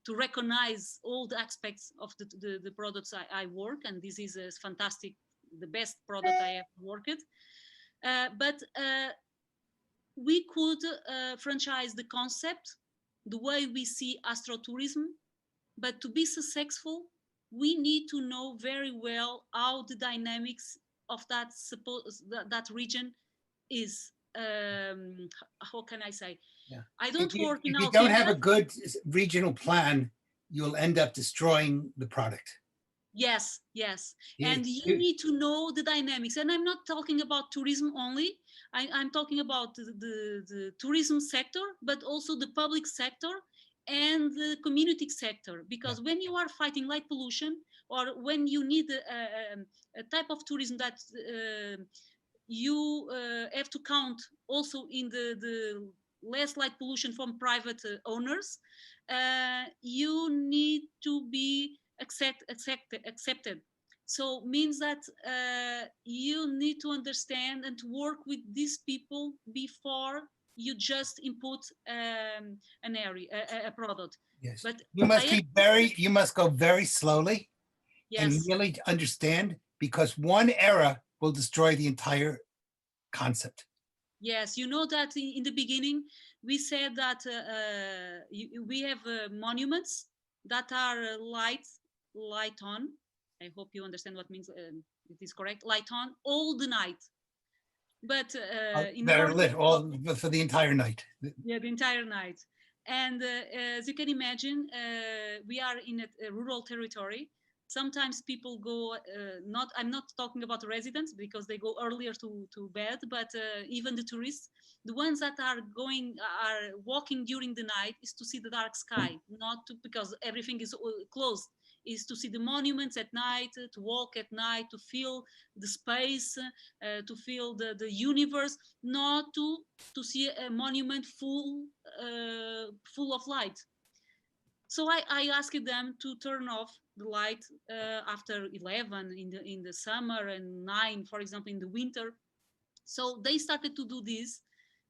to recognize all the aspects of the products I work, and this is a fantastic, the best product I have worked. But we could franchise the concept, the way we see astrotourism, but to be successful, we need to know very well how the dynamics of that region is. How can I say? Yeah. I don't work in. If you don't have a good regional plan, you'll end up destroying the product. Yes, yes. And you need to know the dynamics. And I'm not talking about tourism only. I'm talking about the tourism sector, but also the public sector and the community sector. Because when you are fighting light pollution, or when you need a type of tourism that you have to count also in the less light pollution from private owners, you need to be accepted. So means that you need to understand and to work with these people before you just input an area, a product. Yes, but you must go very slowly. Yes. And really understand, because one error will destroy the entire concept. Yes, you know that in the beginning we said that we have monuments that are light on. I hope you understand what means. It is correct. Light on all the night, but that are lit all for the entire night. Yeah, the entire night. And as you can imagine, we are in a rural territory. Sometimes people go, I'm not talking about the residents, because they go earlier to bed, but even the tourists, the ones that are walking during the night, is to see the dark sky, not because everything is closed, is to see the monuments at night, to walk at night, to feel the space, to feel the universe, not to see a monument full of light. So I asked them to turn off the light after 11 in the summer, and 9, for example, in the winter. So they started to do this,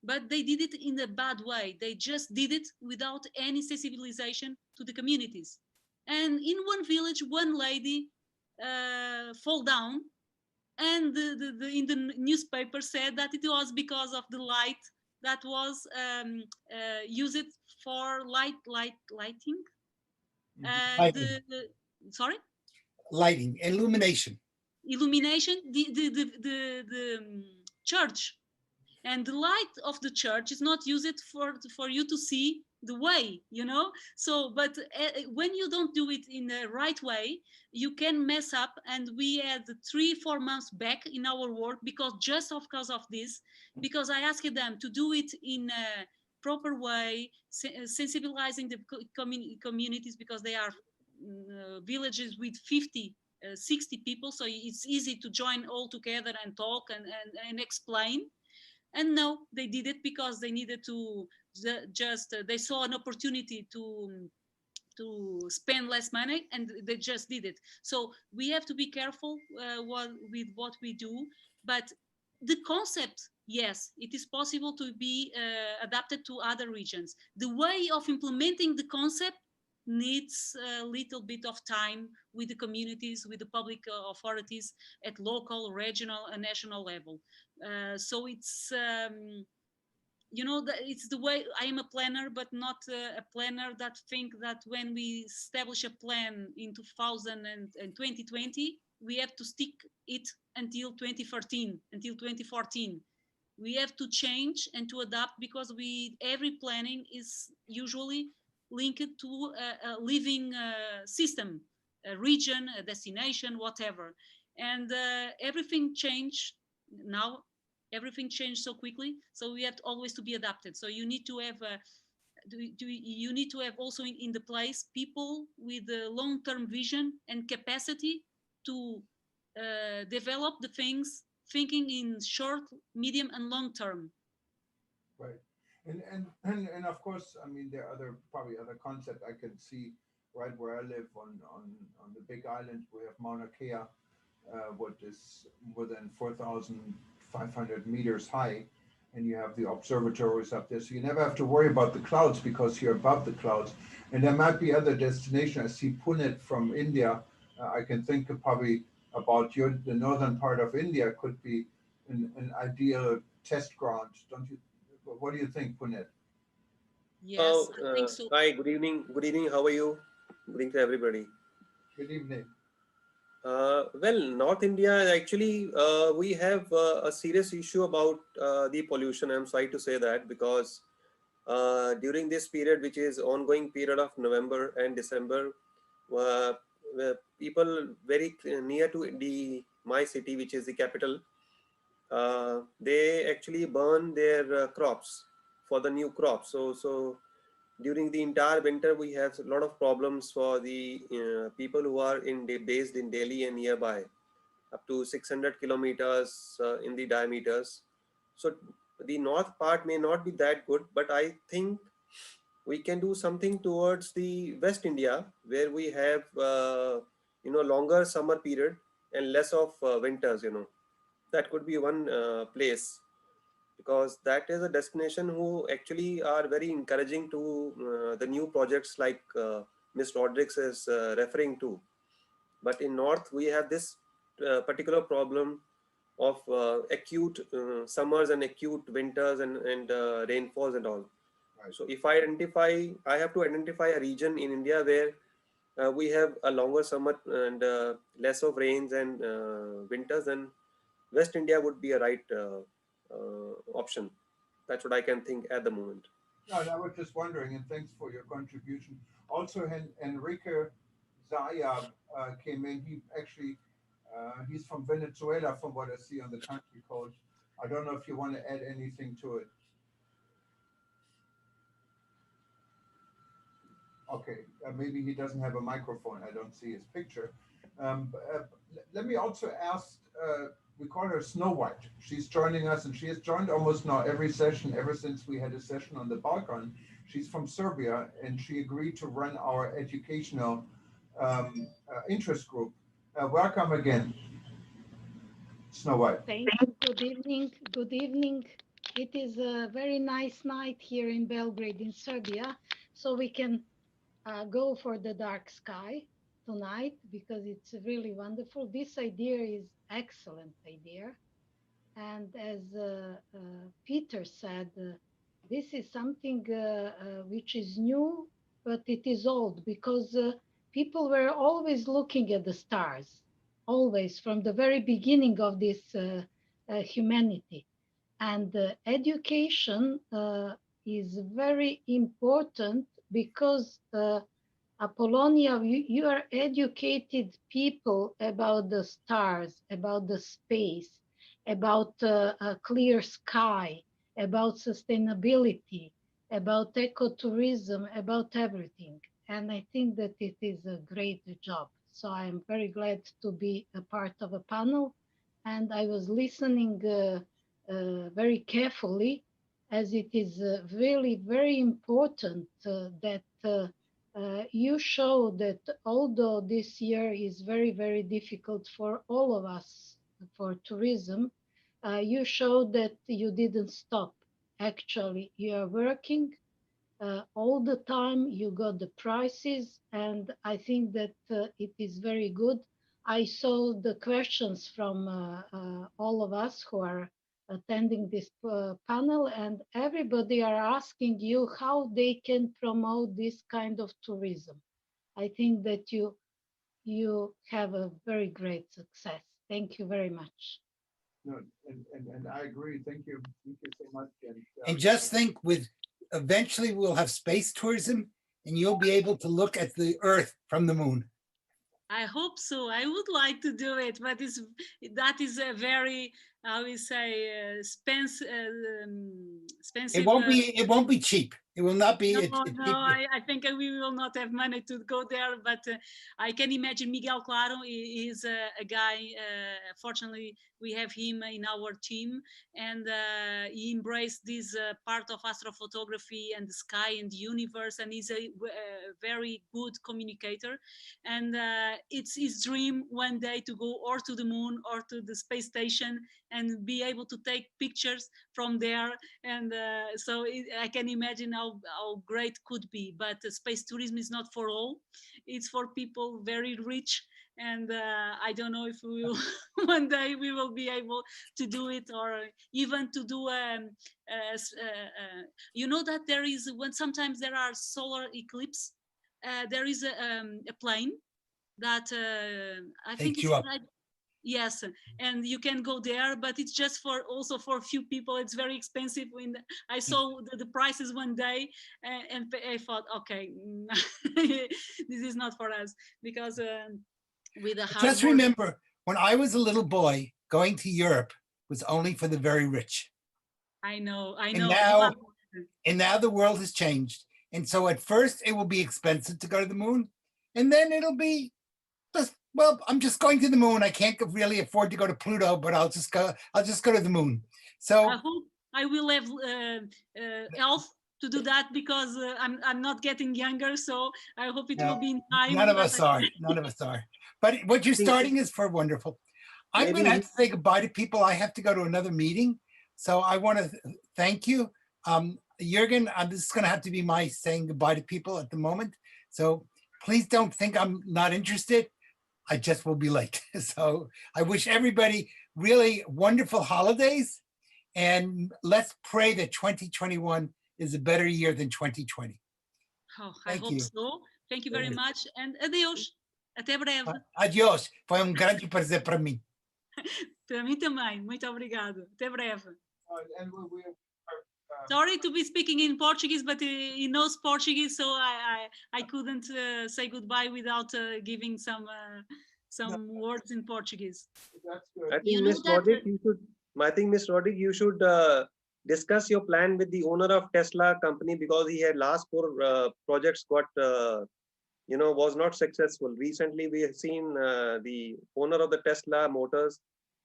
but they did it in a bad way. They just did it without any sensibilization to the communities. And in one village, one lady fall down, and in the newspaper said that it was because of the light that was used for lighting. Lighting, Sorry, lighting, illumination. illumination, the church, and the light of the church is not used for you to see the way, you know. So but when you don't do it in the right way, you can mess up. And we had 3-4 months back in our work because of this, because I asked them to do it in a proper way, sensibilizing the communities, because they are villages with 50 60 people, so it's easy to join all together and talk and explain. And no, they did it because they needed to just they saw an opportunity to spend less money, and they just did it. So we have to be careful with what we do. But the concept, yes, it is possible to be adapted to other regions. The way of implementing the concept needs a little bit of time with the communities, with the public authorities at local, regional, and national level. So it's you know, it's the way. I am a planner, but not a planner that think that when we establish a plan in 2000 and 2020, we have to stick it until 2013, until 2014. We have to change and to adapt, because every planning is usually linked to a living system, a region, a destination, whatever. And everything changed now. Everything changed so quickly, so we have to always to be adapted. So you need to have you need to have also in the place people with a long-term vision and capacity to develop the things, thinking in short, medium, and long term. Right. And of course, I mean, there are probably other concepts I can see right where I live on the big island. We have Mauna Kea, what is more than 4,500 meters high, and you have the observatories up there. So you never have to worry about the clouds because you're above the clouds. And there might be other destinations. I see Pune from India. I can think of probably about the northern part of India could be an ideal test ground, don't you? What do you think, Punet? Yes, I think so. Hi, good evening. Good evening. How are you? Good evening to everybody. Good evening. Well, North India, actually, we have a serious issue about the pollution. I'm sorry to say that, because during this period, which is ongoing period of November and December, uh, people very near to my city, which is the capital, they actually burn their crops for the new crops. So during the entire winter, we have a lot of problems for the people who are based in Delhi and nearby, up to 600 kilometers in the diameters. So the north part may not be that good, but I think we can do something towards the West India, where we have longer summer period and less of winters. That could be one place, because that is a destination who actually are very encouraging to the new projects like Ms. Rodriguez is referring to. But in North, we have this particular problem of acute summers and acute winters and rainfalls and all. Right. So if I have to identify a region in India where we have a longer summer and less of rains and winters, then West India would be a right option. That's what I can think at the moment. No, I was just wondering, and thanks for your contribution. Also, Enrique Zaya came in. He actually, he's from Venezuela, from what I see on the country code. I don't know if you want to add anything to it. Okay, maybe he doesn't have a microphone. I don't see his picture. Let me also ask, we call her Snow White. She's joining us, and she has joined almost now every session ever since we had a session on the Balkan. She's from Serbia, and she agreed to run our educational interest group. Welcome again, Snow White. Thank you. Good evening. Good evening. It is a very nice night here in Belgrade, in Serbia, so we can go for the dark sky tonight, because it's really wonderful. This idea is excellent idea, and as Peter said, this is something which is new, but it is old because people were always looking at the stars, always from the very beginning of this humanity. And education is very important because Apollonia, you are educated people about the stars, about the space, about a clear sky, about sustainability, about ecotourism, about everything. And I think that it is a great job. So I'm very glad to be a part of a panel. And I was listening very carefully, as it is really very important that you show that although this year is very, very difficult for all of us for tourism, you show that you didn't stop. Actually, you are working all the time. You got the prices, and I think that it is very good. I saw the questions from all of us who are attending this panel, and everybody are asking you how they can promote this kind of tourism. I think that you have a very great success. Thank you very much. No, and I agree. Thank you. Thank you so much. And just think, with eventually we'll have space tourism, and you'll be able to look at the Earth from the moon. I hope so. I would like to do it, but that is a very, how we say, expensive. It won't be cheap. It will not be. No, I think we will not have money to go there, but I can imagine Miguel Claro is a guy, fortunately, we have him in our team, and he embraced this part of astrophotography and the sky and the universe, and he's a very good communicator. And it's his dream one day to go or to the moon or to the space station and be able to take pictures from there. And so I can imagine how great could be. But space tourism is not for all. It's for people very rich. And I don't know if we will one day we will be able to do it, or even to do you know that there is, when sometimes there are solar eclipse, there is a plane that I think it's like, yes, and you can go there, but it's just for also for a few people. It's very expensive. When I saw the prices one day, and I thought, okay, this is not for us, because with a hard just work. Remember, when I was a little boy, going to Europe was only for the very rich. I know. And now the world has changed. And so at first it will be expensive to go to the moon, and then it'll be just, well, I'm just going to the moon. I can't really afford to go to Pluto, but I'll just go to the moon. So I hope I will have health to do that, because I'm not getting younger, so I hope it will be in time. None of us are. But what you're starting is for wonderful. I'm going to have to say goodbye to people. I have to go to another meeting. So I want to thank you. Jürgen, this is going to have to be my saying goodbye to people at the moment. So please don't think I'm not interested. I just will be late. So I wish everybody really wonderful holidays. And let's pray that 2021 is a better year than 2020. Oh, I hope so. Thank you very much. And adeus. Até breve. Adiós. Foi grande prazer para mim. Para mim também. Muito obrigado. Até breve. And sorry to be speaking in Portuguese, but he knows Portuguese, so I couldn't say goodbye without giving some words in Portuguese. That's good. I think Ms. Roddick, you should discuss your plan with the owner of Tesla company, because he had last 4 projects got was not successful. Recently, we have seen the owner of the Tesla Motors.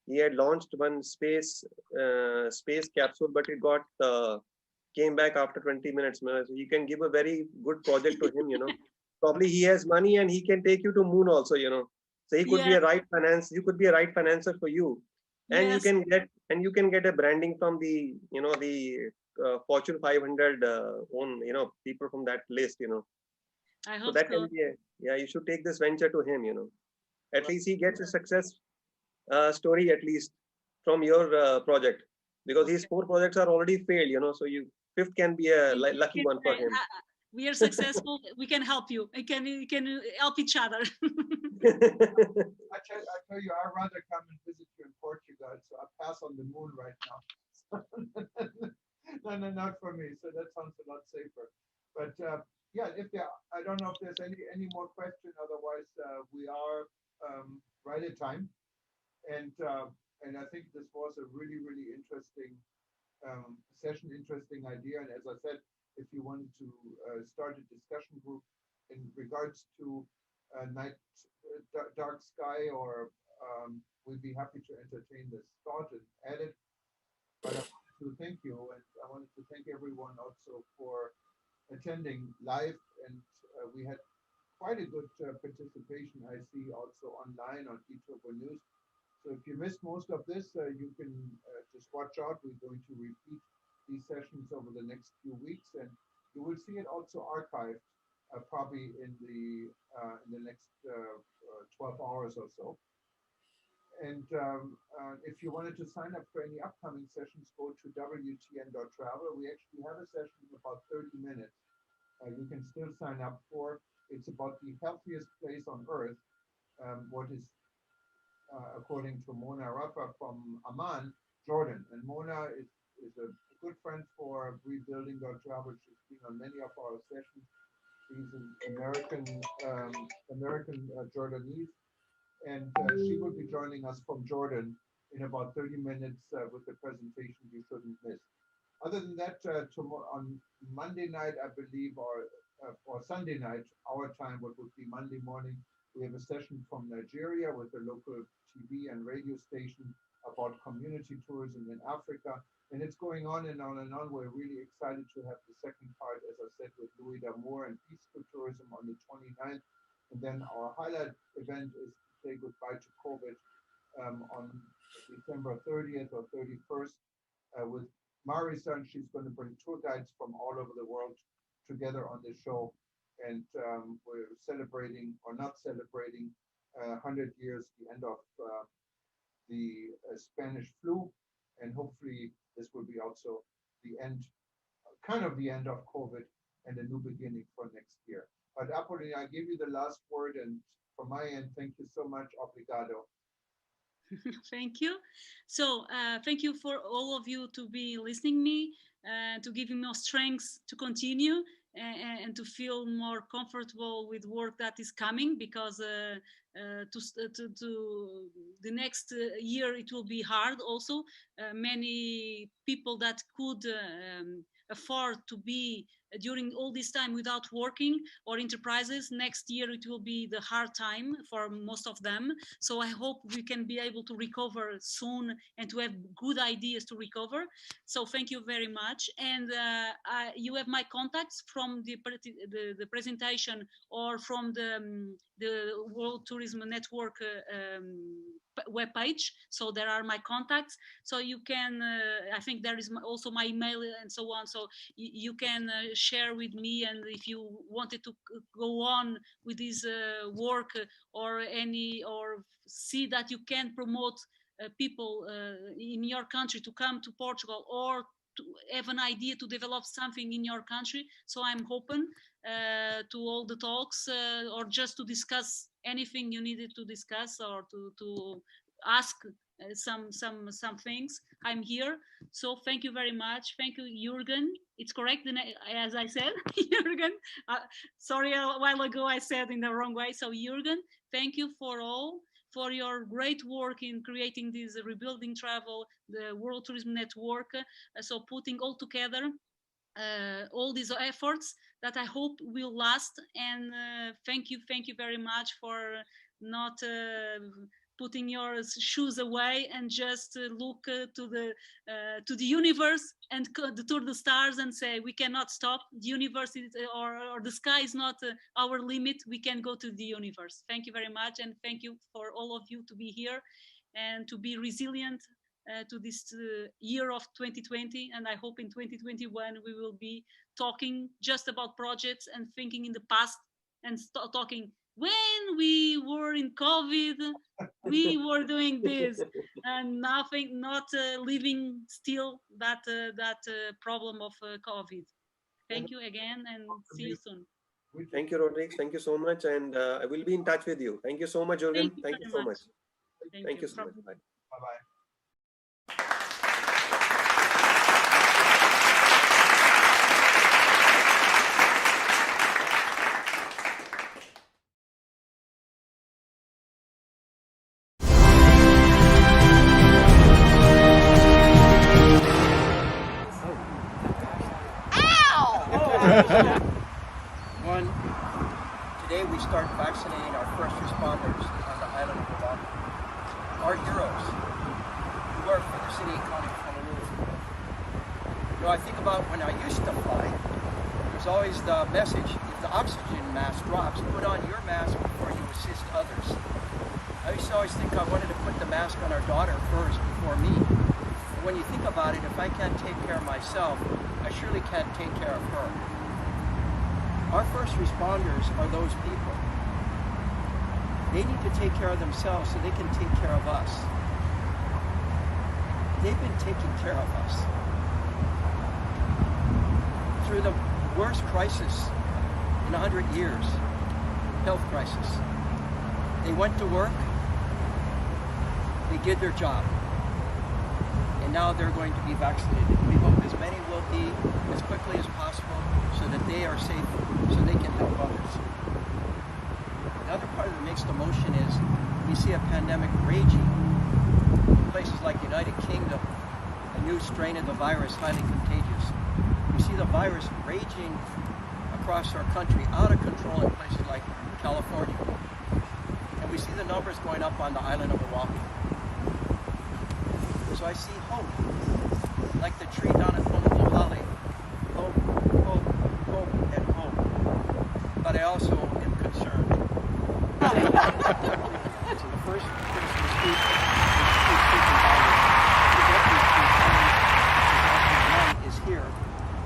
He had launched one space capsule, but it got came back after 20 minutes. So you can give a very good project to him. Probably he has money and he can take you to moon also. So he could be a right finance. You could be a right financer for you, and you can get a branding from the the Fortune 500 own people from that list. I hope so that can be you should take this venture to him. At least he gets a success story at least from your project, because his 4 projects are already failed. So Fifth can be a You lucky can one for say, him. we are successful. We can help you. We can help each other. I tell you, I'd rather come and visit you in Portugal, so I'll pass on the moon right now. No, no, not for me. So that sounds a lot safer. But yeah, if there, I don't know if there's any more question. Otherwise, we are right at time, and I think this was a really interesting session, interesting idea. And as I said, if you wanted to start a discussion group in regards to night, dark sky, or we'd be happy to entertain this thought and add it. But I wanted to thank you, and I wanted to thank everyone also for attending live. And we had quite a good participation, I see, also online on eTurbo News. So if you missed most of this, you can just watch out. We're going to repeat these sessions over the next few weeks, and you will see it also archived probably in the next 12 hours or so. And if you wanted to sign up for any upcoming sessions, go to wtn.travel. We actually have a session in about 30 minutes. You can still sign up for. It's about the healthiest place on earth. What is according to Mona Rafa from Amman, Jordan. And Mona is a good friend for Rebuilding.travel. She's been on many of our sessions. She's an American Jordanese, and she will be joining us from Jordan in about 30 minutes with a presentation you shouldn't miss. Other than that, tomorrow on Monday night, I believe, or Sunday night, our time, what would be Monday morning, we have a session from Nigeria with a local TV and radio station about community tourism in Africa. And it's going on and on and on. We're really excited to have the second part, as I said, with Louis D'Amour and peaceful tourism on the 29th. And then our highlight event is to say goodbye to COVID on December 30th or 31st with Marisa, and she's going to bring tour guides from all over the world together on the show. And we're celebrating, or not celebrating, 100 years, the end of the Spanish flu. And hopefully this will be also the end, kind of the end of COVID and a new beginning for next year. But Apolline, I give you the last word. And from my end, thank you so much. Obrigado. Thank you. So thank you for all of you to be listening me, to give me more strength to continue and to feel more comfortable with work that is coming, because to the next year it will be hard also. Many people that could afford to be during all this time without working, or enterprises, next year it will be the hard time for most of them. So I hope we can be able to recover soon and to have good ideas to recover. So thank you very much. And you have my contacts from the presentation, or from the World Tourism Network webpage. So there are my contacts. So you can, I think there is also my email and so on. So you can share with me, and if you wanted to go on with this work, or see that you can promote people in your country to come to Portugal, or to have an idea to develop something in your country. So I'm open to all the talks, or just to discuss anything you needed to discuss, or to ask some things. I'm here. So thank you very much. Thank you, Jürgen. It's correct, as I said, Jürgen. Sorry, a while ago I said in the wrong way. So Jürgen, thank you for your great work in creating this Rebuilding Travel, the World Tourism Network. So putting all together all these efforts that I hope will last. And thank you very much for not putting your shoes away and just look to the universe and to the stars and say, we cannot stop. The universe is, or the sky is not our limit. We can go to the universe. Thank you very much. And thank you for all of you to be here and to be resilient to this year of 2020. And I hope in 2021 we will be talking just about projects and thinking in the past, and talking when we were in COVID, we were doing this and nothing, not living still that problem of COVID. Thank you again and see you soon. Thank you, Rodriguez. Thank you so much. And I will be in touch with you. Thank you so much, Jürgen. Thank you so much. Thank you so much. Bye. Bye-bye. One, today we start vaccinating our first responders on the island of Wadi Rum. Our heroes who work for the city and county of Honolulu. You know, I think about when I used to fly, there's always the message, if the oxygen mask drops, put on your mask before you assist others. I used to always think I wanted to put the mask on our daughter first before me. But when you think about it, if I can't take care of myself, I surely can't take care of her. Our first responders are those people. They need to take care of themselves so they can take care of us. They've been taking care of us. Through the worst crisis in 100 years, health crisis. They went to work, they did their job, and now they're going to be vaccinated. We hope as many will be as quickly as possible so that they are safe, so they can help others. The other part that makes the motion is we see a pandemic raging in places like United Kingdom, a new strain of the virus, highly contagious. We see the virus raging across our country, out of control in places like California. And we see the numbers going up on the island of Oahu. So I see hope, like the tree down at Honolulu. Hope, hope, hope, and hope. But I also am concerned. So the first Christmas speech is here,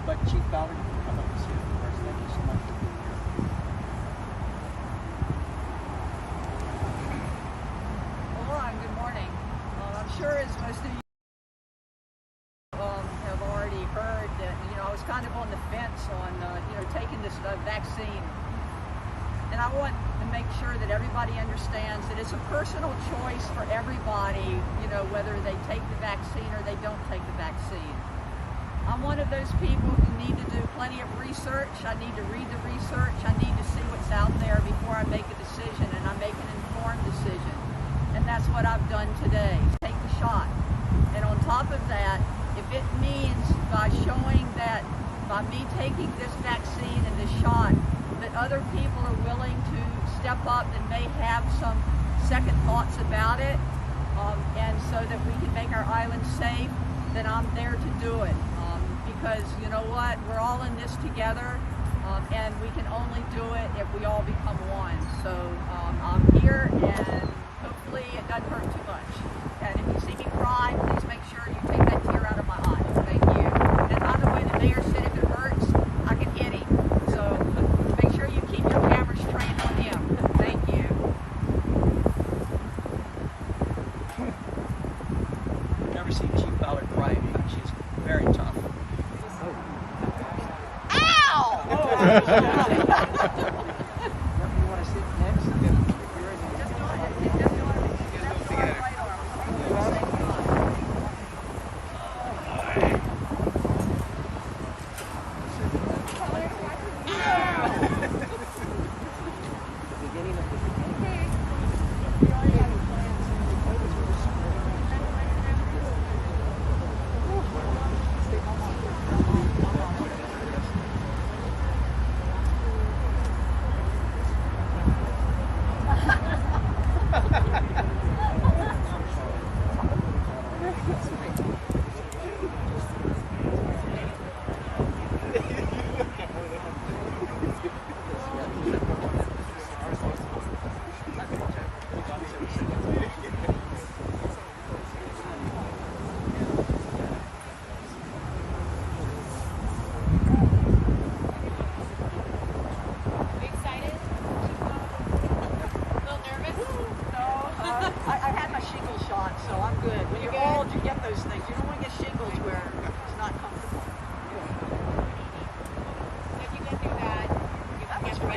but Chief Ballard can come up and see it first. Thank you so much for being here. Well, good morning. I'm sure as most of you have already heard that, I was kind of on the fence on, taking this vaccine. And I want to make sure that everybody understands that it's a personal choice for everybody, whether they take the vaccine or they don't take the vaccine. I'm one of those people who need to do plenty of research. I need to read the research. I need to see what's out there before I make a decision, and I make an informed decision. And that's what I've done today. Take the shot. And on top of that, if it means by showing that by me taking this vaccine and this shot, that other people are willing to step up and may have some second thoughts about it, and so that we can make our island safe, then I'm there to do it. Because you know what, we're all in this together, and we can only do it if we all become one. So I'm here, and hopefully it doesn't hurt too much. And if you see me cry, please make sure you take that tear out of my eye. Thank you. And by the way, the mayor said if it hurts, I can hit him. So make sure you keep your cameras trained on him. Thank you. I've never seen Chief Ballard cry. She's very tough. Ow! You want to sit next?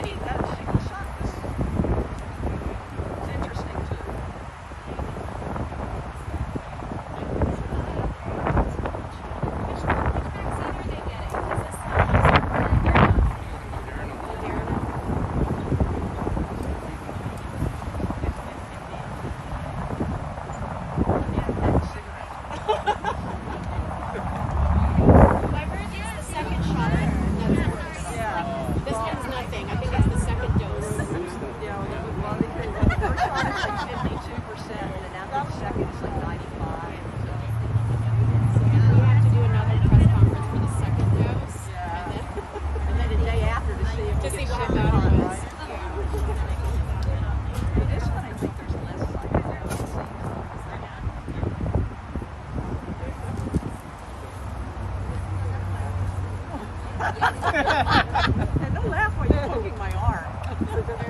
I need that single shot. It's interesting too. And don't laugh while you're poking my arm.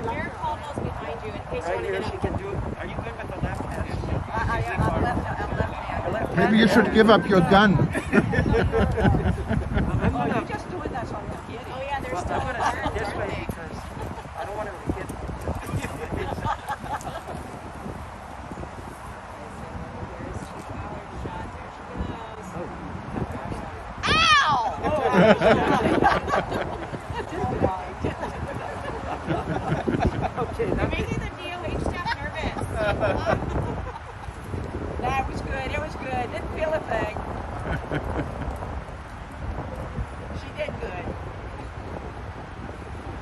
Mayor Caldwell's behind you in case you Right want to here, get she up. can do it. Are you good with the left hand? I'm left-handed. Maybe you should give up your gun. Oh, you're just doing that so I won't get it. Oh yeah, there's Well, still I'm gonna sit arms, this aren't way they? because I don't want to get. Okay, You're that making the DOH staff nervous. That was good. It was good. Didn't feel a thing. She did good.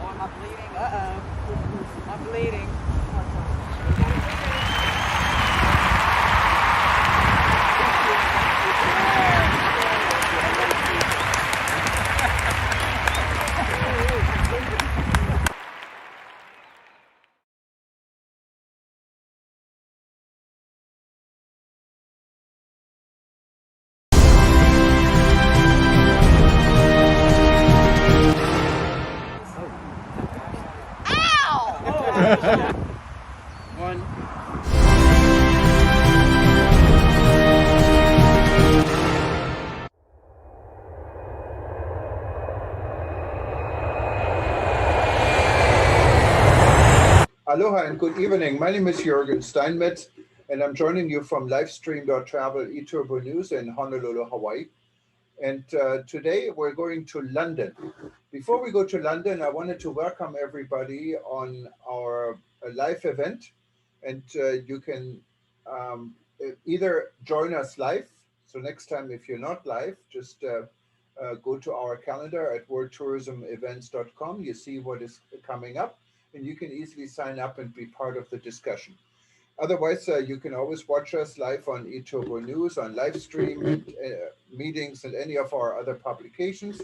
Oh, am I bleeding? Uh-oh. I'm bleeding. one. Aloha and good evening. My name is Jürgen Steinmetz, and I'm joining you from livestream.travel eTurbo News in Honolulu, Hawaii. And today we're going to London. Before we go to London, I wanted to welcome everybody on our live event. And you can either join us live. So next time, if you're not live, just go to our calendar at worldtourismevents.com. You see what is coming up, and you can easily sign up and be part of the discussion. Otherwise, you can always watch us live on eTurbo News, on live stream, meetings, and any of our other publications.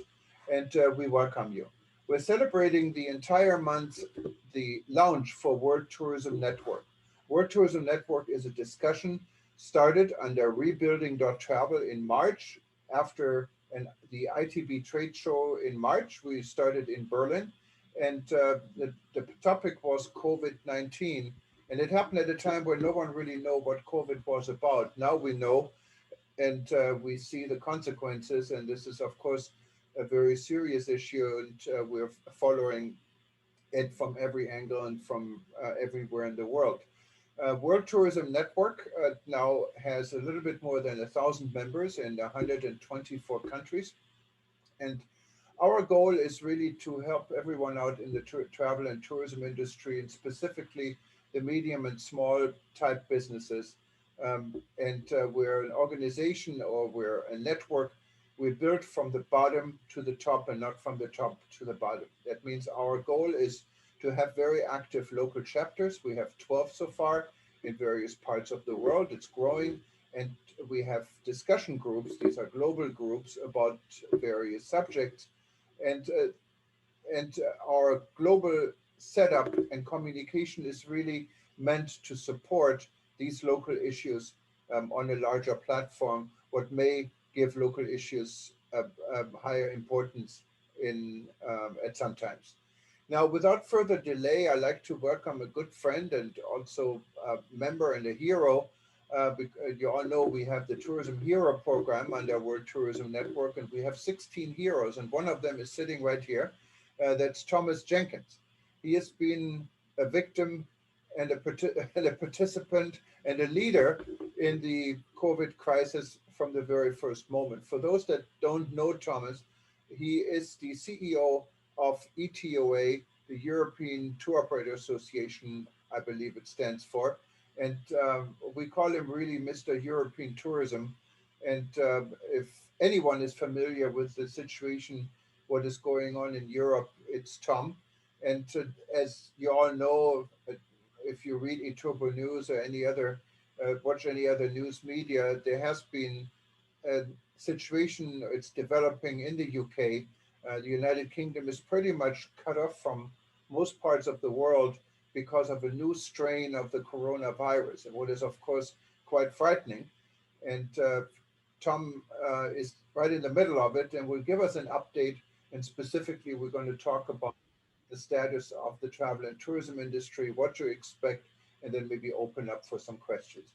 And we welcome you. We're celebrating the entire month, the launch for World Tourism Network. World Tourism Network is a discussion started under rebuilding.travel in March. After the ITB trade show in March, we started in Berlin. And the topic was COVID-19. And it happened at a time where no one really knew what COVID was about. Now we know, and we see the consequences. And this is, of course, a very serious issue. And we're following it from every angle and from everywhere in the world. World Tourism Network now has a little bit more than 1,000 members in 124 countries. And our goal is really to help everyone out in the travel and tourism industry, and specifically the medium and small type businesses. We're an organization, or we're a network. We build from the bottom to the top and not from the top to the bottom. That means our goal is to have very active local chapters. We have 12 so far in various parts of the world. It's growing. And we have discussion groups. These are global groups about various subjects. And our global setup and communication is really meant to support these local issues on a larger platform, what may give local issues a higher importance at some times. Now, without further delay, I'd like to welcome a good friend and also a member and a hero. You all know we have the Tourism Hero program under World Tourism Network, and we have 16 heroes, and one of them is sitting right here. That's Thomas Jenkins. he has been a victim and a participant and a leader in the COVID crisis from the very first moment. For those that don't know Thomas, he is the CEO of ETOA, the European Tour Operator Association, I believe it stands for. And we call him really Mr. European Tourism. And if anyone is familiar with the situation, what is going on in Europe, it's Tom. And as you all know, if you read eTurbo News or any other, watch any other news media, there has been a situation, it's developing in the UK. The United Kingdom is pretty much cut off from most parts of the world because of a new strain of the coronavirus, and what is of course quite frightening. And Tom is right in the middle of it and will give us an update. And specifically, we're going to talk about the status of the travel and tourism industry, what to expect, and then maybe open up for some questions.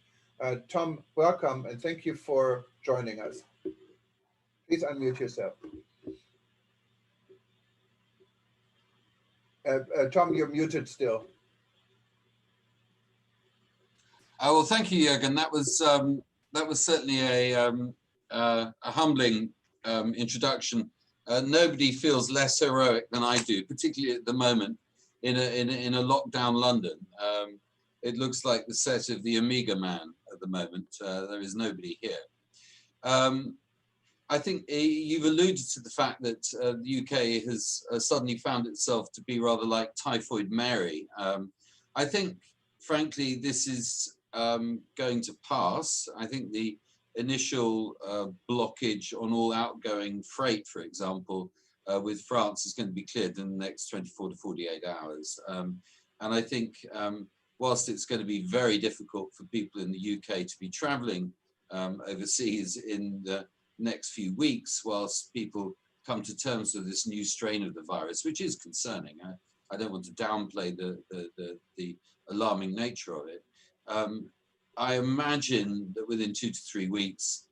Tom, welcome, and thank you for joining us. Please unmute yourself. Tom, you're muted still. Well, thank you, Jürgen. That was certainly a humbling introduction. Nobody feels less heroic than I do, particularly at the moment in a lockdown London. It looks like the set of the Amiga Man at the moment. There is nobody here. I think you've alluded to the fact that the UK has suddenly found itself to be rather like Typhoid Mary. I think, frankly, this is going to pass. I think the initial blockage on all outgoing freight, for example, with France is going to be cleared in the next 24 to 48 hours. And I think whilst it's going to be very difficult for people in the UK to be traveling overseas in the next few weeks, whilst people come to terms with this new strain of the virus, which is concerning. I don't want to downplay the alarming nature of it. I imagine that within 2 to 3 weeks,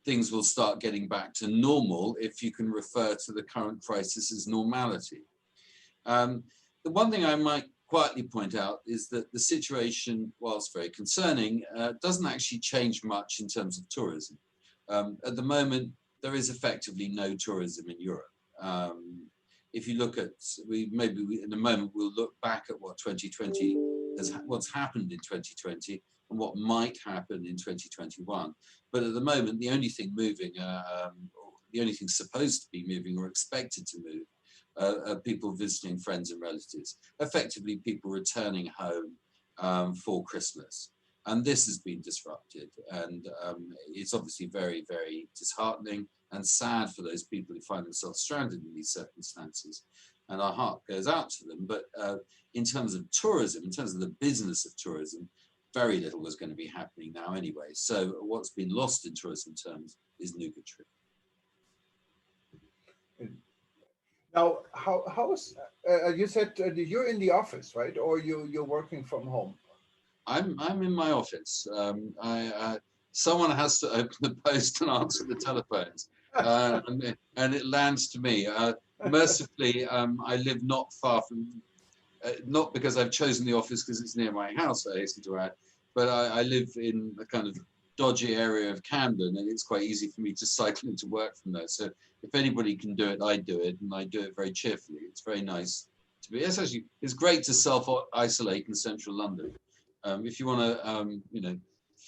things will start getting back to normal, if you can refer to the current crisis as normality. The one thing I might quietly point out is that the situation, whilst very concerning, doesn't actually change much in terms of tourism. At the moment, there is effectively no tourism in Europe. If you look at, in a moment we'll look back at what 2020 what's happened in 2020 and what might happen in 2021. But at the moment, the only thing moving, the only thing supposed to be moving or expected to move, are people visiting friends and relatives, effectively people returning home for Christmas. And this has been disrupted, and it's obviously very, very disheartening and sad for those people who find themselves stranded in these circumstances. And our heart goes out to them. But in terms of tourism, in terms of the business of tourism, very little was going to be happening now anyway. So what's been lost in tourism terms is nugatory. Now, how's you said you're in the office, right? Or you're working from home? I'm in my office. Someone has to open the post and answer the telephones, and it lands to me. Mercifully, I live not far from, not because I've chosen the office because it's near my house, I hasten to add, but I live in a kind of dodgy area of Camden, and it's quite easy for me to cycle into work from there. So if anybody can do it, I do it, and I do it very cheerfully. It's very nice to be. It's great to self-isolate in central London. If you want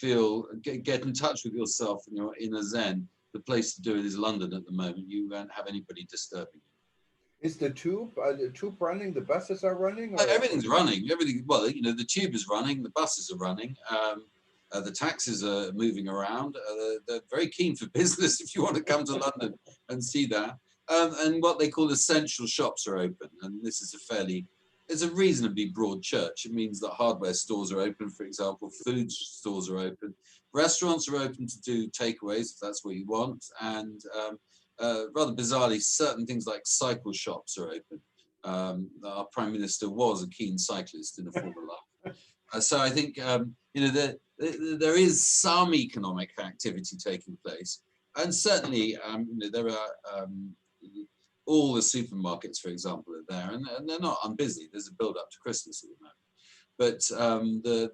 to, get in touch with yourself and your inner zen, the place to do it is London at the moment. You won't have anybody disturbing you. Is the tube running? The buses are running? Or? Everything's running. Well, the tube is running. The buses are running. The taxis are moving around. They're very keen for business if you want to come to London and see that. And what they call essential shops are open. And this is it's a reasonably broad church. It means that hardware stores are open, for example, food stores are open. Restaurants are open to do takeaways if that's what you want. And rather bizarrely, certain things like cycle shops are open. Our Prime Minister was a keen cyclist in a former life. So I think, there is some economic activity taking place. And certainly, there are all the supermarkets, for example, are there, and they're not unbusy. There's a build up to Christmas at the moment. But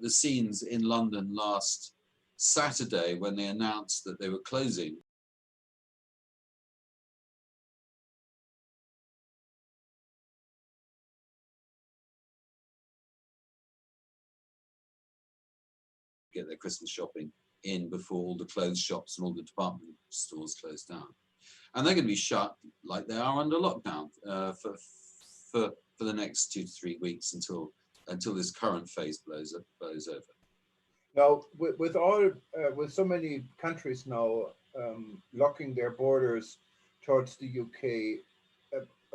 the scenes in London last Saturday when they announced that they were closing get their Christmas shopping in before all the clothes shops and all the department stores close down. And they're going to be shut like they are under lockdown for the next 2 to 3 weeks until this current phase blows over. Now, with so many countries now locking their borders towards the UK,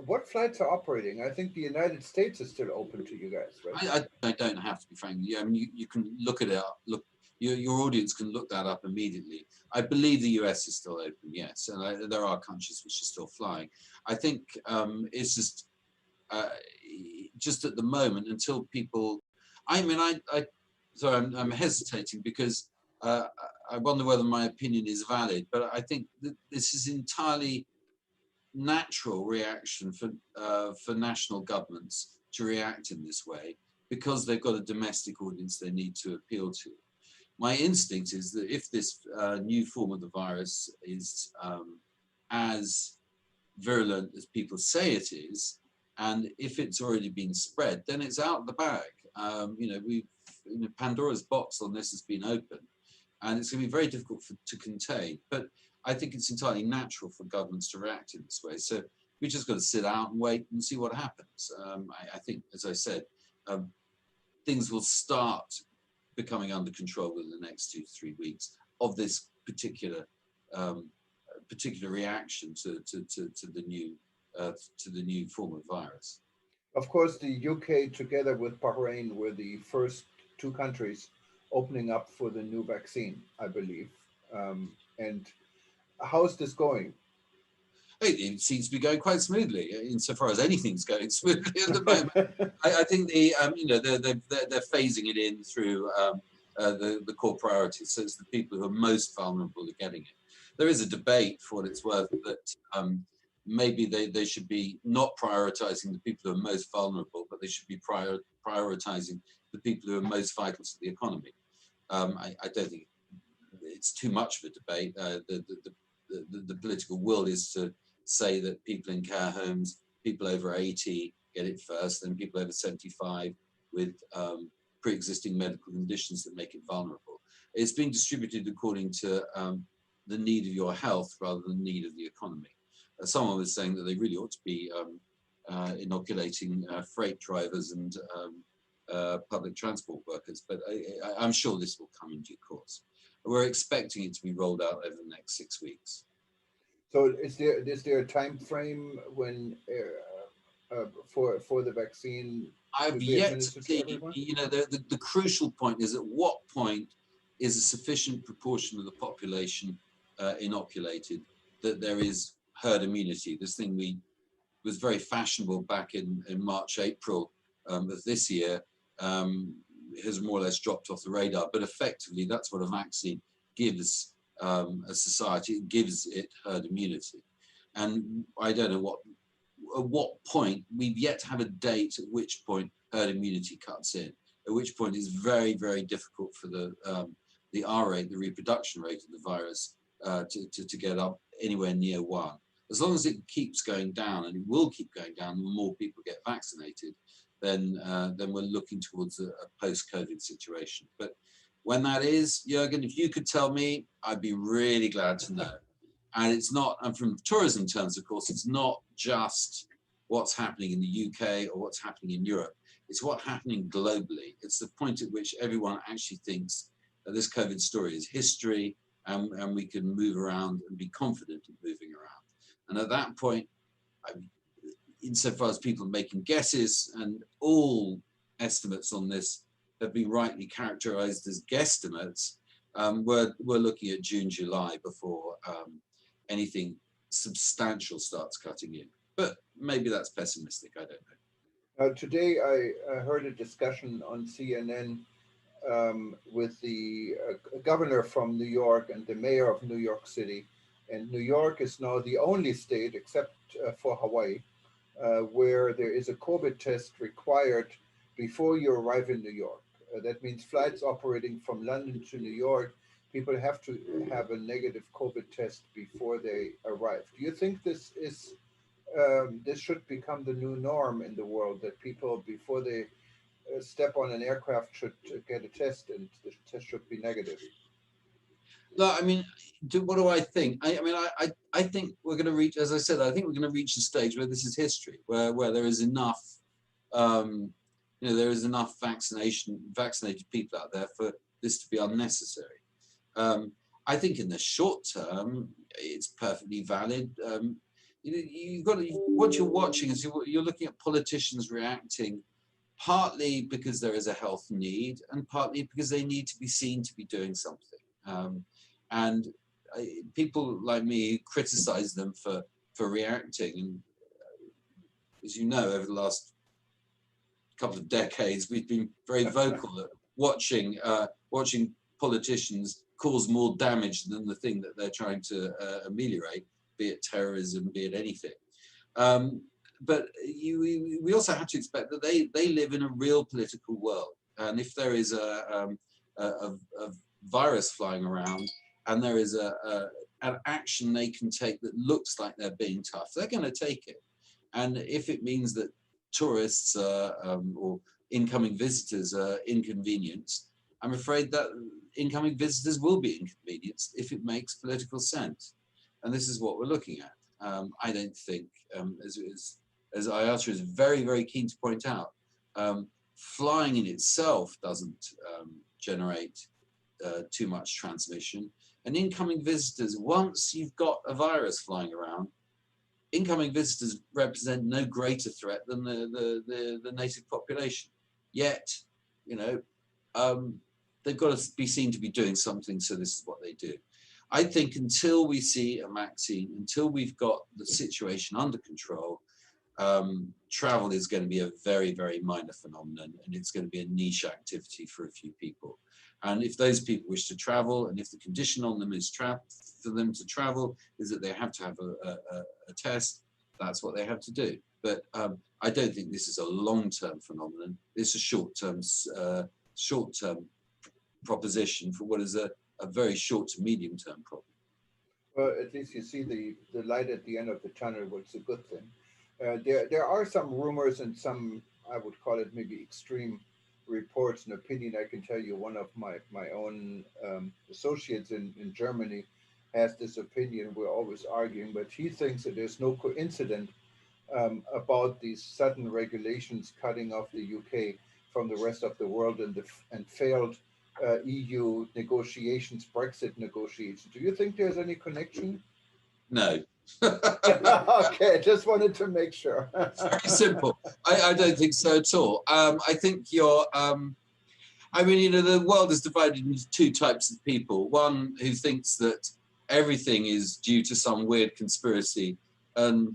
what flights are operating? I think the United States is still open to you guys, right? I don't have to be frank. I mean, you can look it up. Your audience can look that up immediately. I believe the US is still open, yes, and there are countries which are still flying. I think it's just at the moment until people. I mean, sorry, I'm hesitating because I wonder whether my opinion is valid, but I think that this is entirely natural reaction for national governments to react in this way because they've got a domestic audience they need to appeal to. My instinct is that if this new form of the virus is as virulent as people say it is, and if it's already been spread, then it's out the bag. Pandora's box on this has been opened, and it's going to be very difficult to contain. But I think it's entirely natural for governments to react in this way. So we just got to sit out and wait and see what happens. I think, as I said, things will start becoming under control within the next 2 to 3 weeks of this particular reaction to the new form of virus. Of course, the UK together with Bahrain were the first 2 countries opening up for the new vaccine, I believe. And how's this going? It seems to be going quite smoothly, insofar as anything's going smoothly at the moment. I think they're phasing it in through the core priorities. So it's the people who are most vulnerable are getting it. There is a debate, for what it's worth, that maybe they should be not prioritizing the people who are most vulnerable, but they should be prioritizing the people who are most vital to the economy. I don't think it's too much of a debate. The political will is to say that people in care homes, people over 80 get it first, then people over 75 with pre-existing medical conditions that make it vulnerable. It's being distributed according to the need of your health rather than the need of the economy. Someone was saying that they really ought to be inoculating freight drivers and public transport workers, but I'm sure this will come in due course. We're expecting it to be rolled out over the next 6 weeks. So is there a time frame when for the vaccine? I've yet to see, the crucial point is at what point is a sufficient proportion of the population inoculated that there is herd immunity. This thing was very fashionable back in March, April of this year, has more or less dropped off the radar, but effectively that's what a vaccine gives a society. It gives it herd immunity. And I don't know at what point, we've yet to have a date at which point herd immunity cuts in, at which point it's very, very difficult for the R rate, the reproduction rate of the virus to get up anywhere near 1. As long as it keeps going down, and it will keep going down, the more people get vaccinated, then we're looking towards a post-COVID situation. But when that is, Jürgen, if you could tell me, I'd be really glad to know. And it's not, and from tourism terms, of course, it's not just what's happening in the UK or what's happening in Europe. It's what's happening globally. It's the point at which everyone actually thinks that this COVID story is history, and we can move around and be confident in moving around. And at that point, insofar as people are making guesses, and all estimates on this have been rightly characterized as guesstimates, we're looking at June, July before anything substantial starts cutting in. But maybe that's pessimistic, I don't know. Today I heard a discussion on CNN with the governor from New York and the mayor of New York City. And New York is now the only state, except for Hawaii, where there is a COVID test required before you arrive in New York. That means flights operating from London to New York, people have to have a negative COVID test before they arrive. Do you think this is this should become the new norm in the world, that people before they step on an aircraft should get a test, and the test should be negative? No, I mean, what do I think? I think we're going to reach, as I said, I think we're going to reach a stage where this is history, where there is enough, there is enough vaccinated people out there for this to be unnecessary. I think in the short term, it's perfectly valid. You've got to, what you're watching is you're looking at politicians reacting partly because there is a health need and partly because they need to be seen to be doing something. And people like me criticize them for reacting. And as you know, over the last couple of decades, we've been very vocal at watching politicians cause more damage than the thing that they're trying to ameliorate, be it terrorism, be it anything. But we also have to expect that they live in a real political world. And if there is a virus flying around and there is an action they can take that looks like they're being tough, they're going to take it. And if it means that tourists or incoming visitors are inconvenienced, I'm afraid that incoming visitors will be inconvenienced if it makes political sense. And this is what we're looking at. I don't think, as IATA is very, very keen to point out, flying in itself doesn't generate too much transmission. And incoming visitors, once you've got a virus flying around, incoming visitors represent no greater threat than the native population. Yet, they've got to be seen to be doing something, so this is what they do. I think until we see a vaccine, until we've got the situation under control, travel is going to be a very, very minor phenomenon, and it's going to be a niche activity for a few people. And if those people wish to travel, and if the condition on them is for them to travel is that they have to have a test, that's what they have to do. But I don't think this is a long-term phenomenon. It's a short-term proposition for what is a very short to medium-term problem. Well, at least you see the light at the end of the tunnel, which is a good thing. There are some rumors and some, I would call it maybe extreme reports and opinion. I can tell you one of my own associates in Germany has this opinion. We're always arguing, but he thinks that there's no coincidence about these sudden regulations cutting off the UK from the rest of the world and failed EU negotiations, Brexit negotiations. Do you think there's any connection? No. Okay, just wanted to make sure. It's very simple. I don't think so at all. I think the world is divided into two types of people. One who thinks that everything is due to some weird conspiracy, and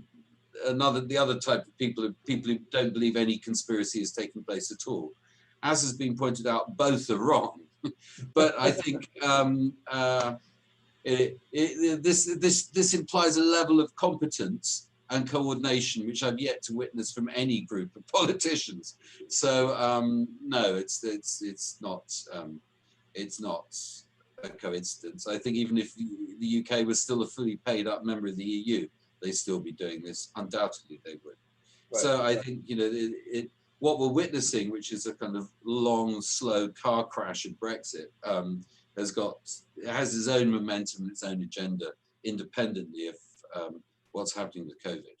the other type of people who don't believe any conspiracy is taking place at all. As has been pointed out, both are wrong. But I think this implies a level of competence and coordination which I've yet to witness from any group of politicians. So no, it's not a coincidence. I think even if the UK was still a fully paid up member of the EU, they'd still be doing this. Undoubtedly, they would. Right. So I think what we're witnessing, which is a kind of long, slow car crash of Brexit, has its own momentum and its own agenda, independently of what's happening with COVID.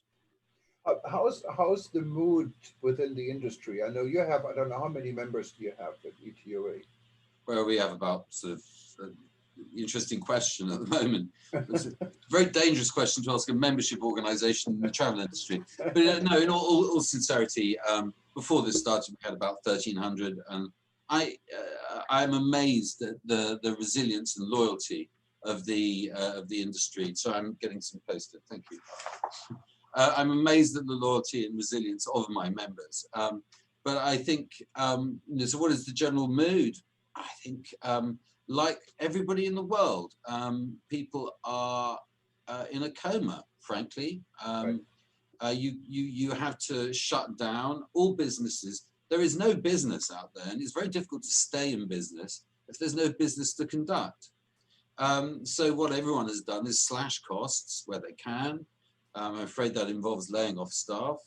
How's the mood within the industry? I know you have, I don't know how many members do you have at ETOA? Well, we have about sort of interesting question at the moment. It's a very dangerous question to ask a membership organization in the travel industry. But no, in all sincerity, before this started, we had about 1,300, and I'm amazed at the resilience and loyalty of the industry. So I'm getting some post-it. Thank you. I'm amazed at the loyalty and resilience of my members. But I think, so what is the general mood? I think, like everybody in the world, people are in a coma, frankly. you have to shut down all businesses. There is no business out there, and it's very difficult to stay in business if there's no business to conduct. So what everyone has done is slash costs where they can. I'm afraid that involves laying off staff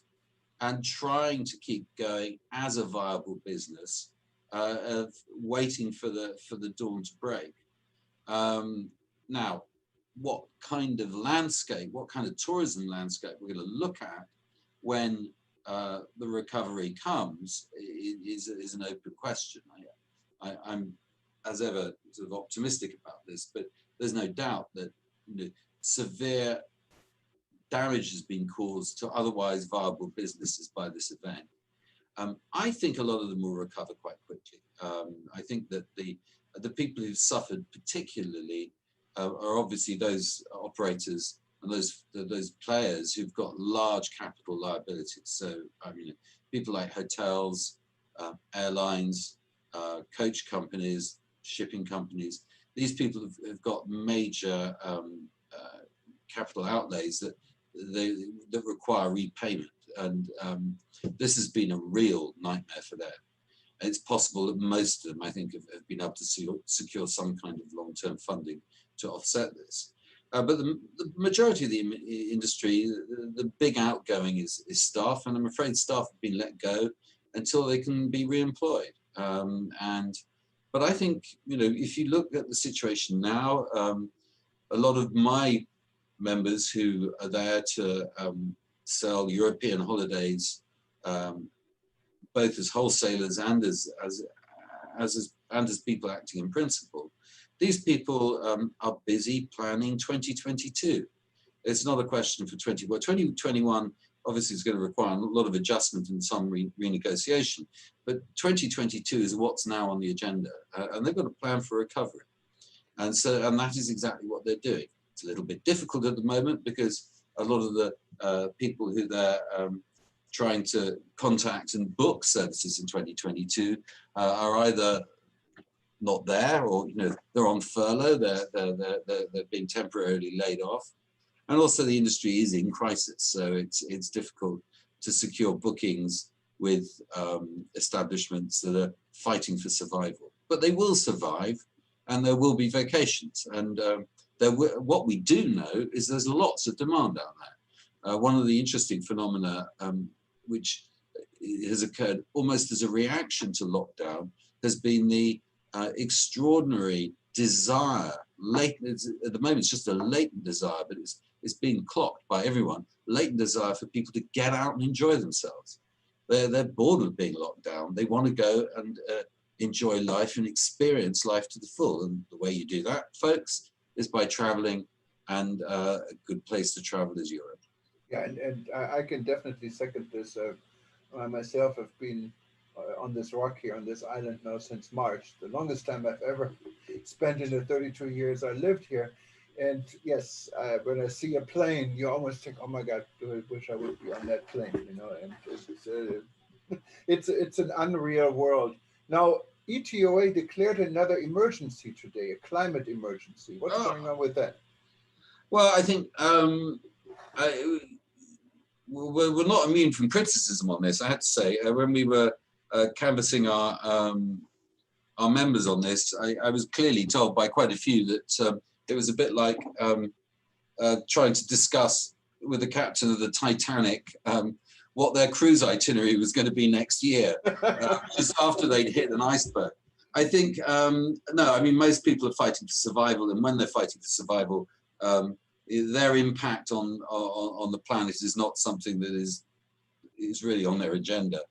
and trying to keep going as a viable business, of waiting for the dawn to break. Now, what kind of landscape, what kind of tourism landscape we're going to look at when the recovery comes is an open question. I'm, as ever, sort of optimistic about this, but there's no doubt that severe damage has been caused to otherwise viable businesses by this event. I think a lot of them will recover quite quickly. I think that the people who've suffered particularly are obviously those operators and those players who've got large capital liabilities. So, I mean, people like hotels, airlines, coach companies, shipping companies. These people have got major capital outlays that require repayment, and this has been a real nightmare for them. It's possible that most of them, I think, have been able to secure some kind of long-term funding to offset this. But the majority of the industry, the big outgoing is staff, and I'm afraid staff have been let go until they can be re-employed. But I think, if you look at the situation now, a lot of my members who are there to sell European holidays, both as wholesalers and as people acting in principle, these people are busy planning 2022. It's not a question for 2021 obviously is going to require a lot of adjustment and some renegotiation, but 2022 is what's now on the agenda, and they've got a plan for recovery. And that is exactly what they're doing. It's a little bit difficult at the moment because a lot of the people who they're trying to contact and book services in 2022 are either not there, or they're on furlough, they're being temporarily laid off, and also the industry is in crisis, so it's difficult to secure bookings with establishments that are fighting for survival. But they will survive, and there will be vacations, and what we do know is there's lots of demand out there. One of the interesting phenomena which has occurred almost as a reaction to lockdown has been the extraordinary desire, latent, at the moment it's just a latent desire, but it's being clocked by everyone, latent desire for people to get out and enjoy themselves. They're bored of being locked down. They want to go and enjoy life and experience life to the full. And the way you do that, folks, is by traveling, and a good place to travel is Europe. Yeah, and I can definitely second this. I myself have been on this rock here, on this island now since March, the longest time I've ever spent in the 32 years I lived here. And yes, when I see a plane, you almost think, oh my God, I wish I would be on that plane, and it's an unreal world. Now, ETOA declared another emergency today, a climate emergency. What's going on with that? Well, I think we're not immune from criticism on this, I have to say. When we were canvassing our members on this, I was clearly told by quite a few that it was a bit like trying to discuss with the captain of the Titanic what their cruise itinerary was going to be next year, just after they'd hit an iceberg. I think, no, I mean, most people are fighting for survival, and when they're fighting for survival, their impact on the planet is not something that is really on their agenda.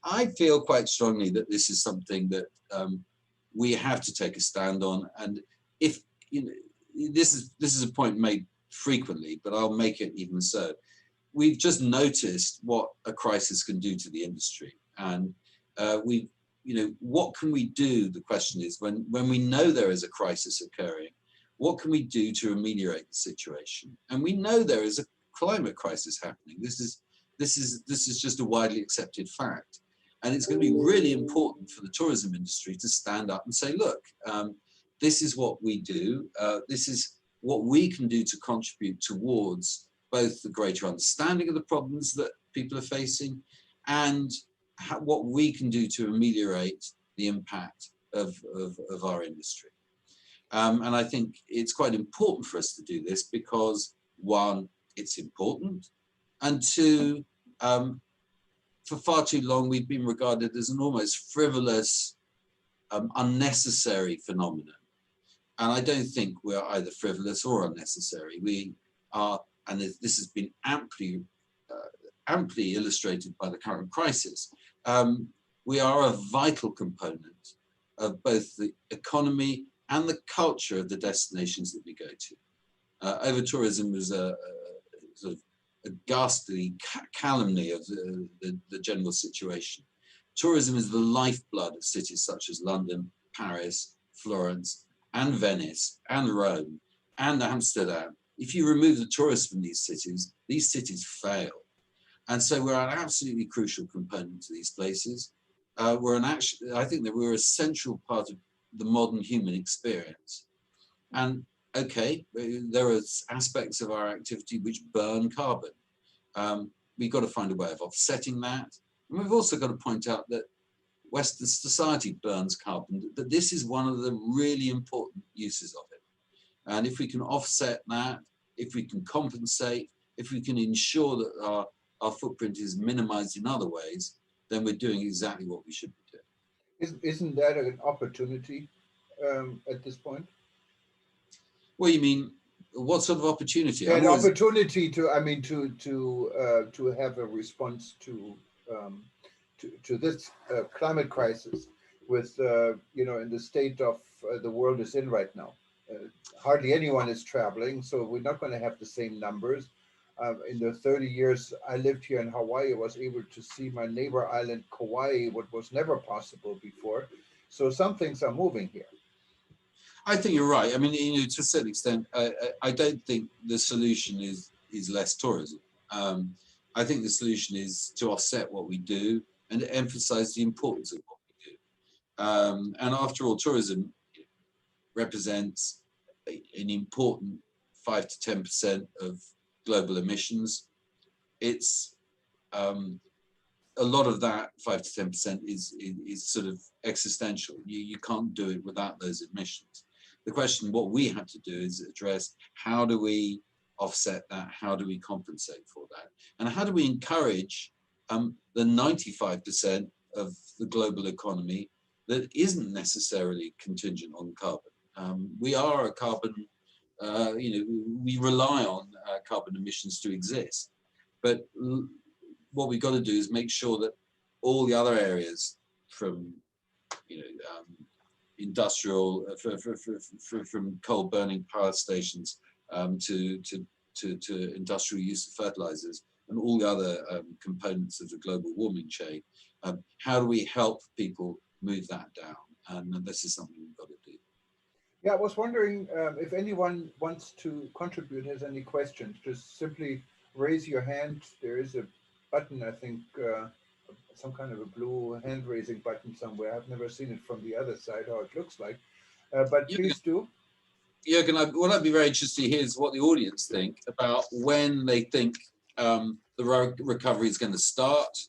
I feel quite strongly that this is something that we have to take a stand on, and if this is a point made frequently, but I'll make it even so. We've just noticed what a crisis can do to the industry, and what can we do? The question is, when we know there is a crisis occurring, what can we do to ameliorate the situation? And we know there is a climate crisis happening. This is just a widely accepted fact, and it's going to be really important for the tourism industry to stand up and say, look, this is what we do. This is what we can do to contribute towards both the greater understanding of the problems that people are facing and what we can do to ameliorate the impact of our industry. And I think it's quite important for us to do this because, one, it's important, and two, for far too long we've been regarded as an almost frivolous, unnecessary phenomenon. And I don't think we're either frivolous or unnecessary. We are, and this has been amply illustrated by the current crisis, we are a vital component of both the economy and the culture of the destinations that we go to. Over-tourism is a sort of a ghastly calumny of the general situation. Tourism is the lifeblood of cities such as London, Paris, Florence, and Venice, and Rome, and Amsterdam. If you remove the tourists from these cities fail. And so we're an absolutely crucial component to these places. I think that we're a central part of the modern human experience. And okay, there are aspects of our activity which burn carbon. We've got to find a way of offsetting that. And we've also got to point out that Western society burns carbon, that this is one of the really important uses of it. And if we can offset that, if we can compensate, if we can ensure that our footprint is minimized in other ways, then we're doing exactly what we should be doing. Isn't that an opportunity at this point? What do you mean? What sort of opportunity? An opportunity to, I mean, to have a response to this climate crisis with, you know, in the state of the world is in right now. Hardly anyone is traveling, so we're not going to have the same numbers. In the 30 years I lived here in Hawaii, I was able to see my neighbor island, Kauai, what was never possible before. So some things are moving here. I think you're right. I mean, you know, to a certain extent, I don't think the solution is less tourism. I think the solution is to offset what we do and to emphasize the importance of what we do. And after all, tourism represents an important 5 to 10% of global emissions. It's a lot of that 5 to 10% is sort of existential. You can't do it without those emissions. The question, what we have to do is address how do we offset that? How do we compensate for that? And how do we encourage the 95% of the global economy that isn't necessarily contingent on carbon? We are a carbon, you know, we rely on carbon emissions to exist. But what we've got to do is make sure that all the other areas, from, you know, industrial, from coal burning power stations to industrial use of fertilizers and all the other components of the global warming chain, how do we help people move that down? And this is something we've got to do. Yeah, I was wondering if anyone wants to contribute, has any questions, just simply raise your hand. There is a button, I think, some kind of a blue hand raising button somewhere. I've never seen it from the other side, how it looks like, but please do. Jürgen, what I'd be very interested to hear is what the audience think about when they think the recovery is going to start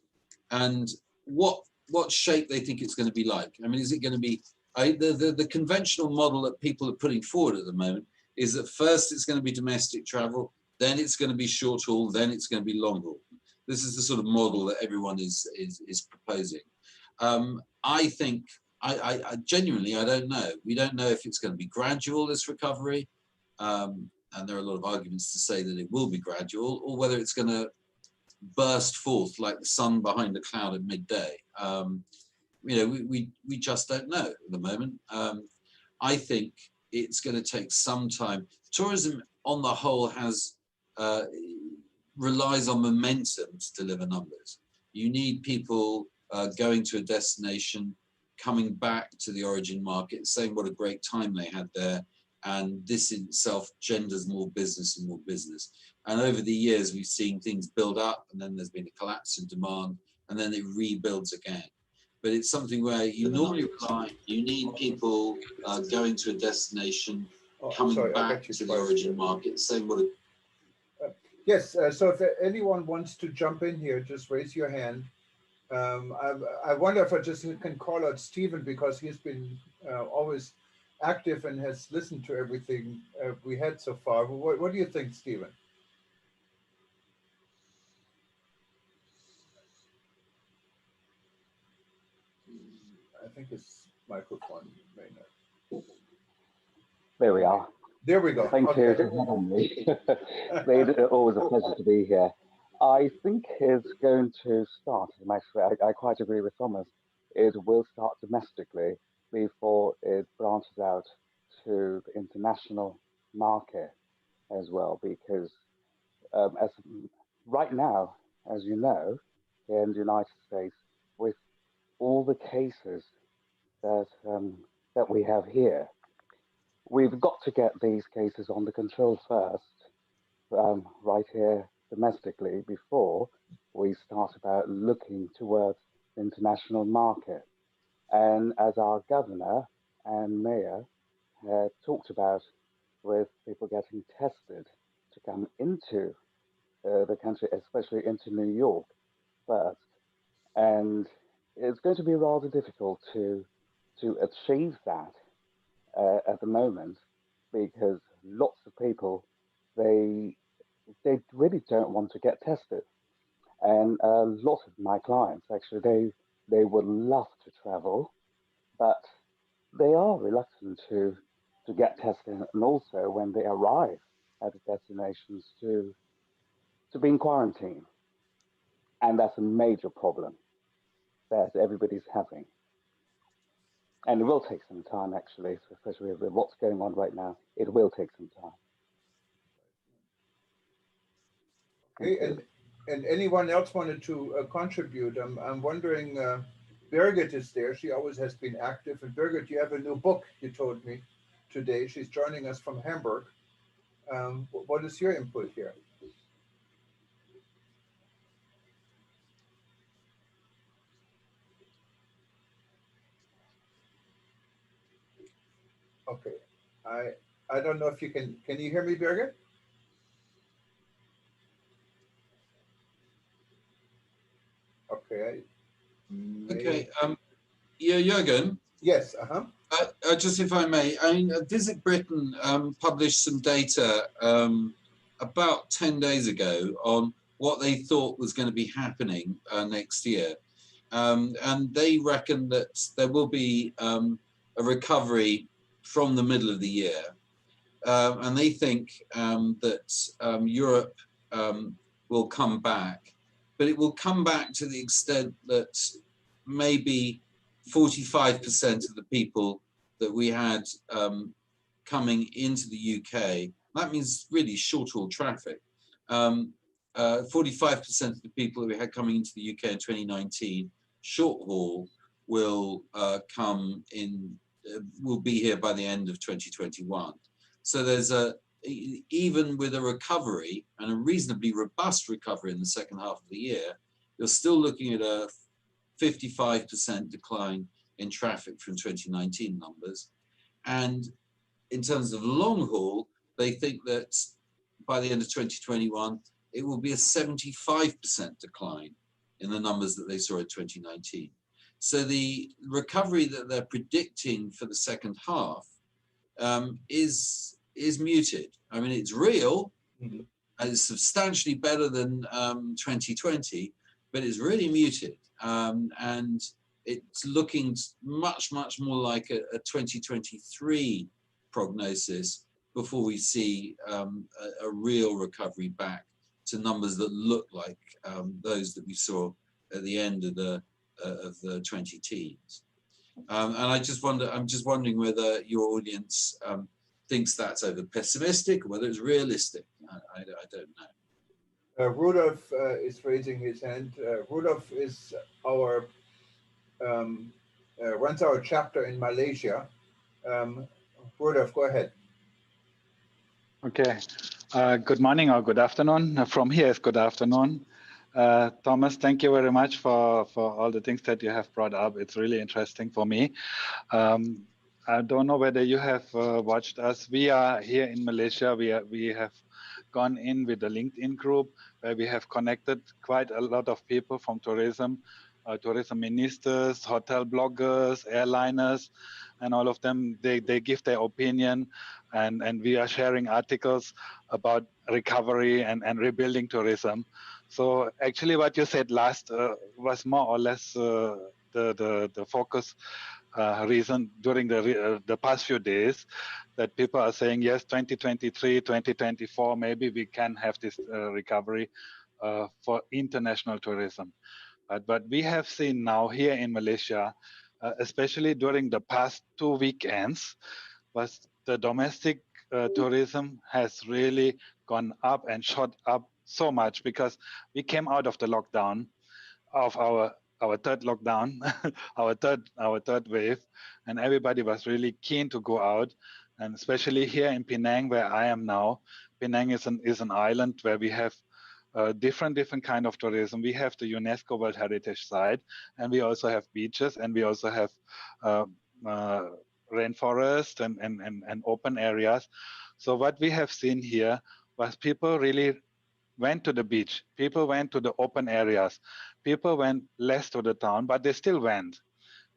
and what shape they think it's going to be like. I mean, is it going to be, the conventional model that people are putting forward at the moment is that first it's going to be domestic travel, then it's going to be short haul, then it's going to be long haul. This is the sort of model that everyone is proposing. I think, I genuinely, I don't know. We don't know if it's going to be gradual, this recovery, and there are a lot of arguments to say that it will be gradual, or whether it's going to burst forth like the sun behind a cloud at midday. You know, we just don't know at the moment. I think it's going to take some time. Tourism on the whole has relies on momentum to deliver numbers. You need people going to a destination, coming back to the origin market, saying what a great time they had there, and this in itself genders more business and more business. And over the years, we've seen things build up, and then there's been a collapse in demand, and then it rebuilds again. But it's something where you normally rely, you need people going to a destination, coming back to the origin market, saying what a Yes, so if anyone wants to jump in here, just raise your hand. I wonder if I just can call out Stephen because he's been always active and has listened to everything we had so far. What do you think, Stephen? I think his microphone may not. There we are. There we go. Thank Okay. you for having me. It's always a pleasure to be here. I think it's going to start, actually, I quite agree with Thomas. It will start domestically before it branches out to the international market as well, because as right now, as you know, in the United States, with all the cases that that we have here, we've got to get these cases under control first, right here domestically, before we start about looking towards the international market. And as our governor and mayor had talked about, with people getting tested to come into the country, especially into New York first, and it's going to be rather difficult to achieve that at the moment, because lots of people they really don't want to get tested, and a lot of my clients actually they would love to travel, but they are reluctant to get tested, and also when they arrive at the destinations to be in quarantine, and that's a major problem that everybody's having. And it will take some time, actually, especially with what's going on right now. It will take some time. Okay, and anyone else wanted to contribute? I'm wondering, Birgit is there. She always has been active. And Birgit, you have a new book, you told me today. She's joining us from Hamburg. What is your input here? Okay, I don't know if you can you hear me, Birgit? Okay. Okay. Yeah, Jürgen. Yes. Just if I may, I mean, Visit Britain published some data about 10 days ago on what they thought was going to be happening next year. And they reckon that there will be a recovery from the middle of the year. And they think that Europe will come back, but it will come back to the extent that maybe 45% of the people that we had coming into the UK, that means really short-haul traffic, 45% of the people that we had coming into the UK in 2019, short-haul will come in, will be here by the end of 2021. So there's even with a recovery, and a reasonably robust recovery in the second half of the year, you're still looking at a 55% decline in traffic from 2019 numbers. And in terms of long haul, they think that by the end of 2021, it will be a 75% decline in the numbers that they saw in 2019. So the recovery that they're predicting for the second half is muted. I mean, it's real, and it's substantially better than 2020, but it's really muted. And it's looking much, much more like a 2023 prognosis before we see a real recovery back to numbers that look like those that we saw at the end of the 2010s. And I'm just wondering whether your audience thinks that's over pessimistic or whether it's realistic. I don't know. Rudolf is raising his hand. Rudolf is our runs our chapter in Malaysia. Rudolf, go ahead. Okay. Good morning or good afternoon. From here, it's good afternoon. Thomas, thank you very much for all the things that you have brought up. It's really interesting for me. I don't know whether you have watched us. We are here in Malaysia. We have gone in with the LinkedIn group where we have connected quite a lot of people from tourism, tourism ministers, hotel bloggers, airliners, and all of them. They give their opinion, and we are sharing articles about recovery and rebuilding tourism. So actually what you said last was more or less the focus reason during the past few days, that people are saying, yes, 2023, 2024, maybe we can have this recovery for international tourism. But we have seen now here in Malaysia, especially during the past 2 weekends, was the domestic tourism has really gone up and shot up so much, because we came out of the lockdown, of our third lockdown, our third wave, and everybody was really keen to go out. And especially here in Penang, where I am now, Penang is an island where we have different kind of tourism. We have the UNESCO World Heritage Site, and we also have beaches, and we also have rainforest and open areas. So what we have seen here was people really went to the beach, people went to the open areas, people went less to the town, but they still went,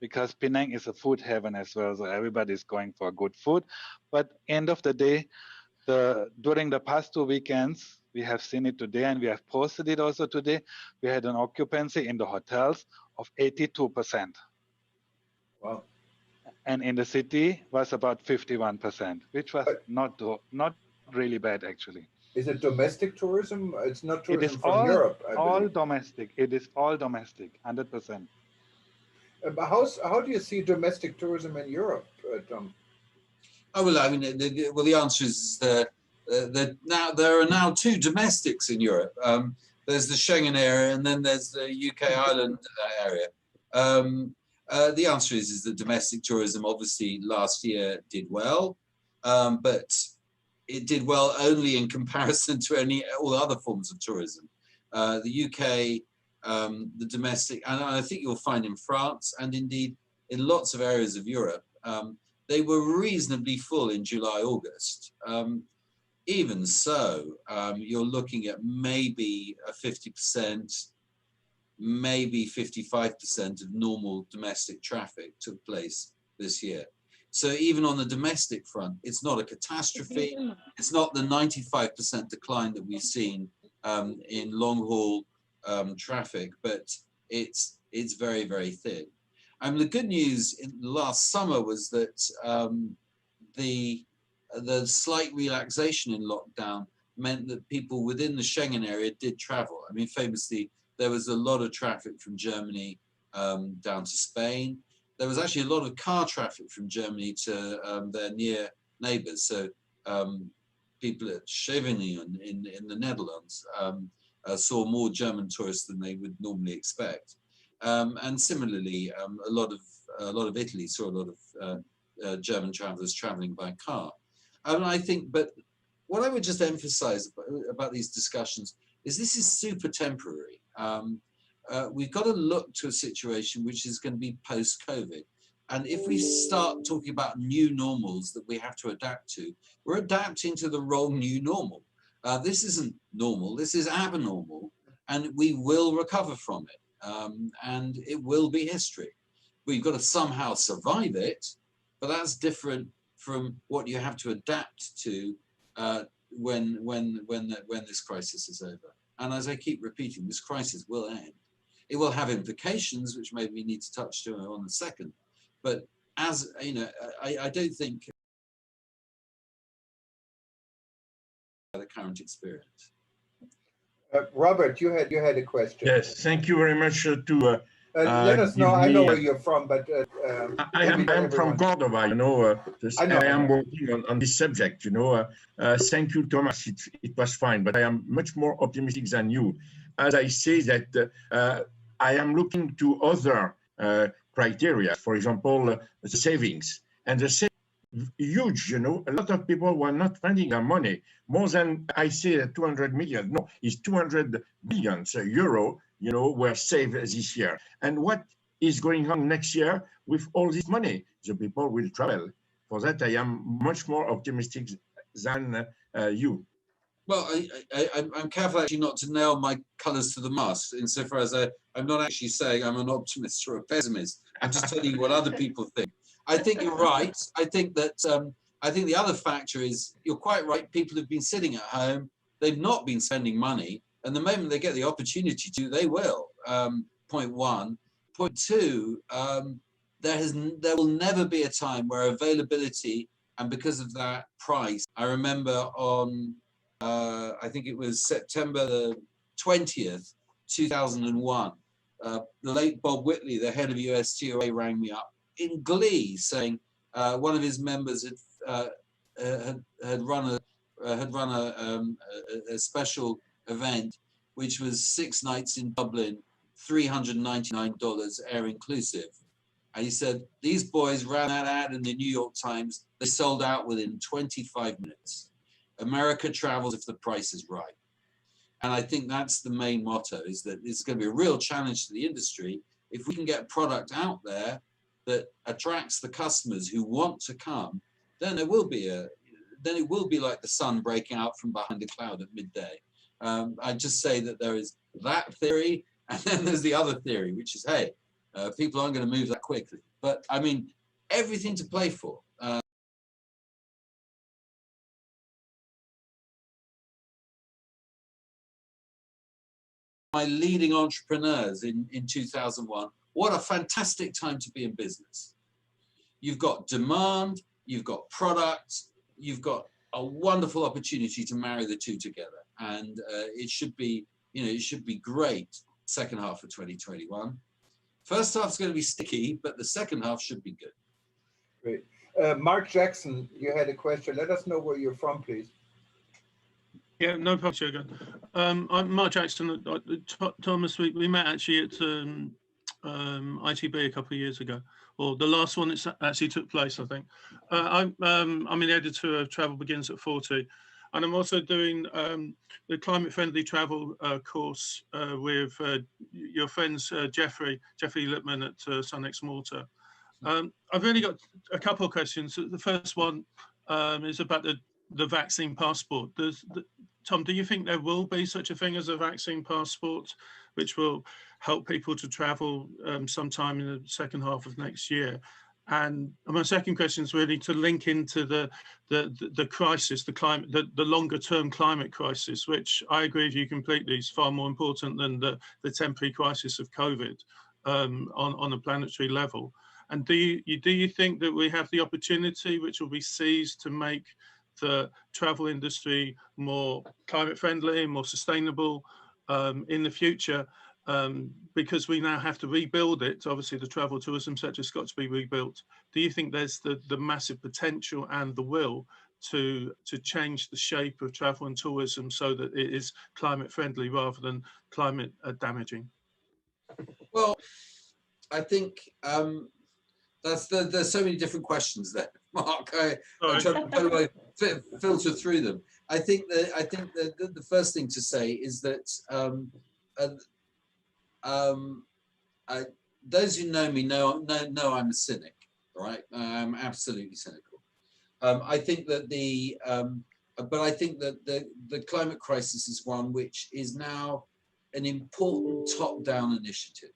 because Penang is a food heaven as well, so everybody's going for good food. But end of the day, during the past 2 weekends, we have seen it today, and we have posted it also today, we had an occupancy in the hotels of 82%. Wow. And in the city was about 51%, which was not really bad, actually. Is it domestic tourism? It's not tourism It is from Europe, I all believe. domestic. It is all domestic, 100%. But how do you see domestic tourism in Europe, Tom? Oh, well, I mean, the answer is that there are now two domestics in Europe. There's the Schengen area, and then there's the UK Ireland area. The answer is that domestic tourism obviously last year did well, but it did well only in comparison to all the other forms of tourism. The UK, the domestic, and I think you'll find in France, and indeed in lots of areas of Europe, they were reasonably full in July, August. Even so, you're looking at maybe a 50%, maybe 55% of normal domestic traffic took place this year. So even on the domestic front, it's not a catastrophe. It's not the 95% decline that we've seen in long haul traffic, but it's very, very thin. The good news in last summer was that the slight relaxation in lockdown meant that people within the Schengen area did travel. I mean, famously, there was a lot of traffic from Germany down to Spain. There was actually a lot of car traffic from Germany to their near neighbors. So people at Scheveningen in the Netherlands saw more German tourists than they would normally expect. And similarly, a lot of Italy saw a lot of German travelers traveling by car. I think, but what I would just emphasize about these discussions is this is super temporary. We've got to look to a situation which is going to be post-COVID. And if we start talking about new normals that we have to adapt to, we're adapting to the wrong new normal. This isn't normal, this is abnormal, and we will recover from it. And it will be history. We've got to somehow survive it, but that's different from what you have to adapt to when this crisis is over. And as I keep repeating, this crisis will end. It will have implications, which maybe we need to touch on in a second. But as you know, I don't think the current experience. Robert, you had a question. Yes, thank you very much let us know. I know where you're from, but I am from Cordova. You know, I am working on this subject. You know, thank you, Thomas. It was fine, but I am much more optimistic than you. As I say that I am looking to other criteria. For example, the savings and the savings. Huge, you know, a lot of people were not spending their money. More than, I say, 200 million. No, it's 200 billion euro, you know, were saved this year. And what is going on next year with all this money? The people will travel. For that, I am much more optimistic than you. Well, I'm careful actually not to nail my colours to the mast, insofar as I'm not actually saying I'm an optimist or a pessimist. I'm just telling you what other people think. I think you're right. I think that I think the other factor is you're quite right. People have been sitting at home. They've not been spending money, and the moment they get the opportunity to, they will. Point one. Point two. There will never be a time where availability, and because of that, price. I remember on I think it was September the 20th, 2001. The late Bob Whitley, the head of USTOA, rang me up in glee, saying one of his members had run a special event, which was 6 nights in Dublin, $399 air inclusive. And he said, these boys ran that ad in the New York Times. They sold out within 25 minutes. America travels if the price is right. And I think that's the main motto, is that it's going to be a real challenge to the industry. If we can get a product out there that attracts the customers who want to come, then it will be like the sun breaking out from behind a cloud at midday. I just say that there is that theory, and then there's the other theory, which is, hey, people aren't going to move that quickly. But I mean, everything to play for. My leading entrepreneurs in 2001, what a fantastic time to be in business. You've got demand, you've got product, you've got a wonderful opportunity to marry the two together. And it should be, it should be great second half of 2021. First half's going to be sticky, but the second half should be good. Great. Mark Jackson, you had a question. Let us know where you're from, please. Yeah, no problem, Jürgen. I'm Mark Jackson. Thomas, we met actually at ITB a couple of years ago, or the last one that actually took place, I think. I'm the editor of Travel Begins at 40, and I'm also doing the climate-friendly travel course with your friends Jeffrey Lippman at Sunnex Malta. I've really got a couple of questions. The first one is about the vaccine passport. Tom, do you think there will be such a thing as a vaccine passport, which will help people to travel sometime in the second half of next year? And my second question is really to link into the crisis, the longer term climate crisis, which I agree with you completely is far more important than the temporary crisis of COVID on a planetary level. And do you think that we have the opportunity, which will be seized, to make the travel industry more climate friendly, more sustainable in the future, because we now have to rebuild it? Obviously the travel tourism sector has got to be rebuilt. Do you think there's the massive potential and the will to change the shape of travel and tourism so that it is climate friendly rather than climate damaging? Well, I think there's so many different questions there, Mark. I'm trying to filter through them. I think the first thing to say is that those who know me know I'm a cynic, right? I'm absolutely cynical. I think that but I think that the climate crisis is one which is now an important top-down initiative.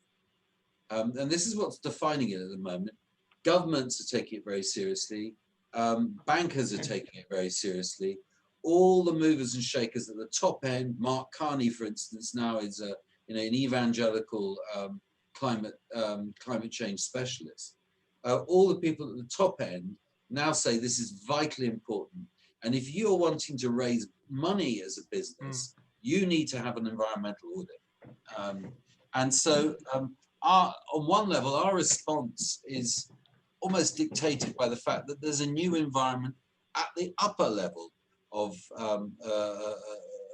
And this is what's defining it at the moment. Governments are taking it very seriously. Bankers are taking it very seriously. All the movers and shakers at the top end, Mark Carney, for instance, now is an evangelical climate change specialist. All the people at the top end now say this is vitally important. And if you're wanting to raise money as a business, you need to have an environmental audit. And so on one level, our response is almost dictated by the fact that there's a new environment at the upper level of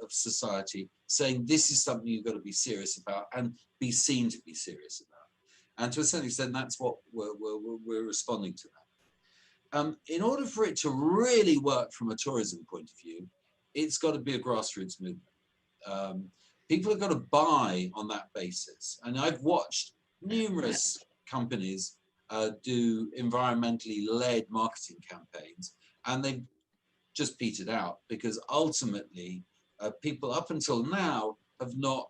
society saying this is something you've got to be serious about and be seen to be serious about. And to a certain extent, that's what we're responding to that. In order for it to really work from a tourism point of view, it's got to be a grassroots movement. People have got to buy on that basis. And I've watched numerous companies do environmentally led marketing campaigns, and they've just petered out because ultimately people up until now have not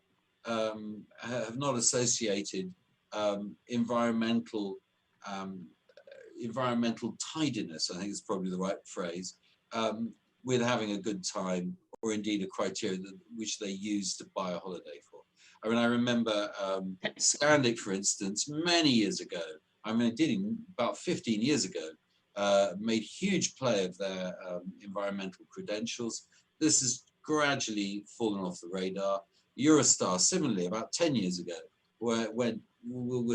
associated environmental tidiness, I think is probably the right phrase, with having a good time, or indeed a criteria which they use to buy a holiday for. I mean, I remember Scandic, for instance, many years ago, I mean, it did about 15 years ago, made huge play of their environmental credentials. This has gradually fallen off the radar. Eurostar, similarly, about 10 years ago, were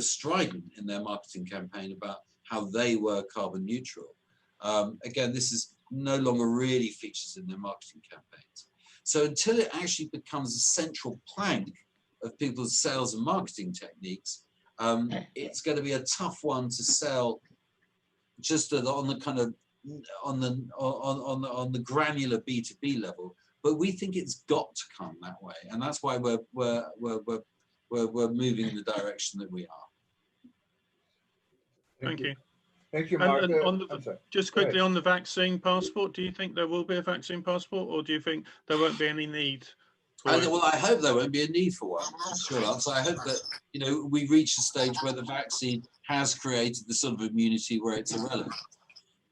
strident in their marketing campaign about how they were carbon neutral. Again, this is no longer really features in their marketing campaigns. So until it actually becomes a central plank of people's sales and marketing techniques, it's going to be a tough one to sell just on the kind of on the granular B2B level. But we think it's got to come that way, and that's why we're moving in the direction that we are. Thank you. Thank you, And, Mark. just quickly on the vaccine passport, do you think there will be a vaccine passport, or do you think there won't be any need? Well, I hope there won't be a need for one. Sure, so I hope that we reach a stage where the vaccine has created the sort of immunity where it's irrelevant.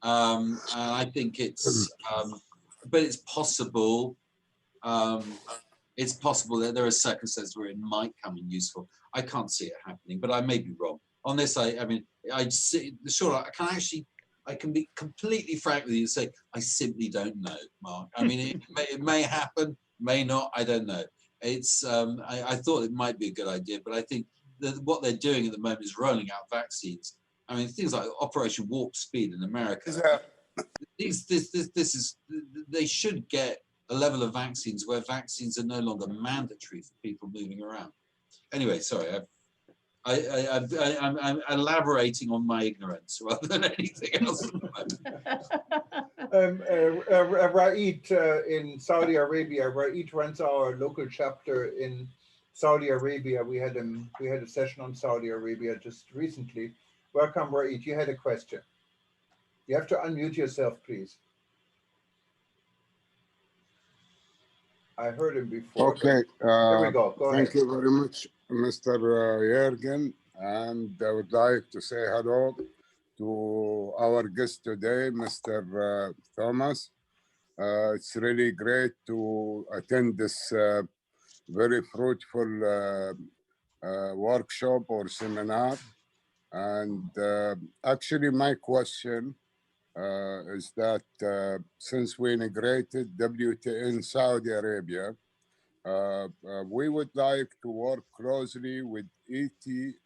And I think it's, but it's possible. It's possible that there are circumstances where it might come in useful. I can't see it happening, but I may be wrong. On this, I mean, I see. Sure, I can be completely frank with you and say I simply don't know, Mark. I mean, it may happen, may not. I don't know. It's. I thought it might be a good idea, but I think that what they're doing at the moment is rolling out vaccines. I mean, things like Operation Warp Speed in America. This is. They should get a level of vaccines where vaccines are no longer mandatory for people moving around. Anyway, sorry. I'm elaborating on my ignorance rather than anything else. Raed in Saudi Arabia. Raed runs our local chapter in Saudi Arabia. We had a session on Saudi Arabia just recently. Welcome, Raed. You had a question. You have to unmute yourself, please. I heard him before. Okay. Here we go. Go ahead. Thank you very much, Mr. Jürgen. And I would like to say hello to our guest today, Mr. Thomas. It's really great to attend this very fruitful workshop or seminar. And actually, my question is that since we integrated WTO in Saudi Arabia, we would like to work closely with ETOA,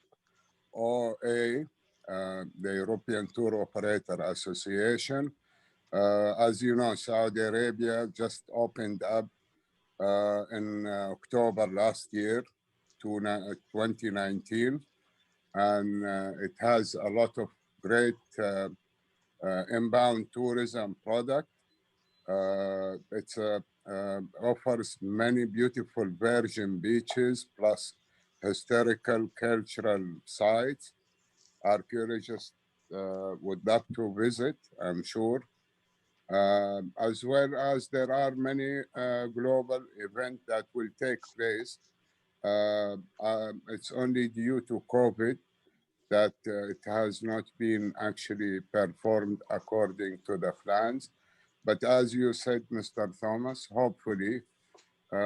the European Tour Operator Association. As you know, Saudi Arabia just opened up in October last year, 2019, and it has a lot of great inbound tourism product. It offers many beautiful virgin beaches plus historical cultural sites. Archaeologists would love to visit, I'm sure. As well as there are many global events that will take place. It's only due to COVID that it has not been actually performed according to the plans. But as you said, Mr. Thomas, hopefully, we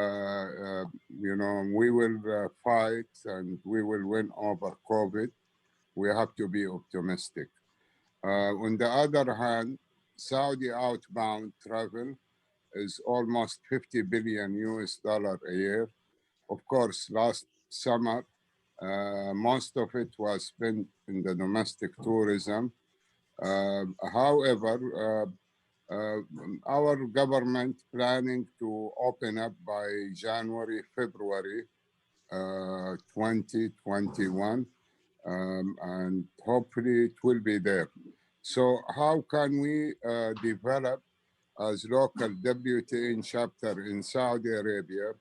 will fight and we will win over COVID. We have to be optimistic. On the other hand, Saudi outbound travel is almost 50 billion US dollar a year. Of course, last summer, most of it was spent in the domestic tourism. However, our government planning to open up by January, February 2021, and hopefully it will be there. So how can we develop as local WTN chapter in Saudi Arabia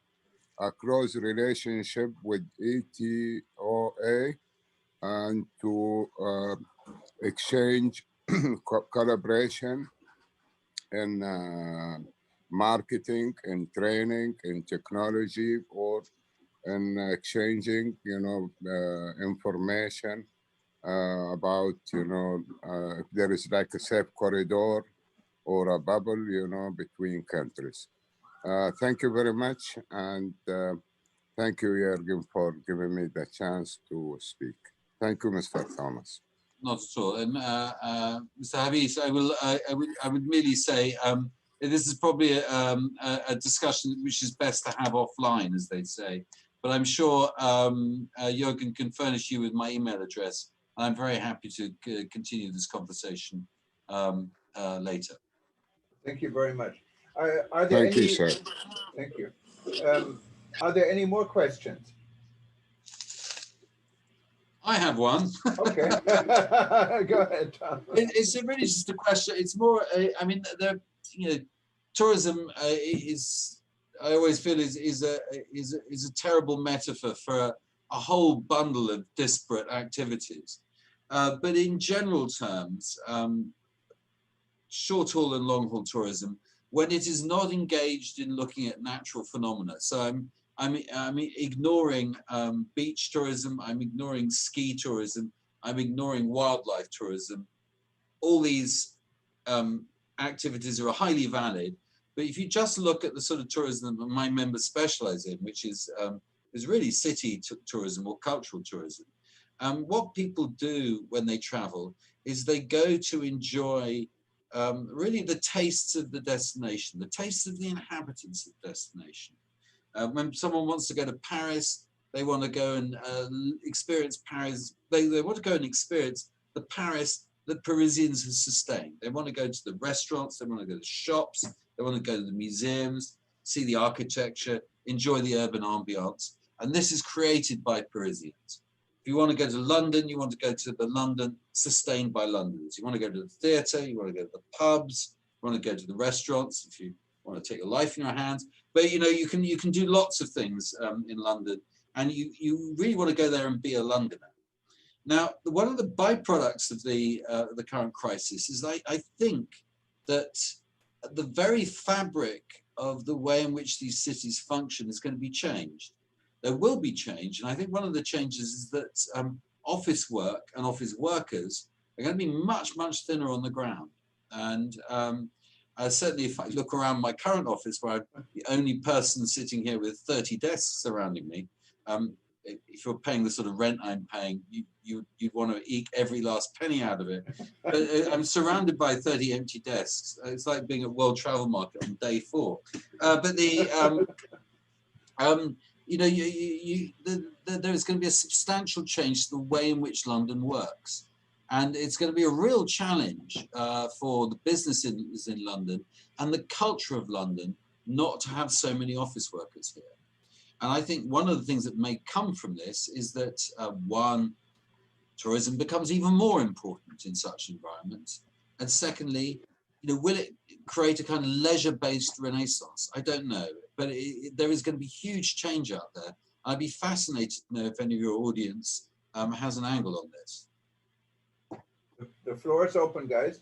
a close relationship with ETOA and to exchange collaboration in marketing, in training, in technology, or in exchanging, information about, if there is like a safe corridor or a bubble, between countries. Thank you very much. And thank you, Jürgen, for giving me the chance to speak. Thank you, Mr. Thomas. Not at all. And Mr. Habis, I would merely say this is probably a discussion which is best to have offline, as they say. But I'm sure Jürgen can furnish you with my email address. And I'm very happy to continue this conversation later. Thank you very much. Are there Thank you, sir. Thank you. Are there any more questions? I have one. Okay. Go ahead, Tom. It's really just a question. It's more, I mean, tourism is, I always feel is a terrible metaphor for a whole bundle of disparate activities. But in general terms, short haul and long haul tourism, when it is not engaged in looking at natural phenomena. So I'm ignoring beach tourism, I'm ignoring ski tourism, I'm ignoring wildlife tourism. All these activities are highly valid, but if you just look at the sort of tourism that my members specialize in, which is really city tourism or cultural tourism, what people do when they travel is they go to enjoy really the tastes of the destination, the tastes of the inhabitants of the destination. When someone wants to go to Paris, they want to go and experience Paris. They want to go and experience the Paris that Parisians have sustained. They want to go to the restaurants, they want to go to shops, they want to go to the museums, see the architecture, enjoy the urban ambiance. And this is created by Parisians. If you want to go to London, you want to go to the London sustained by Londoners. You want to go to the theatre, you want to go to the pubs, you want to go to the restaurants if you want to take your life in your hands. But you can do lots of things in London, and you really want to go there and be a Londoner. Now, one of the byproducts of the current crisis is I think that the very fabric of the way in which these cities function is going to be changed. There will be change, and I think one of the changes is that office work and office workers are going to be much, much thinner on the ground. And certainly if I look around my current office, where I'm the only person sitting here with 30 desks surrounding me, if you're paying the sort of rent I'm paying, you'd want to eke every last penny out of it. But I'm surrounded by 30 empty desks. It's like being at World Travel Market on day 4. But there's going to be a substantial change to the way in which London works. And it's going to be a real challenge for the businesses in London and the culture of London not to have so many office workers here. And I think one of the things that may come from this is that, one, tourism becomes even more important in such environments. And secondly, will it create a kind of leisure-based renaissance? I don't know, but there is going to be huge change out there. I'd be fascinated to know if any of your audience has an angle on this. The floor is open, guys.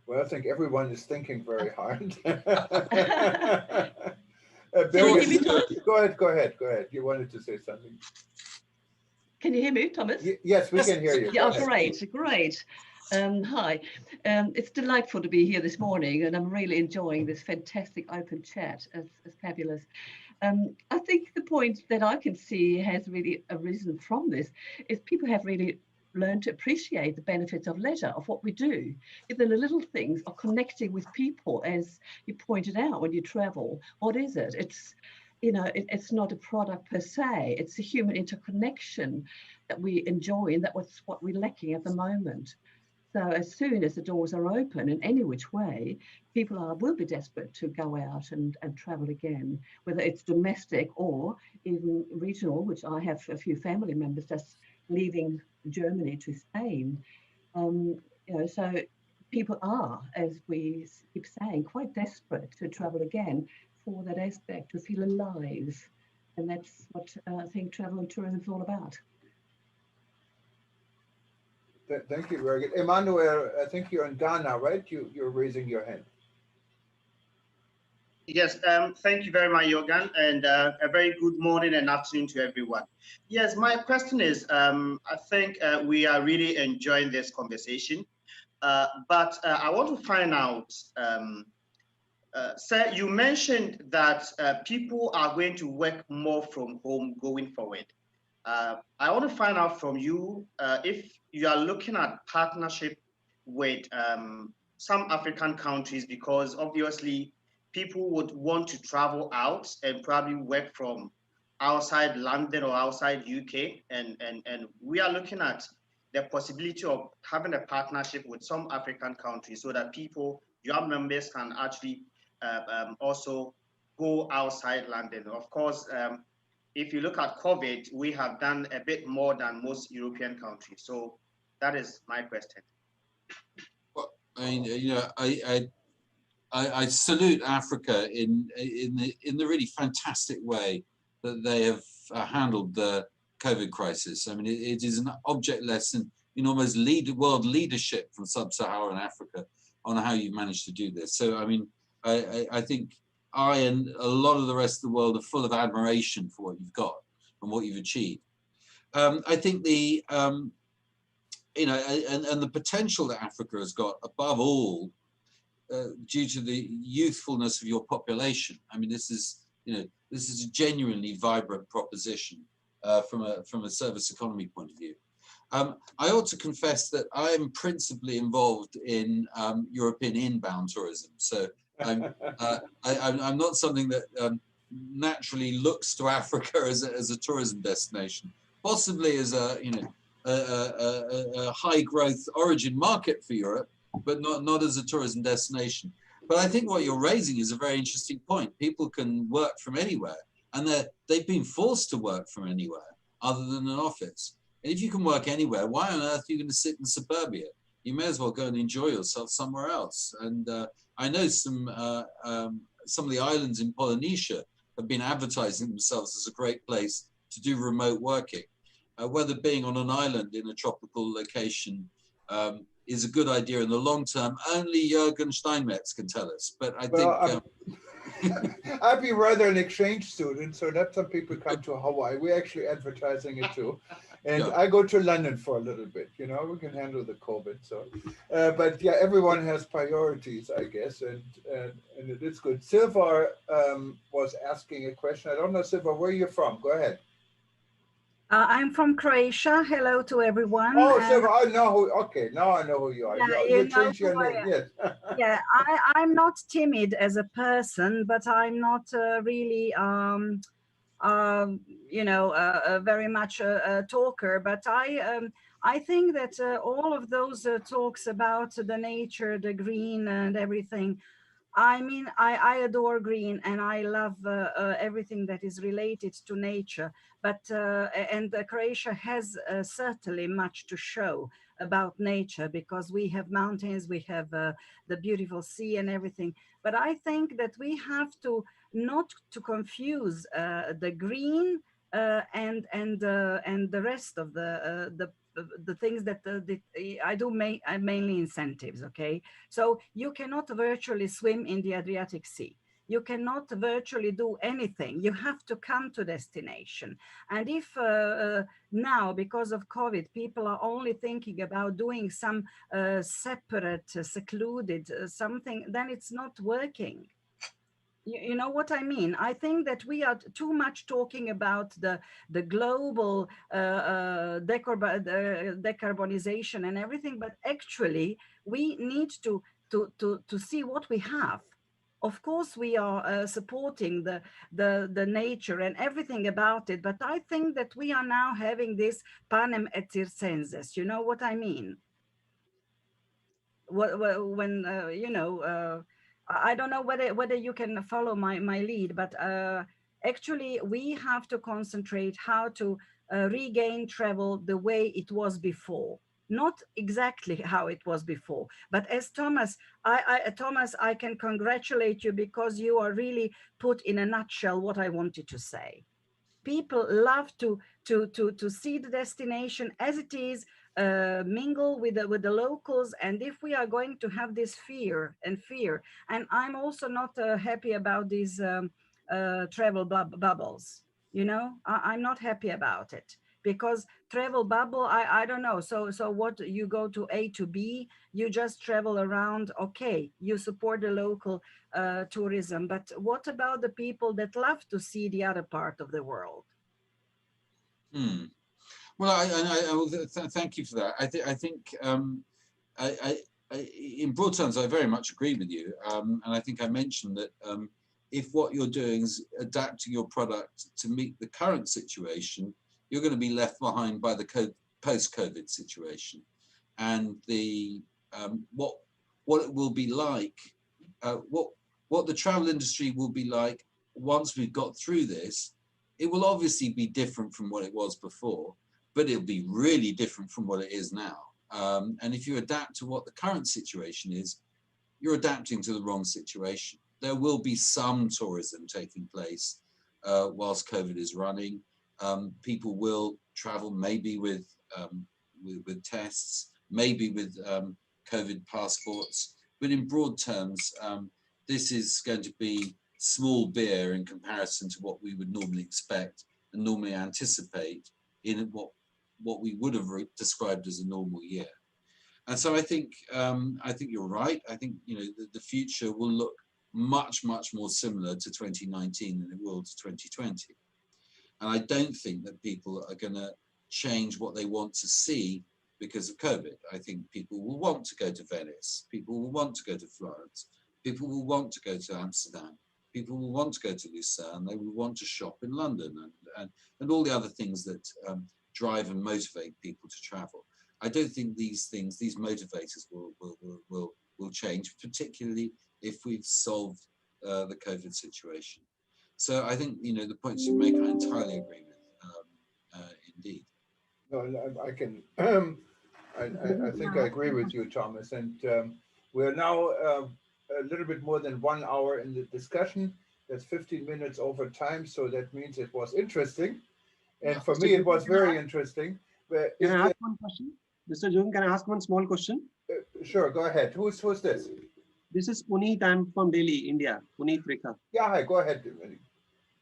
Well, I think everyone is thinking very hard. Go ahead. You wanted to say something. Can you hear me, Thomas? Yes, we can hear you. Yeah, great. Hi, it's delightful to be here this morning, and I'm really enjoying this fantastic open chat. It's fabulous. I think the point that I can see has really arisen from this is people have really learned to appreciate the benefits of leisure, of what we do. The little things of connecting with people, as you pointed out, when you travel. What is it? It's it's not a product per se. It's a human interconnection that we enjoy, and that's what we're lacking at the moment. So as soon as the doors are open in any which way, people will be desperate to go out and travel again, whether it's domestic or even regional, which I have a few family members just leaving Germany to Spain. So people are, as we keep saying, quite desperate to travel again for that aspect, to feel alive. And that's what I think travel and tourism is all about. Thank you, very good. Emmanuel, I think you're in Ghana, right? You're raising your hand. Yes, thank you very much, Jorgen, and a very good morning and afternoon to everyone. Yes, my question is, I think we are really enjoying this conversation, but I want to find out, sir, you mentioned that people are going to work more from home going forward. I want to find out from you if you are looking at partnership with some African countries, because obviously people would want to travel out and probably work from outside London or outside UK. And we are looking at the possibility of having a partnership with some African countries so that people, your members, can actually also go outside London. Of course, if you look at COVID, we have done a bit more than most European countries. So that is my question. Well, I mean, you know, I salute Africa in the really fantastic way that they have handled the COVID crisis. I mean, it is an object lesson in almost world leadership from sub-Saharan Africa on how you've managed to do this. So, I mean, I think I and a lot of the rest of the world are full of admiration for what you've got and what you've achieved. I think the, you know, and the potential that Africa has got above all, due to the youthfulness of your population. I mean, this is, you know, this is a genuinely vibrant proposition from a service economy point of view. I ought to confess that I am principally involved in European inbound tourism. So I'm not something that naturally looks to Africa as a tourism destination, possibly as a, you know, a high growth origin market for Europe, but not as a tourism destination. But I think what you're raising is a very interesting point. People can work from anywhere, and they've been forced to work from anywhere other than an office. And if you can work anywhere, why on earth are you going to sit in suburbia? You may as well go and enjoy yourself somewhere else. And I know some of the islands in Polynesia have been advertising themselves as a great place to do remote working. Whether being on an island in a tropical location is a good idea in the long term, only Jürgen Steinmetz can tell us. But I think I'd be rather an exchange student, so that some people come to Hawaii. We're actually advertising it too. And Yeah. I go to London for a little bit, you know, we can handle the COVID. So, but yeah, everyone has priorities, I guess, and it is good. Silva was asking a question. I don't know, Silva, where are you from? Go ahead. I'm from Croatia. Hello to everyone. Oh, Silva, I know who. Okay, now I know who you are. Yeah, You you know changed your who I name. am. Yes. Yeah, I'm not timid as a person, but I'm not really, you know, very much a talker. But I think that all of those talks about the nature, the green and everything, I mean, I adore green and I love everything that is related to nature, but Croatia has certainly much to show about nature because we have mountains, we have the beautiful sea and everything. But I think that we have to not to confuse the green and the rest of the things that I do mainly incentives, okay? So you cannot virtually swim in the Adriatic Sea. You cannot virtually do anything. You have to come to destination. And if now, because of COVID, people are only thinking about doing some separate, secluded something, then it's not working. You know what I mean? I think that we are too much talking about the global decarbonization and everything, but actually we need to see what we have. Of course, we are supporting the nature and everything about it, but I think that we are now having this panem et circenses. You know what I mean? When you know. I don't know whether you can follow my lead, but actually we have to concentrate how to regain travel the way it was before. Not exactly how it was before, but as Thomas, Thomas, I can congratulate you because you are really put in a nutshell what I wanted to say. People love to see the destination as it is, mingle with the locals, and if we are going to have this fear, and I'm also not happy about these travel bubbles, you know, I'm not happy about it, because travel bubble, I don't know, so what, you go to A to B, you just travel around, okay, you support the local tourism, but what about the people that love to see the other part of the world? Well, thank you for that. I think in broad terms, I very much agree with you. And I think I mentioned that if what you're doing is adapting your product to meet the current situation, you're going to be left behind by the post-COVID situation. And the what it will be like, what the travel industry will be like once we've got through this, it will obviously be different from what it was before, but it'll be really different from what it is now. And if you adapt to what the current situation is, you're adapting to the wrong situation. There will be some tourism taking place whilst COVID is running. People will travel maybe with tests, maybe with COVID passports, but in broad terms, this is going to be small beer in comparison to what we would normally expect and normally anticipate in what we would have described as a normal year. And so I think you're right. I think, you know, the future will look much more similar to 2019 than it will to 2020. And I don't think that people are going to change what they want to see because of COVID. I think people will want to go to Venice. People will want to go to Florence. People will want to go to Amsterdam. People will want to go to Lucerne. They will want to shop in London and all the other things that drive and motivate people to travel. I don't think these motivators will change, particularly if we've solved the COVID situation. So I think, you know, the points you make, I entirely agree with, indeed. No, I can, I think I agree with you, Thomas. And we're now a little bit more than 1 hour in the discussion. That's 15 minutes over time. So that means it was interesting. And for me, it was very interesting. But can I ask one question? Mr. Jung, can I ask one small question? Sure, go ahead. Who's this? This is Puneet. I'm from Delhi, India. Puneet Rekha. Yeah, hi, go ahead.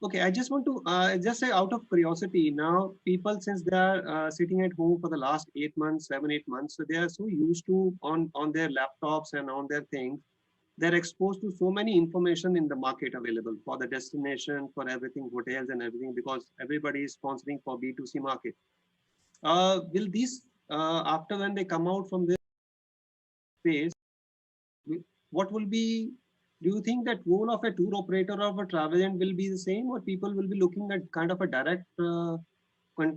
Okay, I just want to just say out of curiosity, now people, since they are sitting at home for the last 8 months, 7-8 months, so they are so used to on their laptops and on their things, they're exposed to so many information in the market available for the destination, for everything, hotels and everything, because everybody is sponsoring for B2C market. Will these, after when they come out from this space, what will be, do you think that role of a tour operator or of a travel agent will be the same, or people will be looking at kind of a direct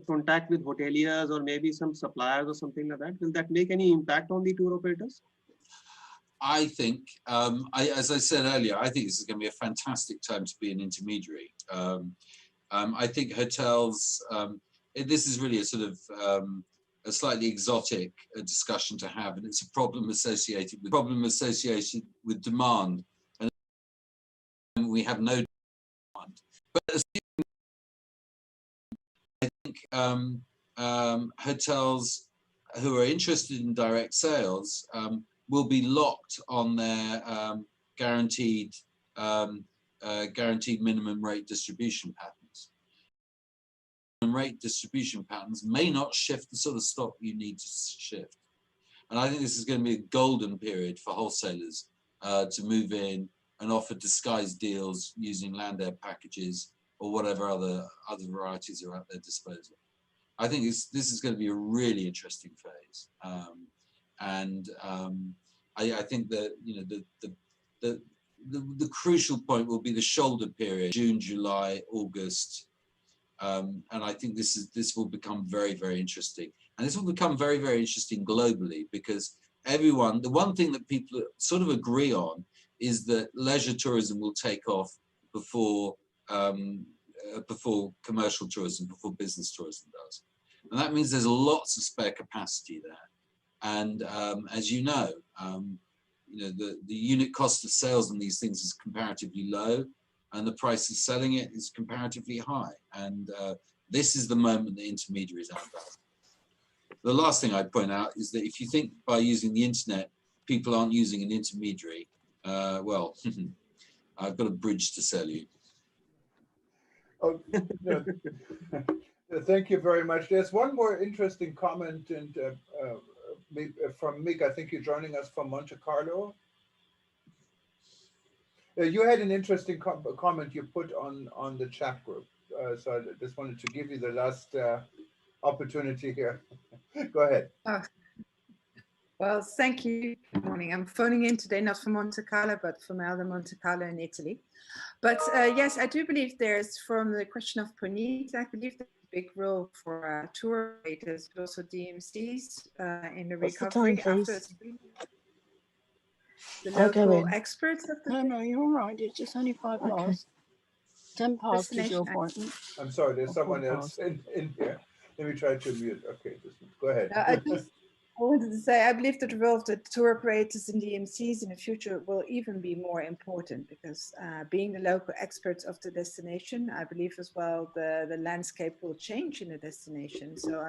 contact with hoteliers or maybe some suppliers or something like that? Will that make any impact on the tour operators? I think, as I said earlier, I think this is going to be a fantastic time to be an intermediary. I think hotels, this is really a sort of a slightly exotic discussion to have, and it's a problem associated with demand, and we have no demand. But I think hotels who are interested in direct sales will be locked on their guaranteed minimum rate distribution patterns. Rate distribution patterns may not shift the sort of stock you need to shift. And I think this is going to be a golden period for wholesalers to move in and offer disguised deals using land air packages or whatever other varieties are at their disposal. I think this is going to be a really interesting phase. I think that, you know, the crucial point will be the shoulder period, June, July, August. And I think this will become very, very interesting. And this will become very, very interesting globally, because everyone, the one thing that people sort of agree on is that leisure tourism will take off before commercial tourism, before business tourism does. And that means there's lots of spare capacity there. And as you know, the unit cost of sales on these things is comparatively low, and the price of selling it is comparatively high. And this is the moment the intermediaries are about. The last thing I'd point out is that if you think by using the internet, people aren't using an intermediary, well, I've got a bridge to sell you. Oh, no. Thank you very much. There's one more interesting comment and from Mick. I think you're joining us from Monte Carlo. You had an interesting comment you put on the chat group. So I just wanted to give you the last opportunity here. Go ahead. Oh, well, thank you. Good morning. I'm phoning in today, not from Monte Carlo, but from Elder Monte Carlo in Italy. But yes, I do believe there's, from the question of Puneet, I believe there's a big role for tour operators, but also DMCs in the What's the recovery time, after please? the I'll go local in. experts of the No, you're all right. It's just only 5 past. 10 past is your destination. appointment. I'm sorry, there's Or someone 4 else past. in here. Let me try to mute. Okay, just go ahead. I wanted to say, I believe that the role of the tour operators and DMCs in the future will even be more important because being the local experts of the destination, I believe as well the landscape will change in the destination. So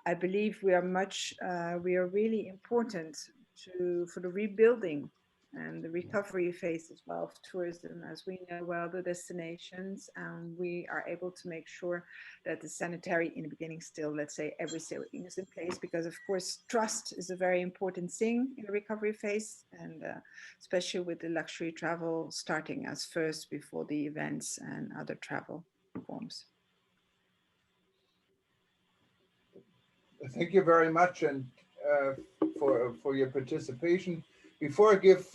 I believe we are really important for the rebuilding and the recovery phase as well of tourism, as we know well the destinations, and we are able to make sure that the sanitary in the beginning still, let's say, everything is in place, because of course trust is a very important thing in the recovery phase, and especially with the luxury travel starting as first before the events and other travel forms. Thank you very much and for your participation. Before I give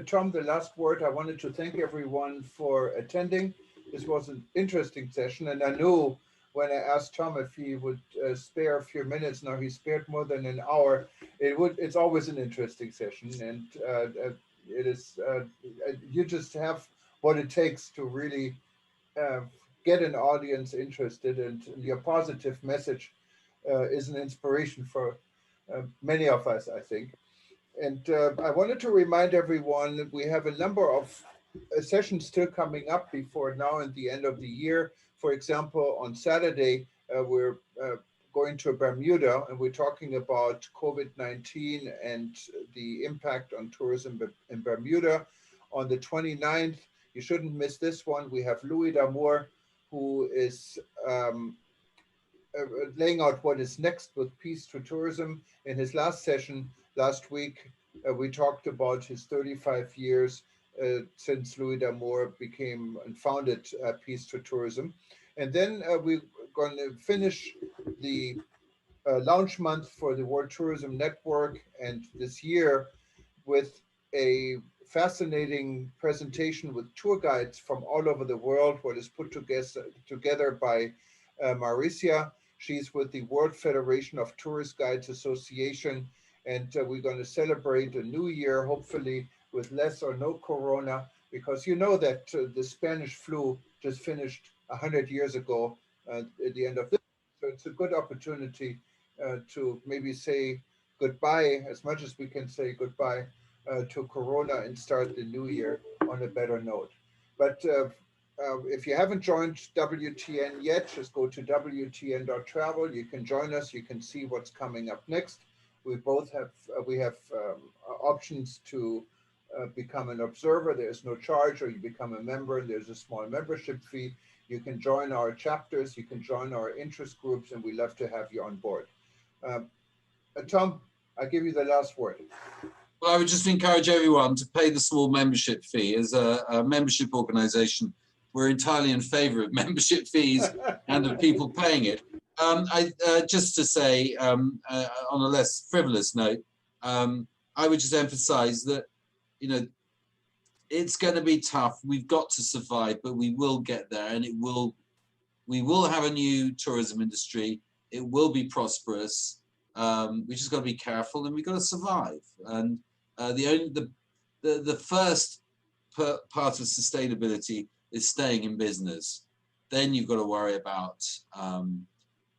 Tom the last word, I wanted to thank everyone for attending. This was an interesting session, and I knew when I asked Tom if he would spare a few minutes. Now he spared more than an hour. It's always an interesting session, and it is. You just have what it takes to really get an audience interested, and your positive message is an inspiration for many of us, I think. And I wanted to remind everyone that we have a number of sessions still coming up before now and the end of the year. For example, on Saturday, we're going to Bermuda, and we're talking about COVID-19 and the impact on tourism in Bermuda. On the 29th, you shouldn't miss this one. We have Louis D'Amour, who is laying out what is next with Peace to Tourism. In his last session last week, we talked about his 35 years since Louis D'Amour became and founded Peace to Tourism. And then we're going to finish the launch month for the World Tourism Network, and this year with a fascinating presentation with tour guides from all over the world, what is put together by Mauricia. She's with the World Federation of Tourist Guides Association, and we're going to celebrate a new year, hopefully with less or no corona, because you know that the Spanish flu just finished 100 years ago at the end of this. So it's a good opportunity to maybe say goodbye, as much as we can say goodbye to corona, and start the new year on a better note. But if you haven't joined WTN yet, just go to WTN.travel. You can join us. You can see what's coming up next. We both have options to become an observer. There's no charge, or you become a member. There's a small membership fee. You can join our chapters. You can join our interest groups, and we love to have you on board. Tom, I give you the last word. Well, I would just encourage everyone to pay the small membership fee. As a membership organization, we're entirely in favor of membership fees and of people paying it. Just to say, on a less frivolous note, I would just emphasize that, you know, it's going to be tough. We've got to survive, but we will get there, and we will have a new tourism industry. It will be prosperous. We just got to be careful, and we've got to survive. And the first part of sustainability is staying in business. Then you've got to worry about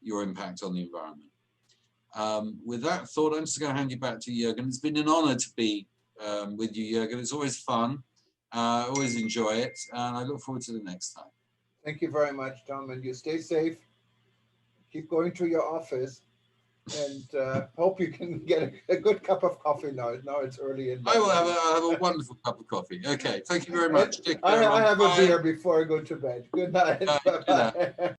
your impact on the environment. With that thought, I'm just going to hand you back to Jürgen. It's been an honor to be with you, Jürgen. It's always fun. I always enjoy it, and I look forward to the next time. Thank you very much, Tom, and you stay safe. Keep going to your office. and hope you can get a good cup of coffee now. Now it's early in. I will have a wonderful cup of coffee. Okay, thank you very much. Take care, I have Bye. a beer before I go to bed. Good night. Good night. Bye-bye.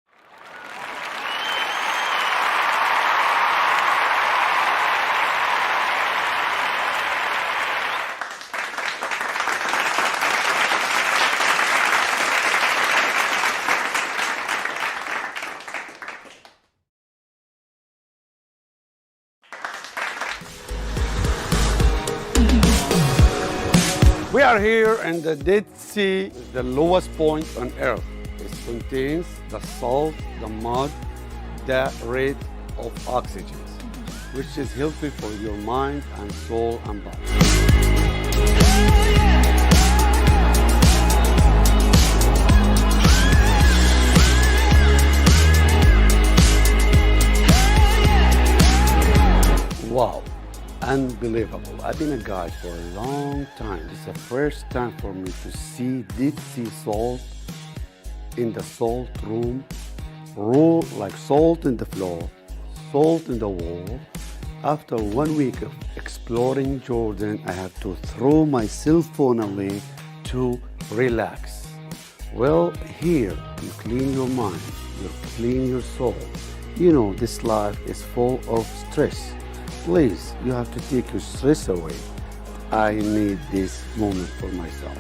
We are here in the Dead Sea, the lowest point on Earth. It contains the salt, the mud, the rate of oxygen, which is healthy for your mind and soul and body. Wow. Unbelievable. I've been a guide for a long time. It's the first time for me to see deep sea salt in the salt room, raw like salt in the floor, salt in the wall. After 1 week of exploring Jordan, I have to throw my cell phone away to relax. Well, here you clean your mind, you clean your soul. You know, this life is full of stress. Please, you have to take your stress away. I need this moment for myself.